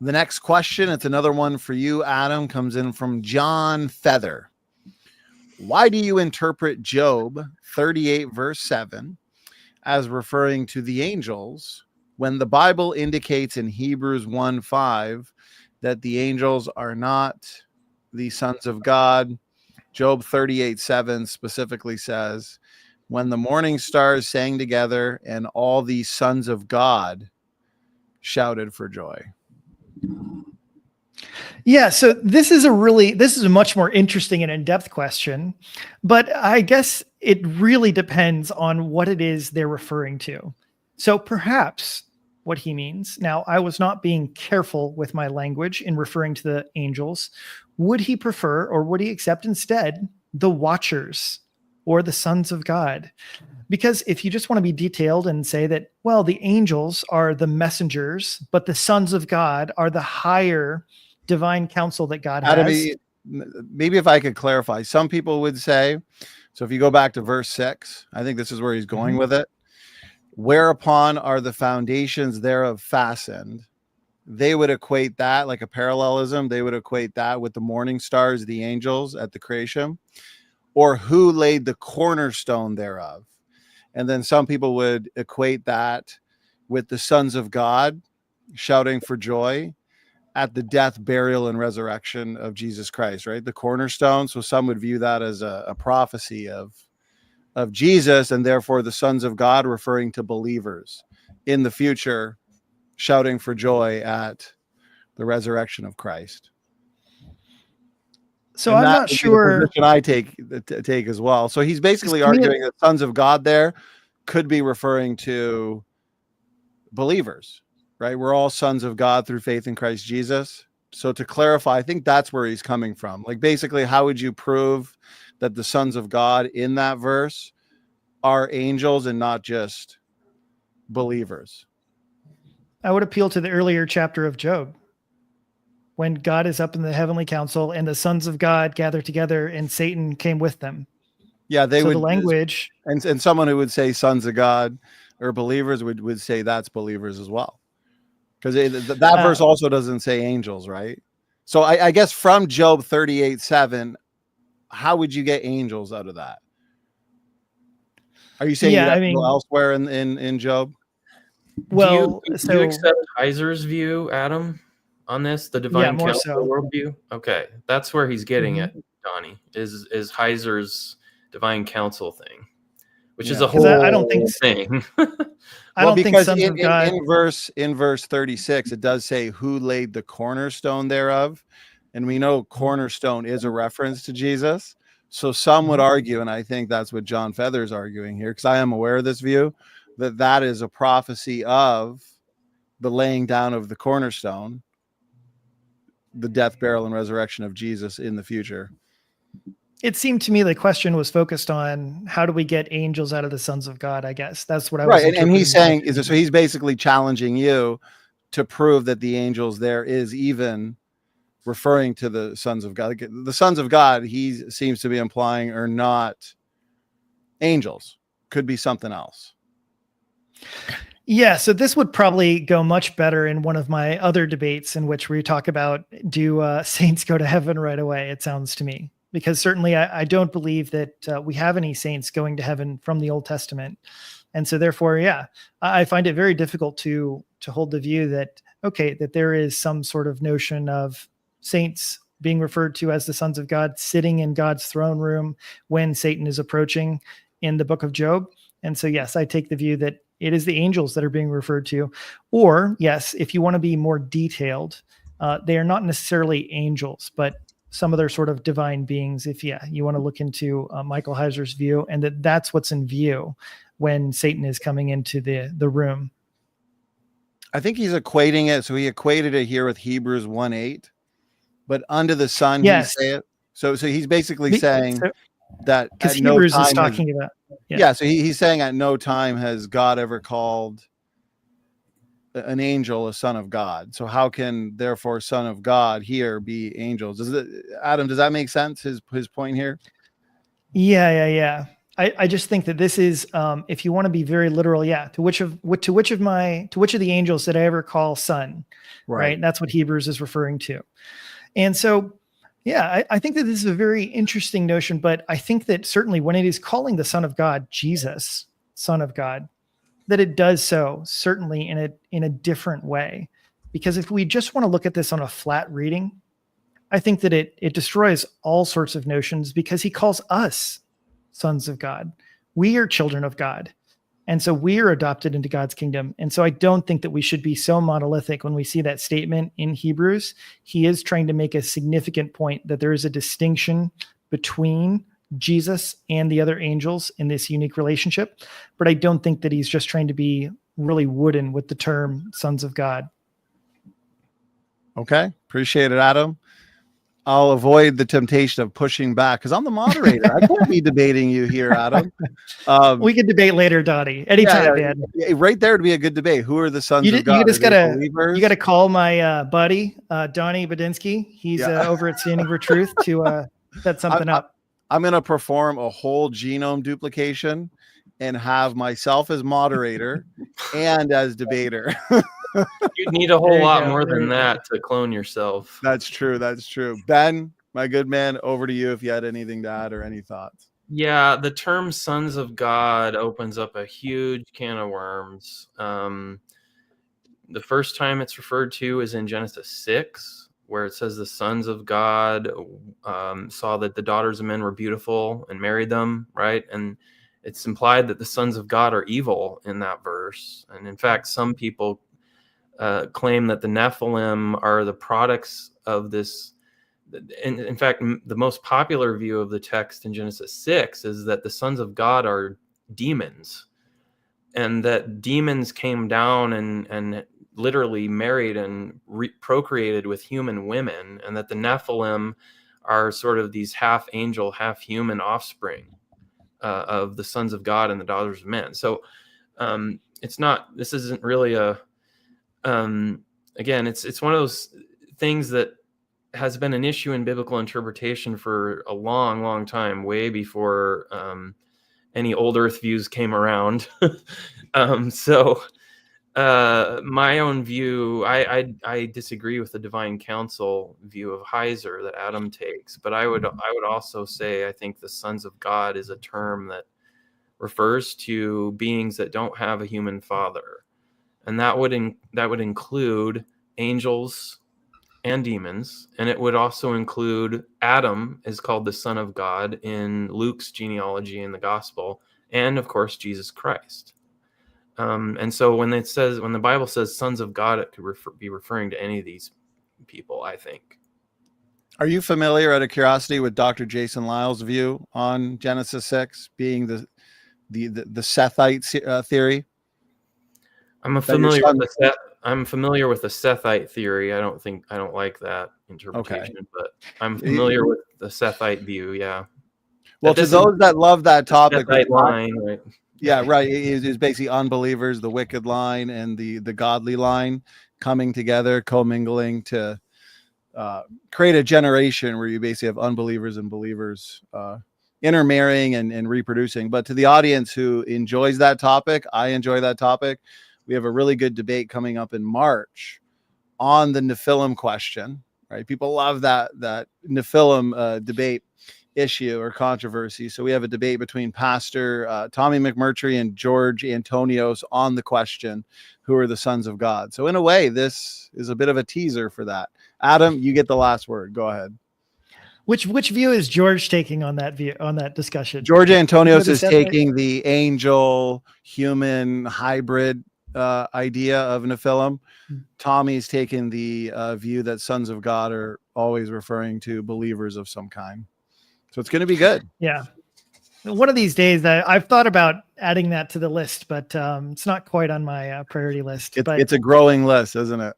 the next question. It's another one for you, Adam. Comes in from John Feather. Why do you interpret Job 38 verse 7 as referring to the angels when the Bible indicates in Hebrews 1:5 that the angels are not the sons of God? Job 38:7 specifically says, when the morning stars sang together and all the sons of God shouted for joy. Yeah, so this is a much more interesting and in-depth question, but I guess it really depends on what it is they're referring to. So perhaps what he means, now I was not being careful with my language in referring to the angels. Would he prefer, or would he accept instead, the watchers or the sons of God? Because if you just want to be detailed and say that, well, the angels are the messengers, but the sons of God are the higher divine counsel that God Adam, has. maybe if I could clarify, some people would say, so if you go back to verse 6, I think this is where he's going with it. Whereupon are the foundations thereof fastened? They would equate that, like a parallelism, they would equate that with the morning stars, the angels at the creation, or who laid the cornerstone thereof. And then some people would equate that with the sons of God shouting for joy at the death, burial, and resurrection of Jesus Christ, right? The cornerstone. So some would view that as a prophecy of Jesus, and therefore the sons of God referring to believers in the future shouting for joy at the resurrection of Christ. So And I'm that not would be sure. the position I take as well. So he's basically arguing that sons of God there could be referring to believers, right? We're all sons of God through faith in Christ Jesus. So to clarify, I think that's where he's coming from. Like, basically, how would you prove that the sons of God in that verse are angels and not just believers? I would appeal to the earlier chapter of Job, when God is up in the heavenly council and the sons of God gathered together and Satan came with them. Yeah, they so would. The language. And someone who would say sons of God or believers would say that's believers as well. Because that verse also doesn't say angels, right? So I guess from Job 38:7, how would you get angels out of that? Are you saying you have to go elsewhere in Job? Well, do you accept Heiser's view, Adam, on this, the divine counsel worldview? Okay, that's where he's getting at, Donnie, is Heiser's divine counsel thing, which is a whole I don't think thing. I don't think sons of God. In verse 36, it does say who laid the cornerstone thereof, and we know cornerstone is a reference to Jesus. So some would argue, and I think that's what John Feather's arguing here, because I am aware of this view, that is a prophecy of the laying down of the cornerstone, the death, burial, and resurrection of Jesus in the future. It seemed to me the question was focused on how do we get angels out of the sons of God, I guess. That's what I was. Right, and he's saying, so he's basically challenging you to prove that the angels there is even referring to the sons of God. The sons of God, he seems to be implying, are not angels. Could be something else. Yeah, so this would probably go much better in one of my other debates in which we talk about, do saints go to heaven right away, it sounds to me. Because certainly I don't believe that we have any saints going to heaven from the Old Testament. And so therefore, I find it very difficult to hold the view that, okay, that there is some sort of notion of saints being referred to as the sons of God sitting in God's throne room when Satan is approaching in the book of Job. And so, yes, I take the view that it is the angels that are being referred to. Or, yes, if you want to be more detailed, they are not necessarily angels, but some other sort of divine beings, if you want to look into Michael Heiser's view, and that's what's in view when Satan is coming into the room. I think he's equating it. So he equated it here with Hebrews 1:8, but under the sun, he say it. So he's basically saying that because Hebrews is talking about. So he's saying at no time has God ever called an angel a son of God. So how can therefore son of God here be angels? Adam, does that make sense? His point here? Yeah. I just think that this is, if you want to be very literal, to which of the angels did I ever call son? Right. That's what Hebrews is referring to. And so, I think that this is a very interesting notion, but I think that certainly when it is calling the Son of God, Jesus, Son of God, that it does so certainly in a different way. Because if we just want to look at this on a flat reading, I think that it destroys all sorts of notions, because he calls us sons of God. We are children of God. And so we are adopted into God's kingdom. And so I don't think that we should be so monolithic when we see that statement in Hebrews. He is trying to make a significant point that there is a distinction between Jesus and the other angels in this unique relationship. But I don't think that he's just trying to be really wooden with the term sons of God. Okay. Appreciate it, Adam. I'll avoid the temptation of pushing back because I'm the moderator. I can't be debating you here, Adam. We can debate later, Donnie. Anytime, man. Yeah, right there would be a good debate. Who are the sons of God? You just gotta believers? call my buddy Donny Budinsky. He's over at Standing For Truth to set something up. I'm gonna perform a whole genome duplication and have myself as moderator and as debater. You'd need a whole lot more than that to clone yourself. That's true. That's true. Ben, my good man, over to you if you had anything to add or any thoughts. Yeah, the term sons of God opens up a huge can of worms. The first time it's referred to is in Genesis 6, where it says the sons of God saw that the daughters of men were beautiful and married them, right? And it's implied that the sons of God are evil in that verse. And in fact, some people claim that the Nephilim are the products of this. In fact, the most popular view of the text in Genesis 6 is that the sons of God are demons, and that demons came down and literally married and procreated with human women, and that the Nephilim are sort of these half angel, half human offspring of the sons of God and the daughters of men. So this isn't really a, again, it's one of those things that has been an issue in biblical interpretation for a long, long time, way before any old earth views came around. My own view, I disagree with the divine council view of Heiser that Adam takes, but I would also say I think the sons of God is a term that refers to beings that don't have a human father, and that would include angels and demons, and it would also include Adam is called the Son of God in Luke's genealogy in the Gospel, and of course Jesus Christ. And so when the Bible says sons of God, it could be referring to any of these people, I think. Are you familiar, out of curiosity, with Dr. Jason Lyle's view on Genesis 6 being the Sethite theory? I'm familiar with the Sethite theory. I don't like that interpretation, okay. But I'm familiar with the Sethite view. Yeah. Well, to those that love that topic, Sethite line, right? Yeah, right. It is basically unbelievers, the wicked line, and the godly line coming together, commingling to create a generation where you basically have unbelievers and believers intermarrying and reproducing. But to the audience who enjoys that topic, I enjoy that topic. We have a really good debate coming up in March on the Nephilim question, right? People love that Nephilim debate issue or controversy. So we have a debate between Pastor Tommy McMurtry and George Antonios on the question, who are the sons of God? So in a way, this is a bit of a teaser for that. Adam, you get the last word. Go ahead. Which view is George taking on that view, on that discussion? George Antonios is taking the angel human hybrid idea of Nephilim. Tommy's taking the view that sons of God are always referring to believers of some kind. So it's going to be good. Yeah. One of these days I've thought about adding that to the list, but it's not quite on my priority list. It's a growing list, isn't it?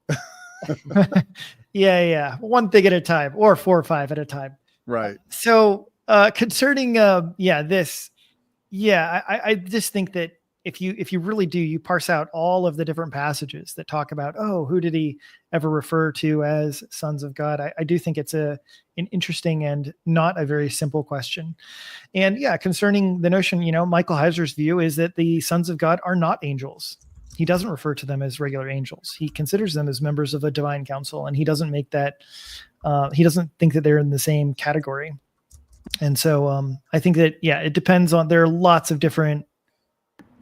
Yeah. One thing at a time, or 4 or 5 at a time. Right. So concerning, this, I just think that if you really do, you parse out all of the different passages that talk about, who did he ever refer to as sons of God? I do think it's an interesting and not a very simple question. And concerning the notion, Michael Heiser's view is that the sons of God are not angels. He doesn't refer to them as regular angels. He considers them as members of a divine council, and he doesn't make that, he doesn't think that they're in the same category. And so I think that, it depends on, there are lots of different,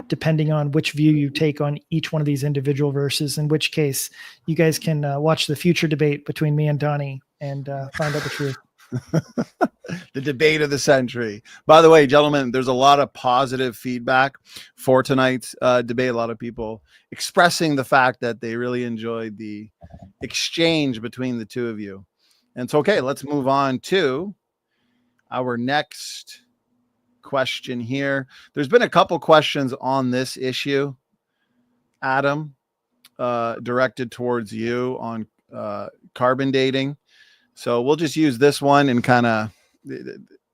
depending on which view you take on each one of these individual verses, in which case you guys can watch the future debate between me and Donnie and find out the truth. The debate of the century. By the way, gentlemen, there's a lot of positive feedback for tonight's debate. A lot of people expressing the fact that they really enjoyed the exchange between the two of you. And it's okay. Let's move on to our next question here. There's been a couple questions on this issue, Adam, directed towards you on carbon dating. So we'll just use this one and kind of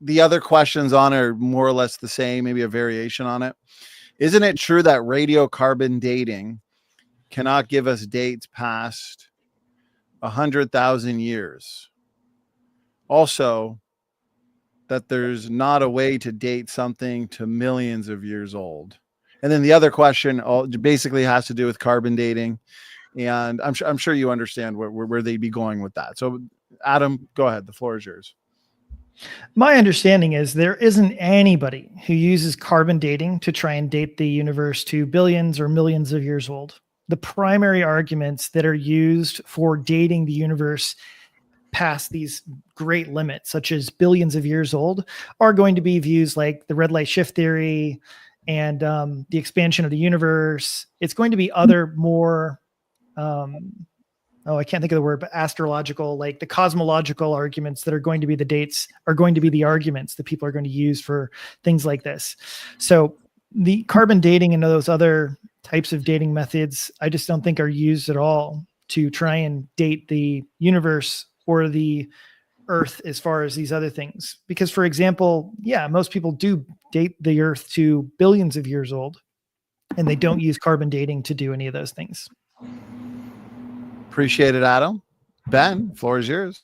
the other questions on it are more or less the same, maybe a variation on it. Isn't it true that radiocarbon dating cannot give us dates past 100,000 years? Also, that there's not a way to date something to millions of years old. And then the other question basically has to do with carbon dating. And I'm sure you understand where they'd be going with that. So Adam, go ahead. The floor is yours. My understanding is there isn't anybody who uses carbon dating to try and date the universe to billions or millions of years old. The primary arguments that are used for dating the universe past these great limits, such as billions of years old, are going to be views like the red light shift theory and the expansion of the universe. It's going to be other more I can't think of the word, but astrological, like the cosmological arguments that are going to be the dates are going to be the arguments that people are going to use for things like this. So the carbon dating and those other types of dating methods, I just don't think are used at all to try and date the universe or the Earth as far as these other things. Because, for example, most people do date the Earth to billions of years old, and they don't use carbon dating to do any of those things. Appreciate it, Adam. Ben, floor is yours.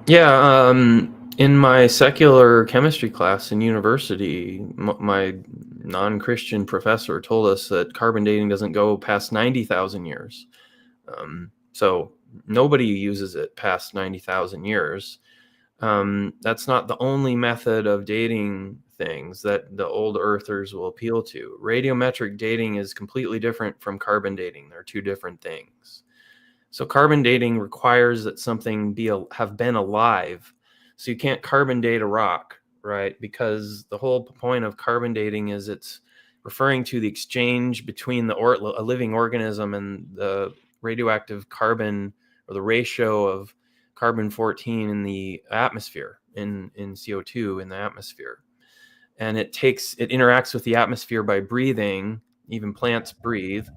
Yeah, in my secular chemistry class in university, my non-Christian professor told us that carbon dating doesn't go past 90,000 years. So nobody uses it past 90,000 years. That's not the only method of dating things that the old earthers will appeal to. Radiometric dating is completely different from carbon dating. They're two different things. So carbon dating requires that something have been alive. So you can't carbon date a rock, right? Because the whole point of carbon dating is it's referring to the exchange between a living organism and the radioactive carbon, or the ratio of carbon-14 in the atmosphere, in CO2 in the atmosphere. And it interacts with the atmosphere by breathing. Even plants breathe.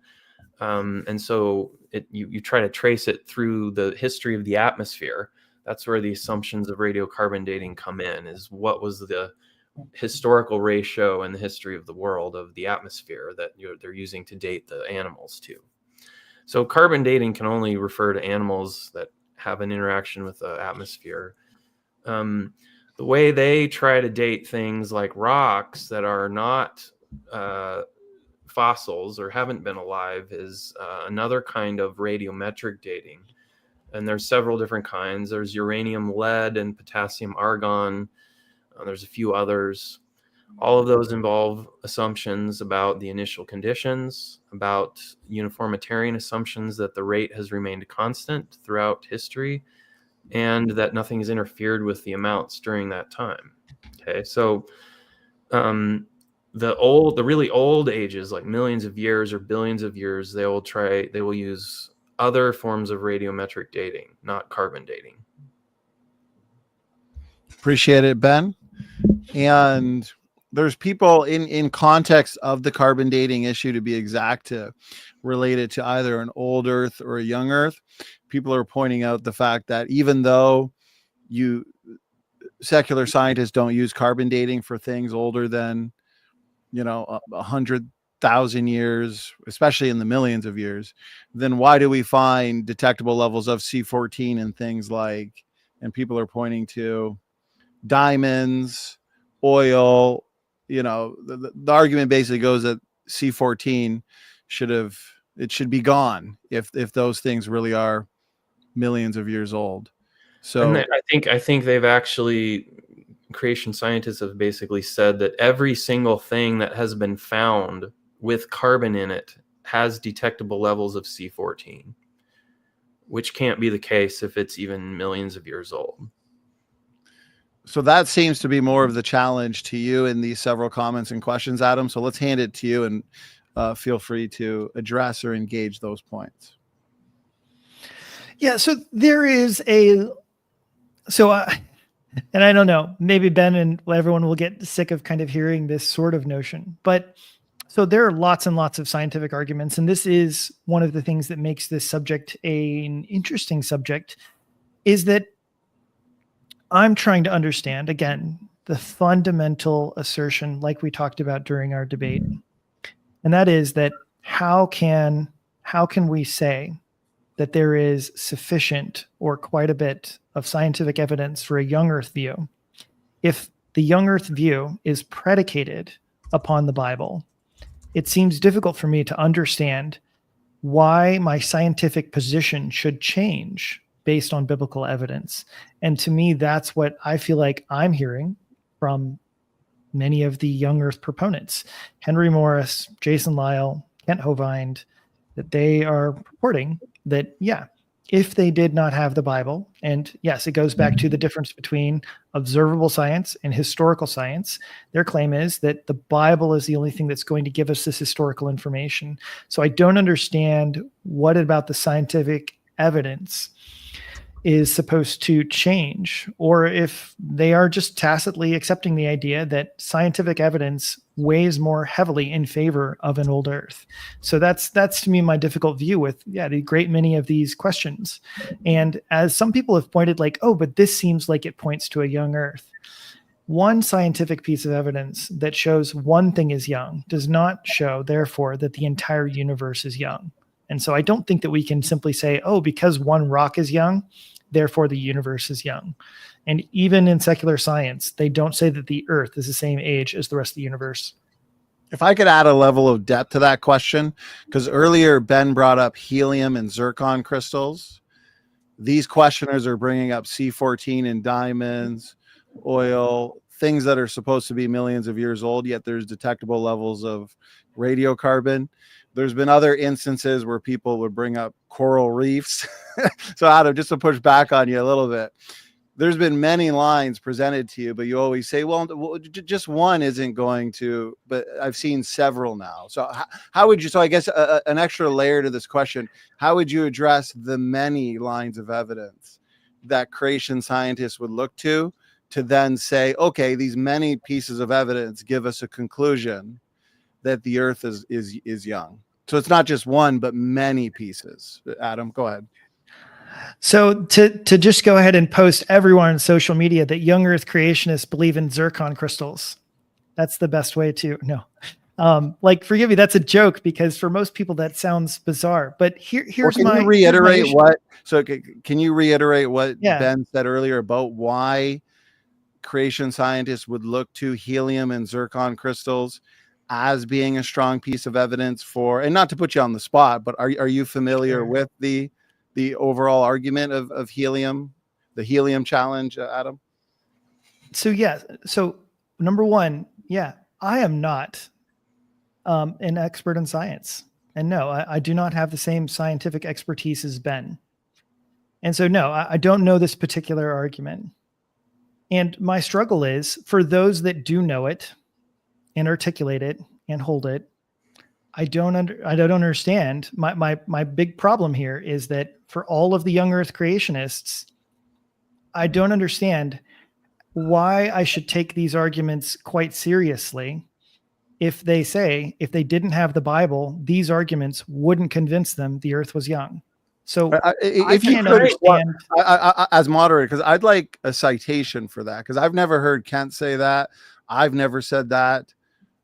And so you try to trace it through the history of the atmosphere. That's where the assumptions of radiocarbon dating come in, is what was the historical ratio in the history of the world of the atmosphere that they're using to date the animals to. So carbon dating can only refer to animals that have an interaction with the atmosphere. The way they try to date things like rocks that are not fossils or haven't been alive is another kind of radiometric dating. And there's several different kinds. There's uranium, lead, and potassium argon. There's a few others. All of those involve assumptions about the initial conditions, about uniformitarian assumptions that the rate has remained constant throughout history, and that nothing has interfered with the amounts during that time. Okay, so the really old ages, like millions of years or billions of years, they will use other forms of radiometric dating, not carbon dating. Appreciate it, Ben. And there's people in context of the carbon dating issue, to be exact, to relate it to either an old Earth or a young Earth. People are pointing out the fact that even though secular scientists don't use carbon dating for things older than 100,000 years, especially in the millions of years, then why do we find detectable levels of C14 and things like, and people are pointing to diamonds, oil, the argument basically goes that C14 should be gone if those things really are millions of years old. So and I think they've actually, creation scientists have basically said that every single thing that has been found with carbon in it has detectable levels of C14, which can't be the case if it's even millions of years old. So that seems to be more of the challenge to you in these several comments and questions, Adam. So let's hand it to you and feel free to address or engage those points. Yeah, so there is and I don't know, maybe Ben and everyone will get sick of kind of hearing this sort of notion, but so there are lots and lots of scientific arguments, and this is one of the things that makes this subject an interesting subject, is that I'm trying to understand, again, the fundamental assertion like we talked about during our debate. And that is that how can we say that there is sufficient or quite a bit of scientific evidence for a young Earth view if the young Earth view is predicated upon the Bible? It seems difficult for me to understand why my scientific position should change based on biblical evidence. And to me, that's what I feel like I'm hearing from many of the young Earth proponents. Henry Morris, Jason Lyle, Kent Hovind, that they are purporting that, yeah, if they did not have the Bible, and yes, it goes back to the difference between observable science and historical science. Their claim is that the Bible is the only thing that's going to give us this historical information. So I don't understand what about the scientific evidence is supposed to change, or if they are just tacitly accepting the idea that scientific evidence weighs more heavily in favor of an old Earth. So that's to me my difficult view with the great many of these questions. And as some people have pointed, like, oh, but this seems like it points to a young Earth. One scientific piece of evidence that shows one thing is young does not show, therefore, that the entire universe is young. And so I don't think that we can simply say, oh, because one rock is young, therefore the universe is young. And even in secular science, they don't say that the Earth is the same age as the rest of the universe. If I could add a level of depth to that question, because earlier Ben brought up helium and zircon crystals. These questioners are bringing up C14 in diamonds, oil, things that are supposed to be millions of years old, yet there's detectable levels of radiocarbon. There's been other instances where people would bring up coral reefs. So Adam, just to push back on you a little bit, there's been many lines presented to you, but you always say, well, just one isn't going to, but I've seen several now. So how would you, so I guess an extra layer to this question, how would you address the many lines of evidence that creation scientists would look to then say, okay, these many pieces of evidence give us a conclusion that the Earth is young? So it's not just one, but many pieces. Adam, go ahead. So to just go ahead and post everyone on social media that young Earth creationists believe in zircon crystals. That's the best way to, no. Like, forgive me, that's a joke, because for most people that sounds bizarre. But here's can my you reiterate here's my what? So can you reiterate what Yeah. Ben said earlier about why creation scientists would look to helium and zircon crystals as being a strong piece of evidence for, and not to put you on the spot, but are you familiar Sure. with the overall argument of helium, the helium challenge, Adam? So yeah, so number one, I am not an expert in science, and no, I do not have the same scientific expertise as Ben, and so no, I don't know this particular argument. And my struggle is for those that do know it and articulate it and hold it. I don't understand. My big problem here is that for all of the young Earth creationists, I don't understand why I should take these arguments quite seriously if they say, if they didn't have the Bible, these arguments wouldn't convince them the Earth was young. So if you can't could, understand. as moderator, because I'd like a citation for that, because I've never heard Kent say that. I've never said that.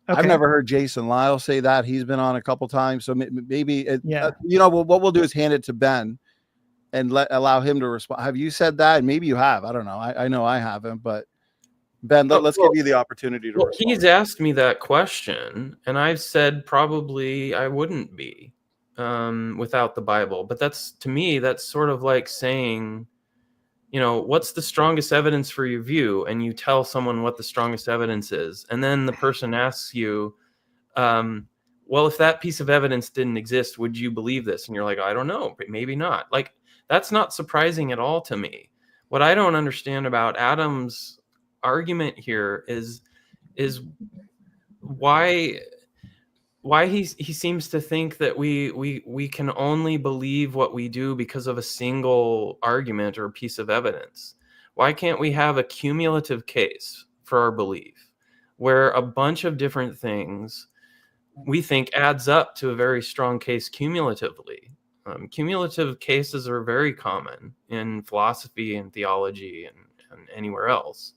Okay. I've never heard Jason Lyle say that. He's been on a couple times. So maybe, what we'll do is hand it to Ben and allow him to respond. Have you said that? And maybe you have. I don't know. I know I haven't, but Ben, let's give you the opportunity to respond. He's asked me that question, and I've said probably I wouldn't be without the Bible. But to me, that's sort of like saying, what's the strongest evidence for your view? And you tell someone what the strongest evidence is. And then the person asks you, well, if that piece of evidence didn't exist, would you believe this? And you're like, I don't know, but maybe not. Like, that's not surprising at all to me. What I don't understand about Adam's argument here is why he seems to think that we can only believe what we do because of a single argument or piece of evidence. Why can't we have a cumulative case for our belief where a bunch of different things we think adds up to a very strong case cumulatively? Cumulative cases are very common in philosophy and theology and anywhere else.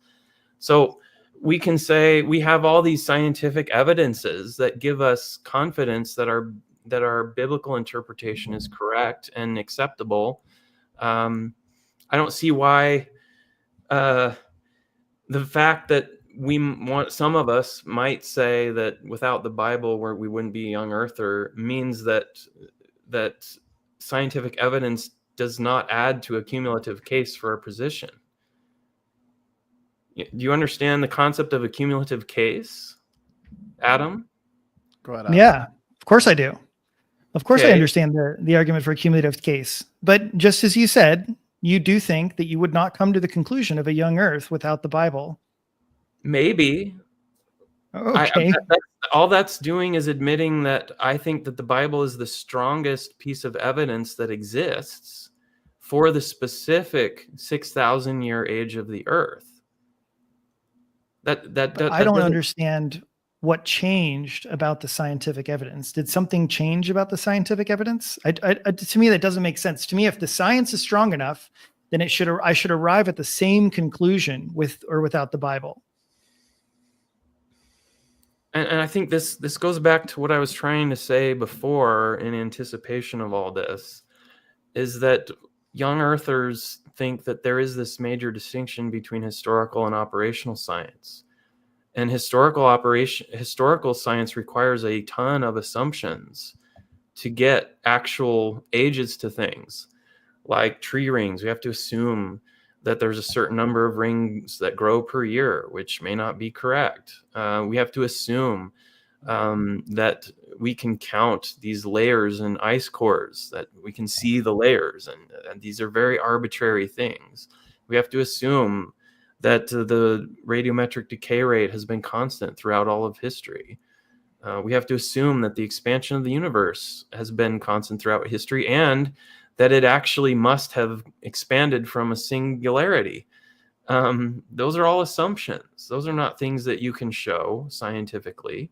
So we can say we have all these scientific evidences that give us confidence that our biblical interpretation is correct and acceptable. I don't see why the fact that some of us might say that without the Bible we wouldn't be a young earther means that scientific evidence does not add to a cumulative case for a position. Do you understand the concept of a cumulative case, Adam? Go ahead, Adam. Yeah, of course I do. Of course I Okay. understand the argument for a cumulative case. But just as you said, you do think that you would not come to the conclusion of a young earth without the Bible. Maybe. Okay. All that's doing is admitting that I think that the Bible is the strongest piece of evidence that exists for the specific 6,000 year age of the earth. I don't understand what changed about the scientific evidence. Did something change about the scientific evidence? To me, that doesn't make sense. To me, if the science is strong enough, then I should arrive at the same conclusion with or without the Bible. And I think this goes back to what I was trying to say before in anticipation of all this, is that young earthers think that there is this major distinction between historical and operational science. And historical science requires a ton of assumptions to get actual ages to things, like tree rings. We have to assume that there's a certain number of rings that grow per year, which may not be correct. We have to assume that we can count these layers and ice cores, that we can see the layers, and these are very arbitrary things. We have to assume that the radiometric decay rate has been constant throughout all of history. We have to assume that the expansion of the universe has been constant throughout history, and that it actually must have expanded from a singularity. Those are all assumptions. Those are not things that you can show scientifically.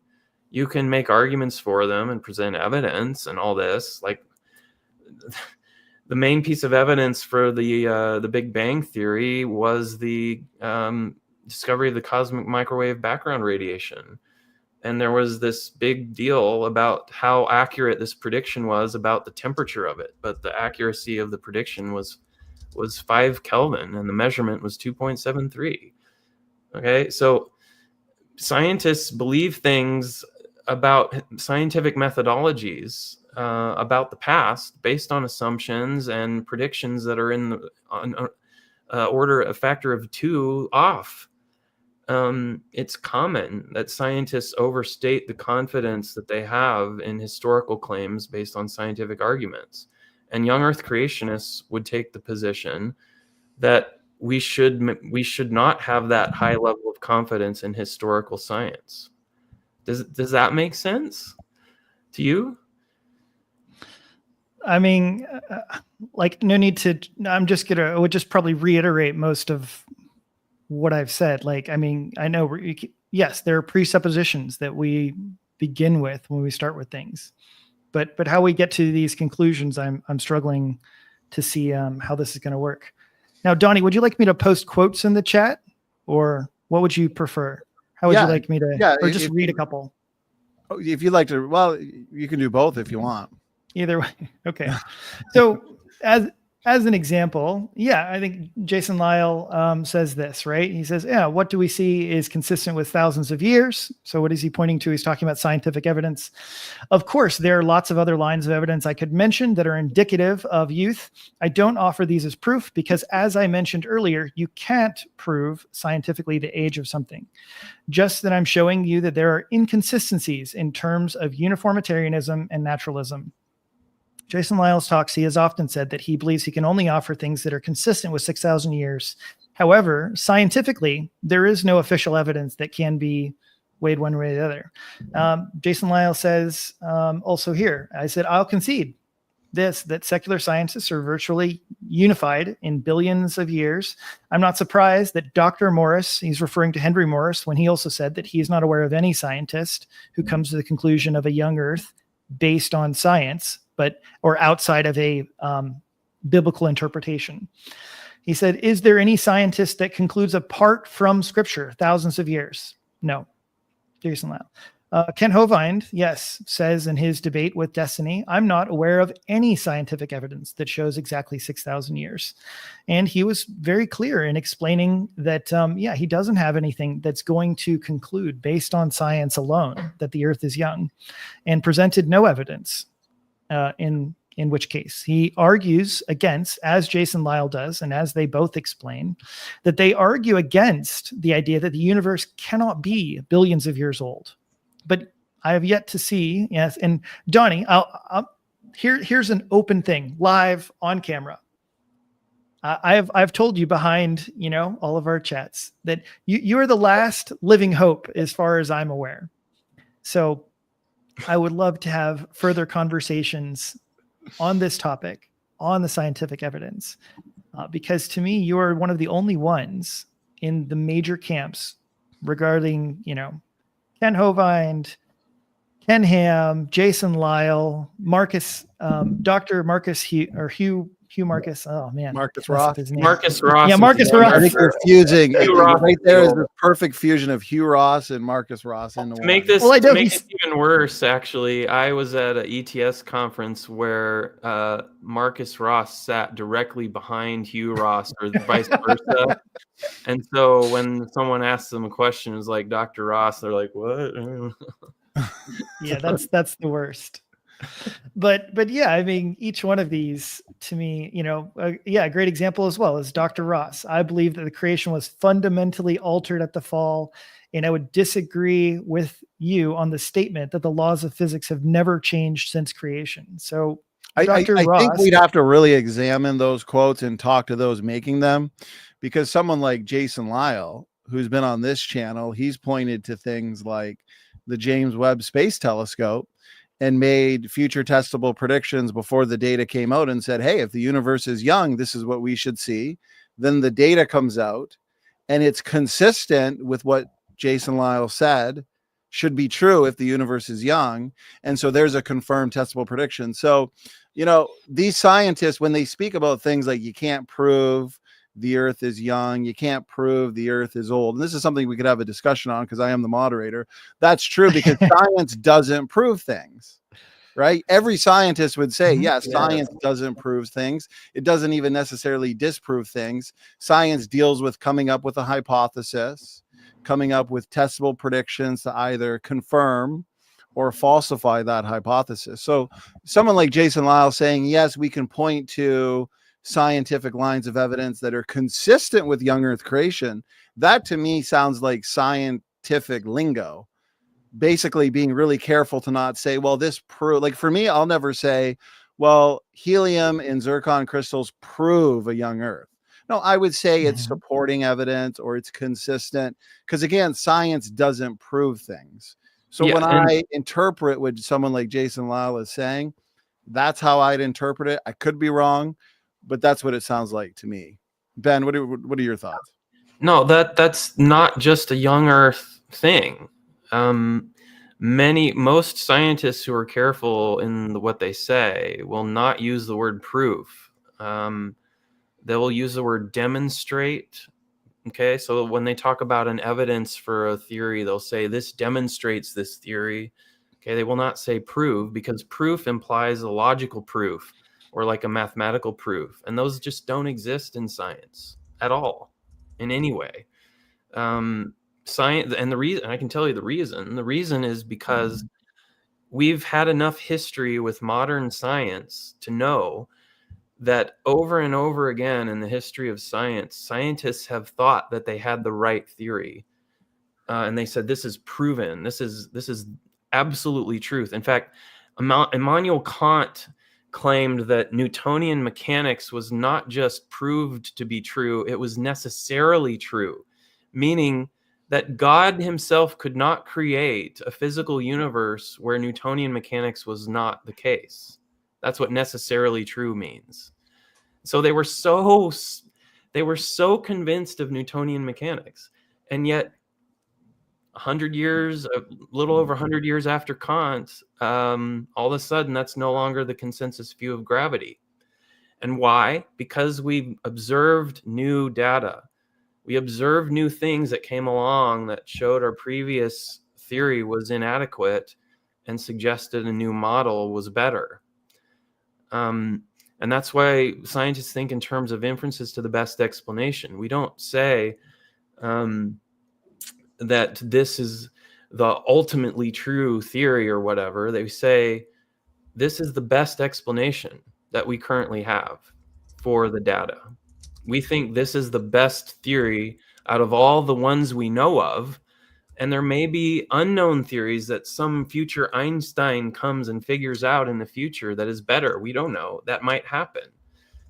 You can make arguments for them and present evidence and all this. Like the main piece of evidence for the Big Bang Theory was the discovery of the cosmic microwave background radiation. And there was this big deal about how accurate this prediction was about the temperature of it. But the accuracy of the prediction was 5 Kelvin, and the measurement was 2.73. Okay, so scientists believe things about scientific methodologies about the past based on assumptions and predictions that are in a factor of 2 off. It's common that scientists overstate the confidence that they have in historical claims based on scientific arguments. And young Earth creationists would take the position that we should not have that high level of confidence in historical science. Does that make sense to you? I mean, no need to. I would just probably reiterate most of what I've said. I know, yes, there are presuppositions that we begin with when we start with things, but how we get to these conclusions, I'm struggling to see how this is going to work. Now, Donny, would you like me to post quotes in the chat, or what would you prefer? How would you like me to, or just read a couple? If you'd like to, well, you can do both if you want. Either way. Okay. So as an example, I think Jason Lyle says this, right? He says, what do we see is consistent with thousands of years. So what is he pointing to? He's talking about scientific evidence. Of course, there are lots of other lines of evidence I could mention that are indicative of youth. I don't offer these as proof because, as I mentioned earlier, you can't prove scientifically the age of something. Just that I'm showing you that there are inconsistencies in terms of uniformitarianism and naturalism. Jason Lyle's talks, he has often said that he believes he can only offer things that are consistent with 6,000 years. However, scientifically, there is no official evidence that can be weighed one way or the other. Jason Lyle says also here, I said, I'll concede that secular scientists are virtually unified in billions of years. I'm not surprised that Dr. Morris, he's referring to Henry Morris, when he also said that he is not aware of any scientist who comes to the conclusion of a young Earth based on science, or outside of a biblical interpretation. He said, is there any scientist that concludes apart from Scripture thousands of years? No. Jason Lyle. Ken Hovind, yes, says in his debate with Destiny, I'm not aware of any scientific evidence that shows exactly 6,000 years. And he was very clear in explaining that, he doesn't have anything that's going to conclude based on science alone that the Earth is young, and presented no evidence in which case he argues against, as Jason Lyle does, and as they both explain, that they argue against the idea that the universe cannot be billions of years old. But I have yet to see, yes. And Donny, here's an open thing, live on camera. I've told you behind, all of our chats that you are the last living hope as far as I'm aware. So I would love to have further conversations on this topic, on the scientific evidence, because to me, you are one of the only ones in the major camps regarding, Ken Hovind, Ken Ham, Jason Lyle, Marcus, Dr. Marcus Hugh Marcus. Oh man, Marcus Ross. Marcus Ross. Yeah, Marcus I Ross. think they're fusing. Hugh Ross. Right there is the perfect fusion of Hugh Ross and Marcus Ross into To one. make this Well, I know to make he's- it even worse, actually, I was at an ETS conference where Marcus Ross sat directly behind Hugh Ross, or vice versa. And so when someone asks them a question, it's like Dr. Ross, they're like, "What?" Yeah, that's the worst. But yeah, I mean, each one of these to me, a great example as well is Dr. Ross. I believe that the creation was fundamentally altered at the fall, and I would disagree with you on the statement that the laws of physics have never changed since creation. So Dr. I Ross, think we'd have to really examine those quotes and talk to those making them, because someone like Jason Lyle, who's been on this channel, he's pointed to things like the James Webb Space Telescope and made future testable predictions before the data came out and said, hey, if the universe is young, this is what we should see. Then the data comes out and it's consistent with what Jason Lyle said should be true if the universe is young. And so there's a confirmed testable prediction. So, these scientists, when they speak about things like you can't prove the Earth is young, you can't prove the Earth is old. And this is something we could have a discussion on because I am the moderator. That's true, because science doesn't prove things, right? Every scientist would say, yes, science doesn't prove things. It doesn't even necessarily disprove things. Science deals with coming up with a hypothesis, coming up with testable predictions to either confirm or falsify that hypothesis. So someone like Jason Lyle saying, yes, we can point to scientific lines of evidence that are consistent with young Earth creation, that to me sounds like scientific lingo, basically being really careful to not say, well, this like for me, I'll never say, well, helium and zircon crystals prove a young Earth. No, I would say it's supporting evidence or it's consistent, because again, science doesn't prove things. So when I interpret what someone like Jason Lyle is saying, that's how I'd interpret it. I could be wrong, but that's what it sounds like to me. Ben, what are your thoughts? No, that's not just a young Earth thing. Most scientists who are careful in what they say will not use the word proof. They will use the word demonstrate. Okay, so when they talk about an evidence for a theory, they'll say this demonstrates this theory. Okay, they will not say prove, because proof implies a logical proof or like a mathematical proof, and those just don't exist in science at all in any way. Science, and the reason, I can tell you the reason is because we've had enough history with modern science to know that over and over again in the history of science, scientists have thought that they had the right theory, and they said, this is proven, this is absolutely truth. In fact, Immanuel Kant claimed that Newtonian mechanics was not just proved to be true, it was necessarily true, meaning that God himself could not create a physical universe where Newtonian mechanics was not the case. That's what necessarily true means. So they were so convinced of Newtonian mechanics, and yet 100 years, a little over 100 years after Kant, all of a sudden that's no longer the consensus view of gravity. And why? Because we observed new data. We observed new things that came along that showed our previous theory was inadequate and suggested a new model was better. And that's why scientists think in terms of inferences to the best explanation. We don't say that this is the ultimately true theory or whatever. They say this is the best explanation that we currently have for the data. We think this is the best theory out of all the ones we know of. And there may be unknown theories that some future Einstein comes and figures out in the future that is better. We don't know. That might happen.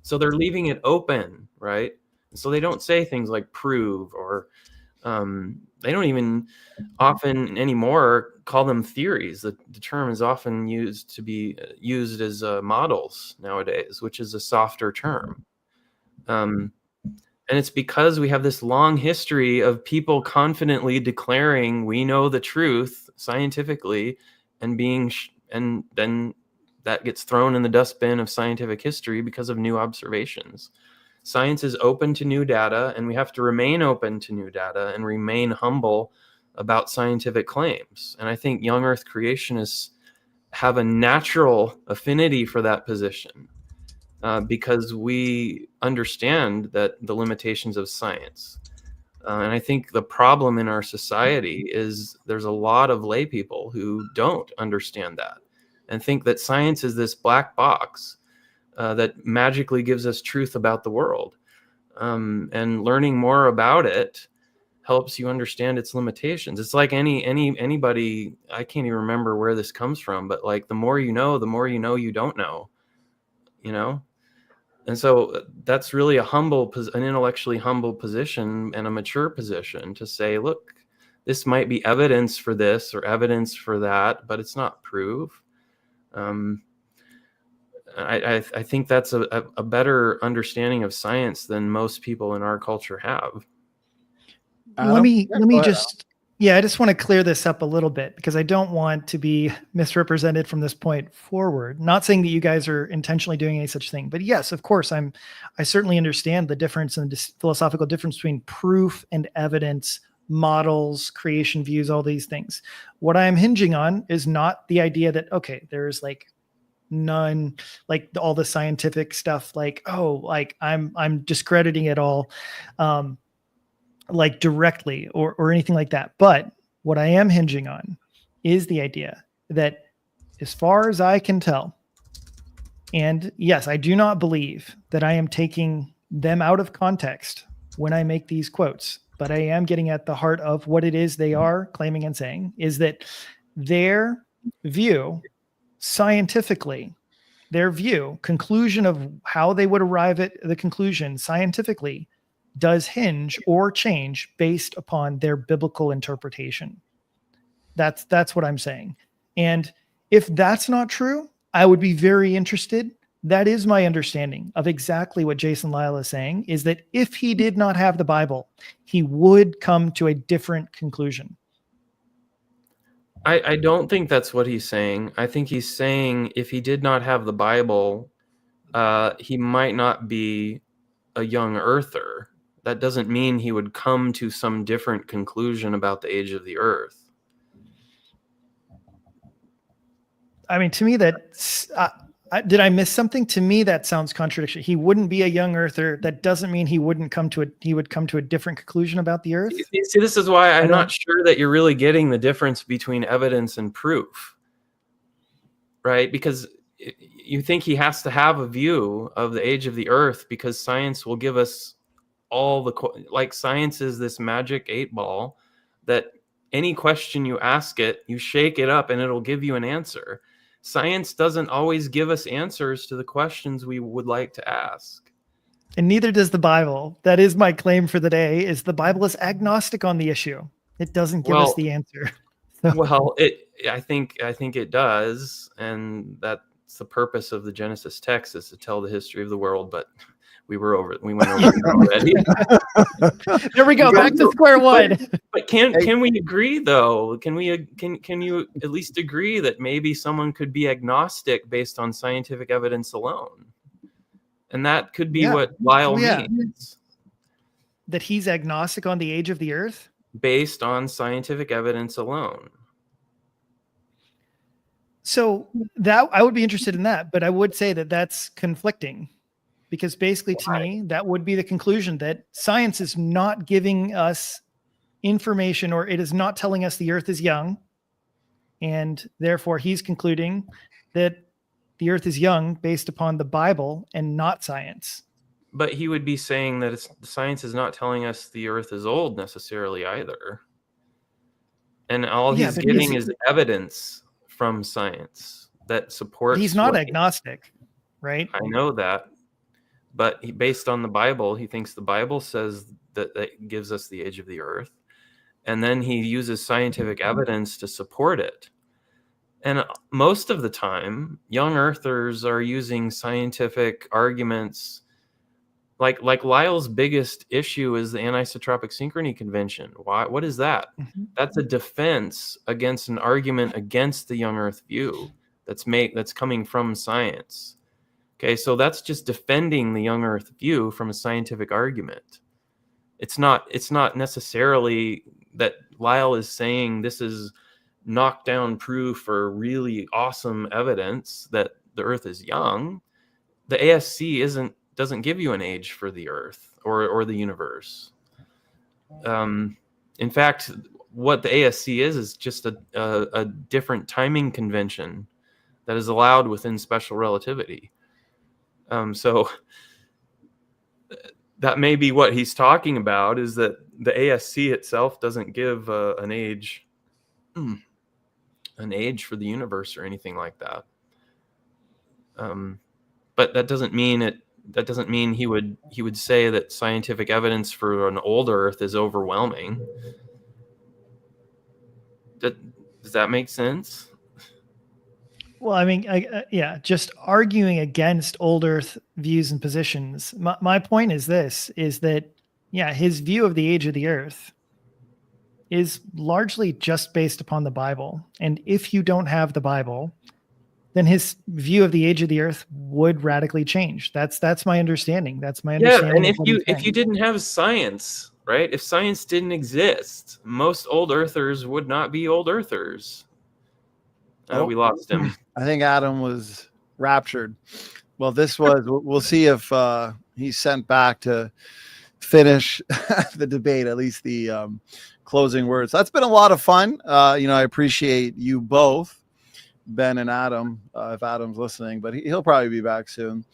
So they're leaving it open, right? So they don't say things like prove, or they don't even often anymore call them theories. The term is often used to be used as models nowadays, which is a softer term. And it's because we have this long history of people confidently declaring we know the truth scientifically, and and then that gets thrown in the dustbin of scientific history because of new observations. Science is open to new data, and we have to remain open to new data and remain humble about scientific claims. And I think young Earth creationists have a natural affinity for that position. Because we understand that the limitations of science. And I think the problem in our society is there's a lot of lay people who don't understand that and think that science is this black box that magically gives us truth about the world. And learning more about it helps you understand its limitations. It's like anybody, I can't even remember where this comes from, but like the more you know you don't know, you know? And so that's really an intellectually humble position and a mature position to say, look, this might be evidence for this or evidence for that, but it's not proof. I think that's a better understanding of science than most people in our culture have. Let me just, I just want to clear this up a little bit because I don't want to be misrepresented from this point forward. Not saying that you guys are intentionally doing any such thing, but yes, of course, I certainly understand the difference and the philosophical difference between proof and evidence, models, creation views, all these things. What I'm hinging on is not the idea that, okay, there's like none, like all the scientific stuff, like, oh, like I'm discrediting it all. Like directly or anything like that. But what I am hinging on is the idea that as far as I can tell, and yes, I do not believe that I am taking them out of context when I make these quotes, but I am getting at the heart of what it is they are claiming and saying is that their view scientifically, their view, conclusion of how they would arrive at the conclusion scientifically does hinge or change based upon their biblical interpretation. That's what I'm saying. And if that's not true, I would be very interested. That is my understanding of exactly what Jason Lyle is saying, is that if he did not have the Bible, he would come to a different conclusion. I don't think that's what he's saying. I think he's saying if he did not have the Bible, he might not be a young earther. That doesn't mean he would come to some different conclusion about the age of the earth. I mean, to me, that's did I miss something? To me, that sounds contradictory. He wouldn't be a young earther. That doesn't mean he would come to a different conclusion about the earth. You see, this is why I'm not sure that you're really getting the difference between evidence and proof, right? Because you think he has to have a view of the age of the earth because science will give us all the, like science is this magic 8-ball that any question you ask it, you shake it up and it'll give you an answer. Science doesn't always give us answers to the questions we would like to ask. And neither does the Bible. That is my claim for the day, is the Bible is agnostic on the issue. It doesn't give us the answer. Well, I think it does. And that's the purpose of the Genesis text, is to tell the history of the world, but we went over it already. There we go. Back to square one. But can we agree though? Can you at least agree that maybe someone could be agnostic based on scientific evidence alone? And that could be Yeah. what Lyle Oh, yeah. means, That he's agnostic on the age of the earth? based on scientific evidence alone. So that I would be interested in that, but I would say that that's conflicting, because basically to me, that would be the conclusion that science is not giving us information, or it is not telling us the earth is young. And therefore he's concluding that the earth is young based upon the Bible and not science. But he would be saying that science is not telling us the earth is old necessarily either. And all he's giving is evidence from science that supports. He's not agnostic, right? I know that. But based on the Bible, he thinks the Bible says that gives us the age of the earth. And then he uses scientific evidence to support it. And most of the time, young earthers are using scientific arguments. Like Lyle's biggest issue is the anisotropic synchrony convention. Why? What is that? Mm-hmm. That's a defense against an argument against the young earth view that's coming from science. Okay, so that's just defending the young earth view from a scientific argument. It's not necessarily that Lyle is saying this is knockdown proof or really awesome evidence that the earth is young. The ASC doesn't give you an age for the earth or the universe. In fact, what the ASC is just a different timing convention that is allowed within special relativity. So that may be what he's talking about, is that the ASC itself doesn't give an age for the universe or anything like that. But that doesn't mean he would say that scientific evidence for an old Earth is overwhelming. Does that make sense? Well, I mean, just arguing against old Earth views and positions. My point is that his view of the age of the Earth is largely just based upon the Bible. And if you don't have the Bible, then his view of the age of the Earth would radically change. That's my understanding. That's my understanding. Yeah, and if you didn't have science, right? If science didn't exist, most old Earthers would not be old Earthers. We lost him. I think Adam was raptured. Well, we'll see if he's sent back to finish the debate, at least the closing words. That's been a lot of fun. I appreciate you both, Ben and Adam, if Adam's listening, but he'll probably be back soon.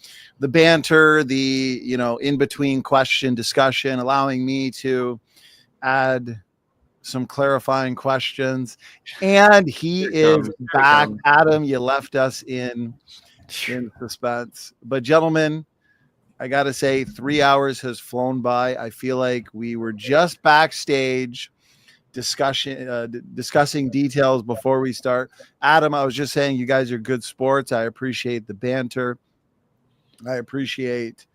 The banter, the in-between question discussion, allowing me to add some clarifying questions, and he is back. Adam, you left us in suspense, but gentlemen, I gotta say 3 hours has flown by. I feel like we were just backstage discussing details before we start. Adam, I was just saying you guys are good sports. I appreciate the banter. I appreciate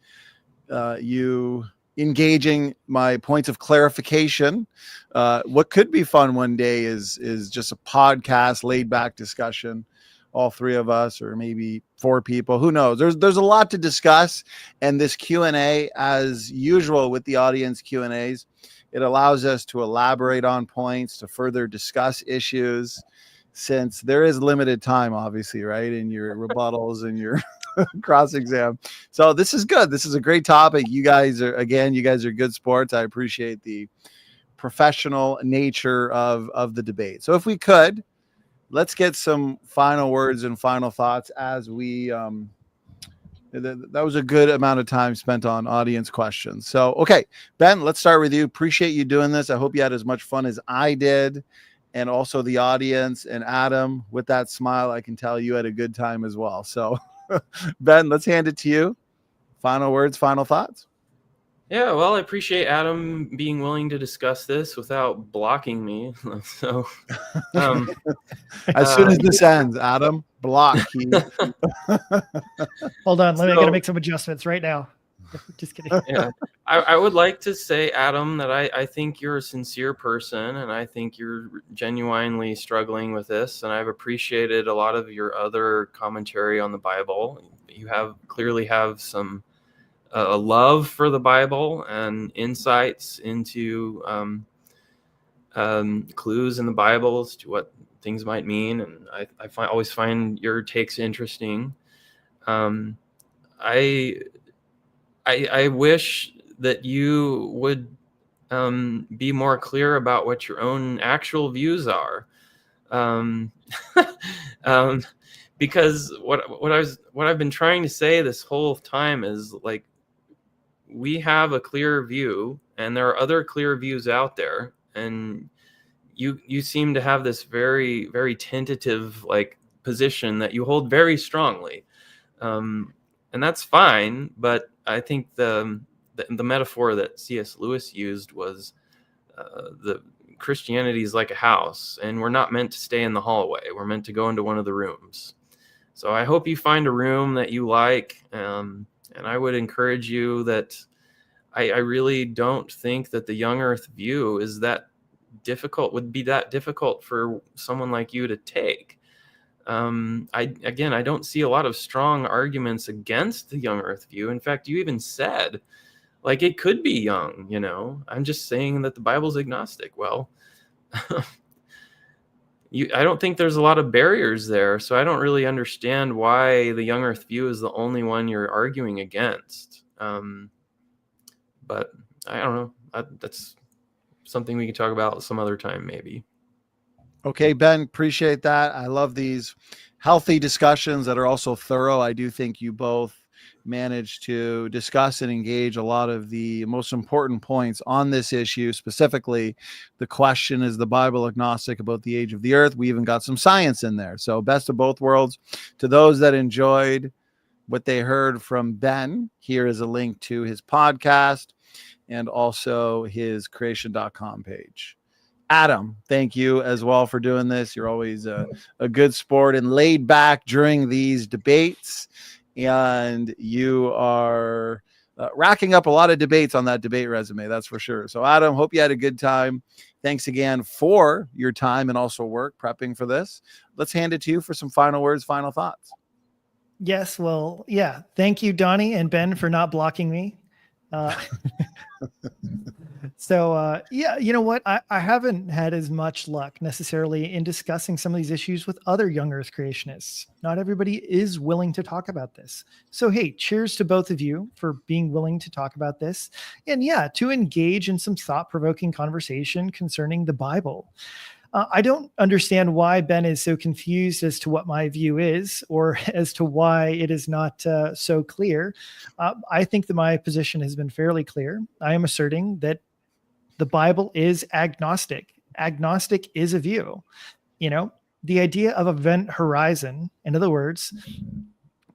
you engaging my points of clarification. What could be fun one day is just a podcast, laid back discussion, all three of us, or maybe 4 people, who knows. There's a lot to discuss, and this Q&A, as usual with the audience Q&As, it allows us to elaborate on points, to further discuss issues, since there is limited time, obviously, right, in your rebuttals and your cross exam. So this is good. This is a great topic. You guys are good sports. I appreciate the professional nature of the debate. So if we could, let's get some final words and final thoughts as we that was a good amount of time spent on audience questions. So, okay, Ben, let's start with you. Appreciate you doing this. I hope you had as much fun as I did, and also the audience. And Adam, with that smile, I can tell you had a good time as well. So Ben, let's hand it to you. Final words, final thoughts. Yeah, well, I appreciate Adam being willing to discuss this without blocking me. So, as soon as this ends, Adam, block. Hold on, I gotta make some adjustments right now. Just kidding. Yeah, I would like to say, Adam, that I think you're a sincere person, and I think you're genuinely struggling with this, and I've appreciated a lot of your other commentary on the Bible. You clearly have some a love for the Bible and insights into clues in the Bible as to what things might mean. And I always find your takes interesting. I wish that you would be more clear about what your own actual views are. Because what I've been trying to say this whole time is, like, we have a clear view and there are other clear views out there, and you seem to have this very, very tentative, like, position that you hold very strongly. And that's fine, but I think the metaphor that C.S. Lewis used was the Christianity is like a house, and we're not meant to stay in the hallway. We're meant to go into one of the rooms. So I hope you find a room that you like, and I would encourage you that I really don't think that the young Earth view is that difficult, would be that difficult for someone like you to take. I don't see a lot of strong arguments against the young Earth view. In fact, you even said, like, it could be young, I'm just saying that the Bible's agnostic. Well, I don't think there's a lot of barriers there, so I don't really understand why the young Earth view is the only one you're arguing against. But I don't know. That's something we can talk about some other time, maybe. Okay, Ben, appreciate that. I love these healthy discussions that are also thorough. I do think you both managed to discuss and engage a lot of the most important points on this issue. Specifically, the question, is the Bible agnostic about the age of the earth? We even got some science in there. So best of both worlds. To those that enjoyed what they heard from Ben, here is a link to his podcast and also his creation.com page. Adam, thank you as well for doing this. You're always a good sport and laid back during these debates. And you are racking up a lot of debates on that debate resume, that's for sure. So, Adam, hope you had a good time. Thanks again for your time and also work prepping for this. Let's hand it to you for some final words, final thoughts. Yes, well, yeah. Thank you, Donny and Ben, for not blocking me. So, yeah, you know what? I haven't had as much luck necessarily in discussing some of these issues with other young Earth creationists. Not everybody is willing to talk about this. So, hey, cheers to both of you for being willing to talk about this. And yeah, to engage in some thought-provoking conversation concerning the Bible. I don't understand why Ben is so confused as to what my view is, or as to why it is not so clear. I think that my position has been fairly clear. I am asserting that the Bible is agnostic. Agnostic is a view. The idea of event horizon, in other words,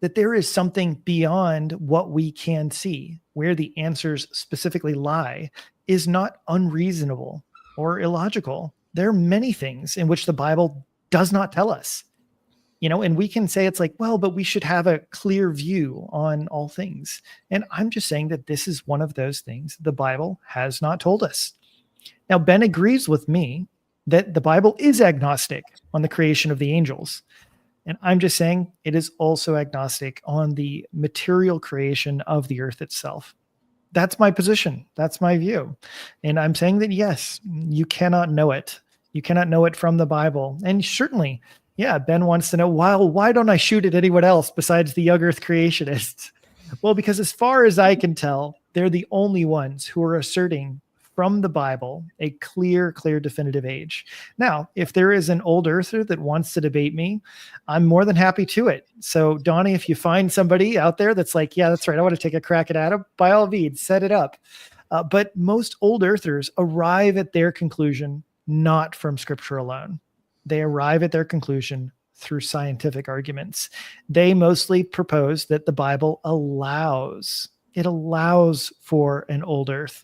that there is something beyond what we can see, where the answers specifically lie, is not unreasonable or illogical. There are many things in which the Bible does not tell us, and we can say it's like, well, but we should have a clear view on all things. And I'm just saying that this is one of those things the Bible has not told us. Now, Ben agrees with me that the Bible is agnostic on the creation of the angels. And I'm just saying it is also agnostic on the material creation of the earth itself. That's my position. That's my view. And I'm saying that, yes, you cannot know it. You cannot know it from the Bible. And certainly, yeah, Ben wants to know, why don't I shoot at anyone else besides the young Earth creationists? Well, because as far as I can tell, they're the only ones who are asserting from the Bible a clear, definitive age. Now, if there is an old earther that wants to debate me, I'm more than happy to it. So, Donny, if you find somebody out there that's like, yeah, that's right, I want to take a crack at Adam, by all means, set it up. But most old earthers arrive at their conclusion not from Scripture alone. They arrive at their conclusion through scientific arguments. They mostly propose that the Bible allows for an old earth.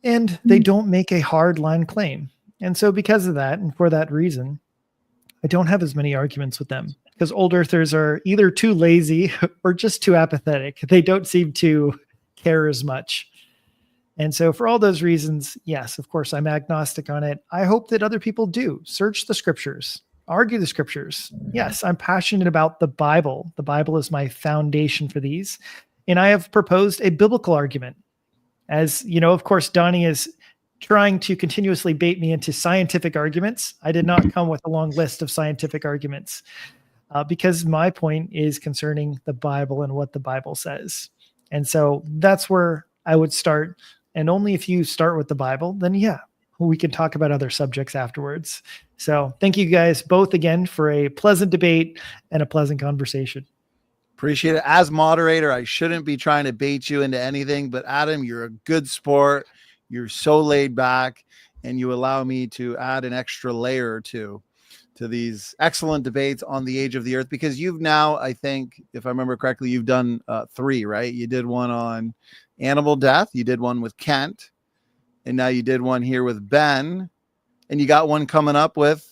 And they don't make a hard line claim. And so because of that, and for that reason, I don't have as many arguments with them, because old earthers are either too lazy or just too apathetic. They don't seem to care as much. And so for all those reasons, yes, of course, I'm agnostic on it. I hope that other people do search the scriptures, argue the scriptures. Yes, I'm passionate about the Bible. The Bible is my foundation for these. and I have proposed a biblical argument. As you know, of course, Donny is trying to continuously bait me into scientific arguments. I did not come with a long list of scientific arguments because my point is concerning the Bible and what the Bible says. And so that's where I would start. And only if you start with the Bible, then yeah, we can talk about other subjects afterwards. So thank you guys both again for a pleasant debate and a pleasant conversation. Appreciate it. As moderator, I shouldn't be trying to bait you into anything, but Adam, you're a good sport. You're so laid back, and you allow me to add an extra layer or two to these excellent debates on the age of the earth, because you've now, I think, if I remember correctly, you've done 3, right? You did one on animal death. You did one with Kent, and now you did one here with Ben, and you got one coming up with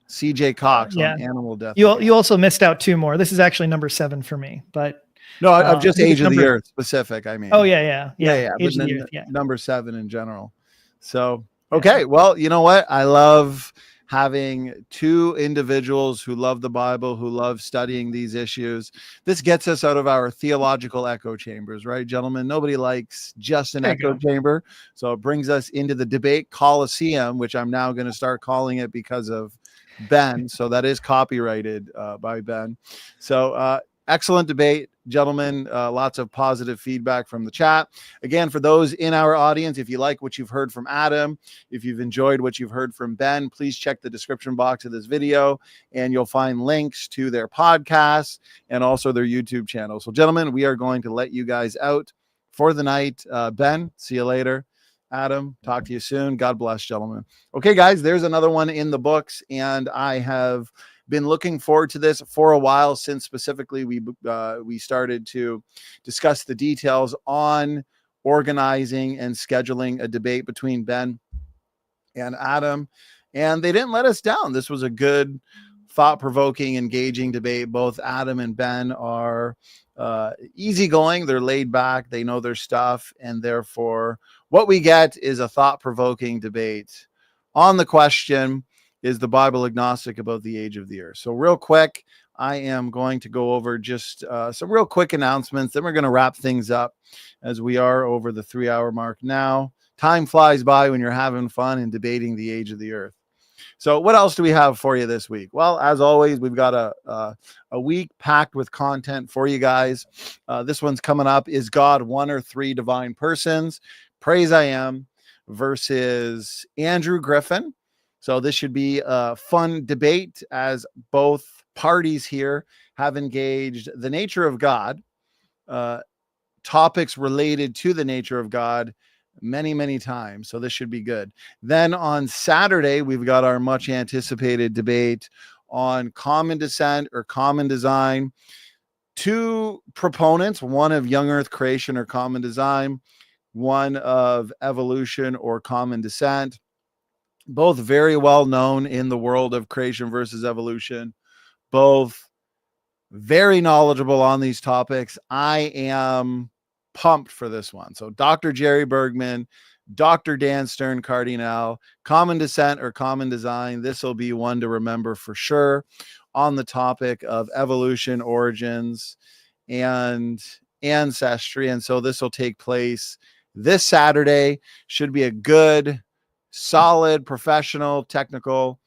CJ Cox on animal death. You also missed out 2 more. This is actually number 7 for me, but no, I'm just age of the earth specific. I mean, yeah. But then number 7 in general. So, okay. Well, you know what? I love having 2 individuals who love the Bible, who love studying these issues. This gets us out of our theological echo chambers, right, gentlemen? Nobody likes just an echo chamber. So it brings us into the debate coliseum, which I'm now going to start calling it because of Ben. So that is copyrighted by Ben. So excellent debate, gentlemen. Lots of positive feedback from the chat. Again, for those in our audience, if you like what you've heard from Adam, if you've enjoyed what you've heard from Ben, please check the description box of this video, and you'll find links to their podcasts and also their YouTube channel. So, gentlemen, we are going to let you guys out for the night. Ben, see you later. Adam, talk to you soon. God bless, gentlemen. Okay, guys, there's another one in the books, and I have been looking forward to this for a while, since specifically we started to discuss the details on organizing and scheduling a debate between Ben and Adam, and they didn't let us down. This was a good, thought-provoking, engaging debate. Both Adam and Ben are easygoing. They're laid back. They know their stuff, and therefore what we get is a thought-provoking debate on the question, is the Bible agnostic about the age of the earth? So real quick, I am going to go over just some real quick announcements. Then we're going to wrap things up, as we are over the 3-hour mark now. Time flies by when you're having fun and debating the age of the earth. So what else do we have for you this week? Well, as always, we've got a week packed with content for you guys. This one's coming up. Is God one or three divine persons? Praise I Am versus Andrew Griffin. So this should be a fun debate, as both parties here have engaged the nature of God, topics related to the nature of God many, many times. So this should be good. Then on Saturday, we've got our much anticipated debate on common descent or common design. 2 proponents, one of young earth creation or common design, one of evolution or common descent. Both very well known in the world of creation versus evolution, both very knowledgeable on these topics. I am pumped for this one. So Dr. Jerry Bergman, Dr. Dan Stern Cardinal, common descent or common design. This will be one to remember for sure on the topic of evolution, origins, and ancestry. And so this will take place this Saturday. Should be a good, solid, professional, technical,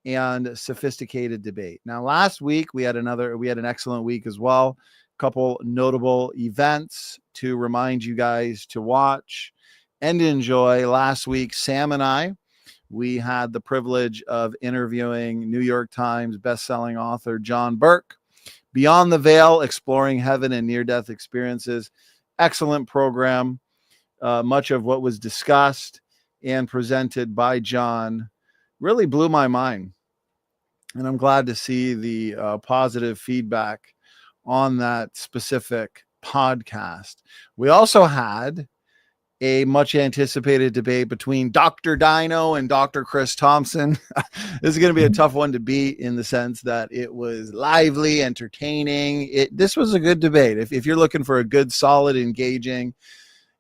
and sophisticated debate. Now, last week we had an excellent week as well. A couple notable events to remind you guys to watch and enjoy. Last week, Sam and we had the privilege of interviewing New York Times bestselling author John Burke. Beyond the Veil, Exploring Heaven and Near-Death Experiences. Excellent program. Much of what was discussed and presented by John really blew my mind. And I'm glad to see the positive feedback on that specific podcast. We also had a much anticipated debate between Dr. Dino and Dr. Chris Thompson. This is going to be a tough one to beat, in the sense that it was lively, entertaining. This was a good debate. If you're looking for a good, solid, engaging,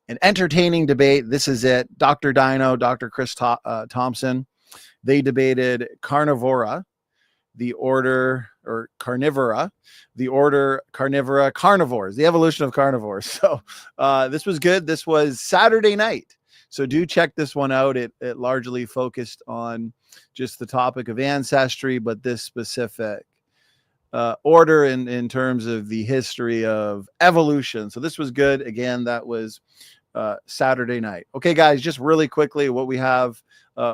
an entertaining debate, this is it. Dr. Dino, Dr. Chris Thompson, they debated carnivora, the order or carnivora, the order carnivora carnivores, the evolution of carnivores. So this was good. This was Saturday night. So do check this one out. It largely focused on just the topic of ancestry, but this specific order in terms of the history of evolution. So this was good. Again, that was Saturday night. Okay, guys, just really quickly what we have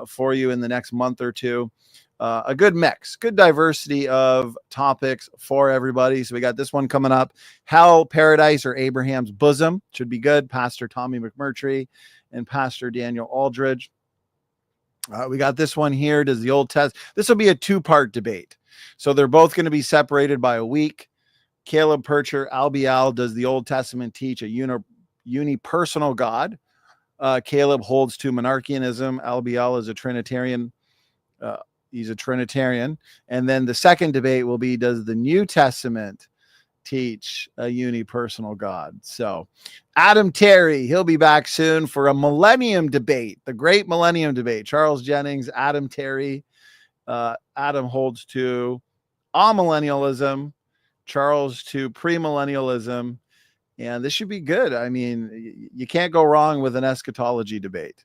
for you in the next month or two. A good mix, good diversity of topics for everybody. So we got this one coming up, Hell, Paradise, or Abraham's Bosom. Should be good. Pastor Tommy McMurtry and Pastor Daniel Aldridge. We got this one here. Does the Old Testament, this will be a two-part debate. So they're both going to be separated by a week. Caleb Percher, Albial, does the Old Testament teach a unipersonal God? Caleb holds to monarchianism. Albial is a Trinitarian. He's a Trinitarian. And then the second debate will be, does the New Testament teach a unipersonal God? So Adam Terry, he'll be back soon for a millennium debate, the great millennium debate. Charles Jennings, Adam Terry. Adam holds to amillennialism, Charles to premillennialism. And this should be good. I mean, you can't go wrong with an eschatology debate.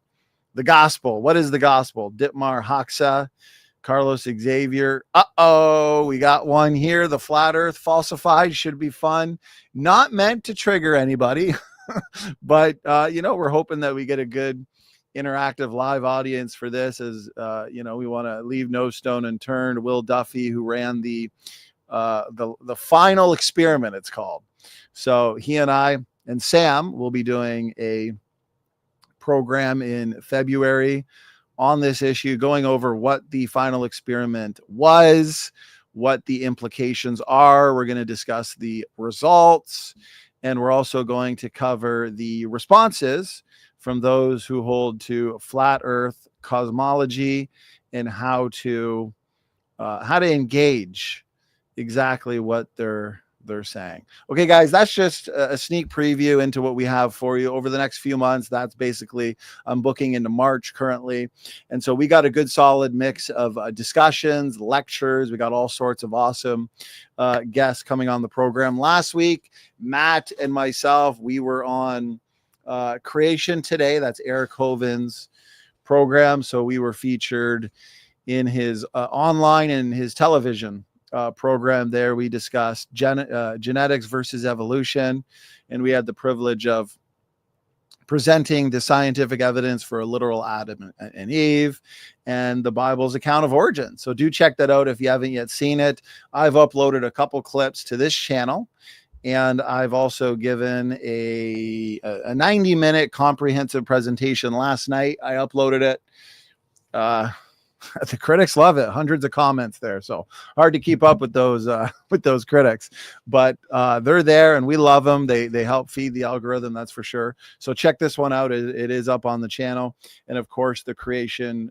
The gospel. What is the gospel? Dietmar Hoxha, Carlos Xavier. We got one here. The flat earth falsified should be fun. Not meant to trigger anybody, but, we're hoping that we get a good interactive live audience for this, as, we want to leave no stone unturned. Will Duffy, who ran the final experiment, it's called. So he and I and Sam will be doing a program in February on this issue, going over what the final experiment was, what the implications are. We're going to discuss the results, and we're also going to cover the responses from those who hold to flat earth cosmology and how to engage exactly what they're saying. Okay, guys, that's just a sneak preview into what we have for you over the next few months. That's basically, I'm booking into March currently. And so we got a good solid mix of discussions, lectures. We got all sorts of awesome guests coming on the program. Last week, Matt and myself, we were on Creation Today. That's Eric Hoven's program. So we were featured in his online and his television program there. We discussed genetics versus evolution, and we had the privilege of presenting the scientific evidence for a literal Adam and Eve and the Bible's account of origin. So do check that out if you haven't yet seen it. I've uploaded a couple clips to this channel, and I've also given a 90-minute comprehensive presentation last night. I uploaded it. The critics love it. Hundreds of comments there. So hard to keep up with those critics, but they're there and we love them. They help feed the algorithm. That's for sure. So check this one out. It is up on the channel. And of course, the Creation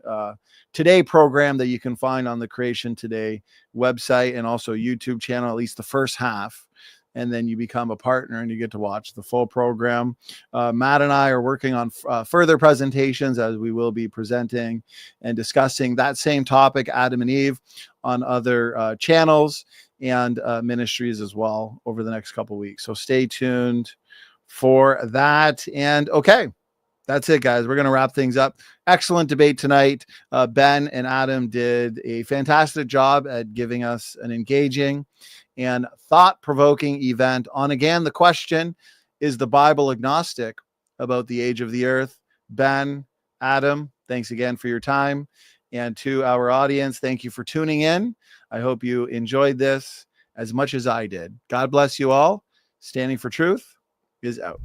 Today program that you can find on the Creation Today website and also YouTube channel, at least the first half. And then you become a partner and you get to watch the full program. Matt and I are working on further presentations, as we will be presenting and discussing that same topic, Adam and Eve, on other channels and ministries as well over the next couple of weeks. So stay tuned for that. And okay, that's it, guys. We're going to wrap things up. Excellent debate tonight. Ben and Adam did a fantastic job at giving us an engaging and thought-provoking event on, again, the question, is the Bible agnostic about the age of the earth? Ben, Adam, thanks again for your time. And to our audience, thank you for tuning in. I hope you enjoyed this as much as I did. God bless you all. Standing for Truth is out.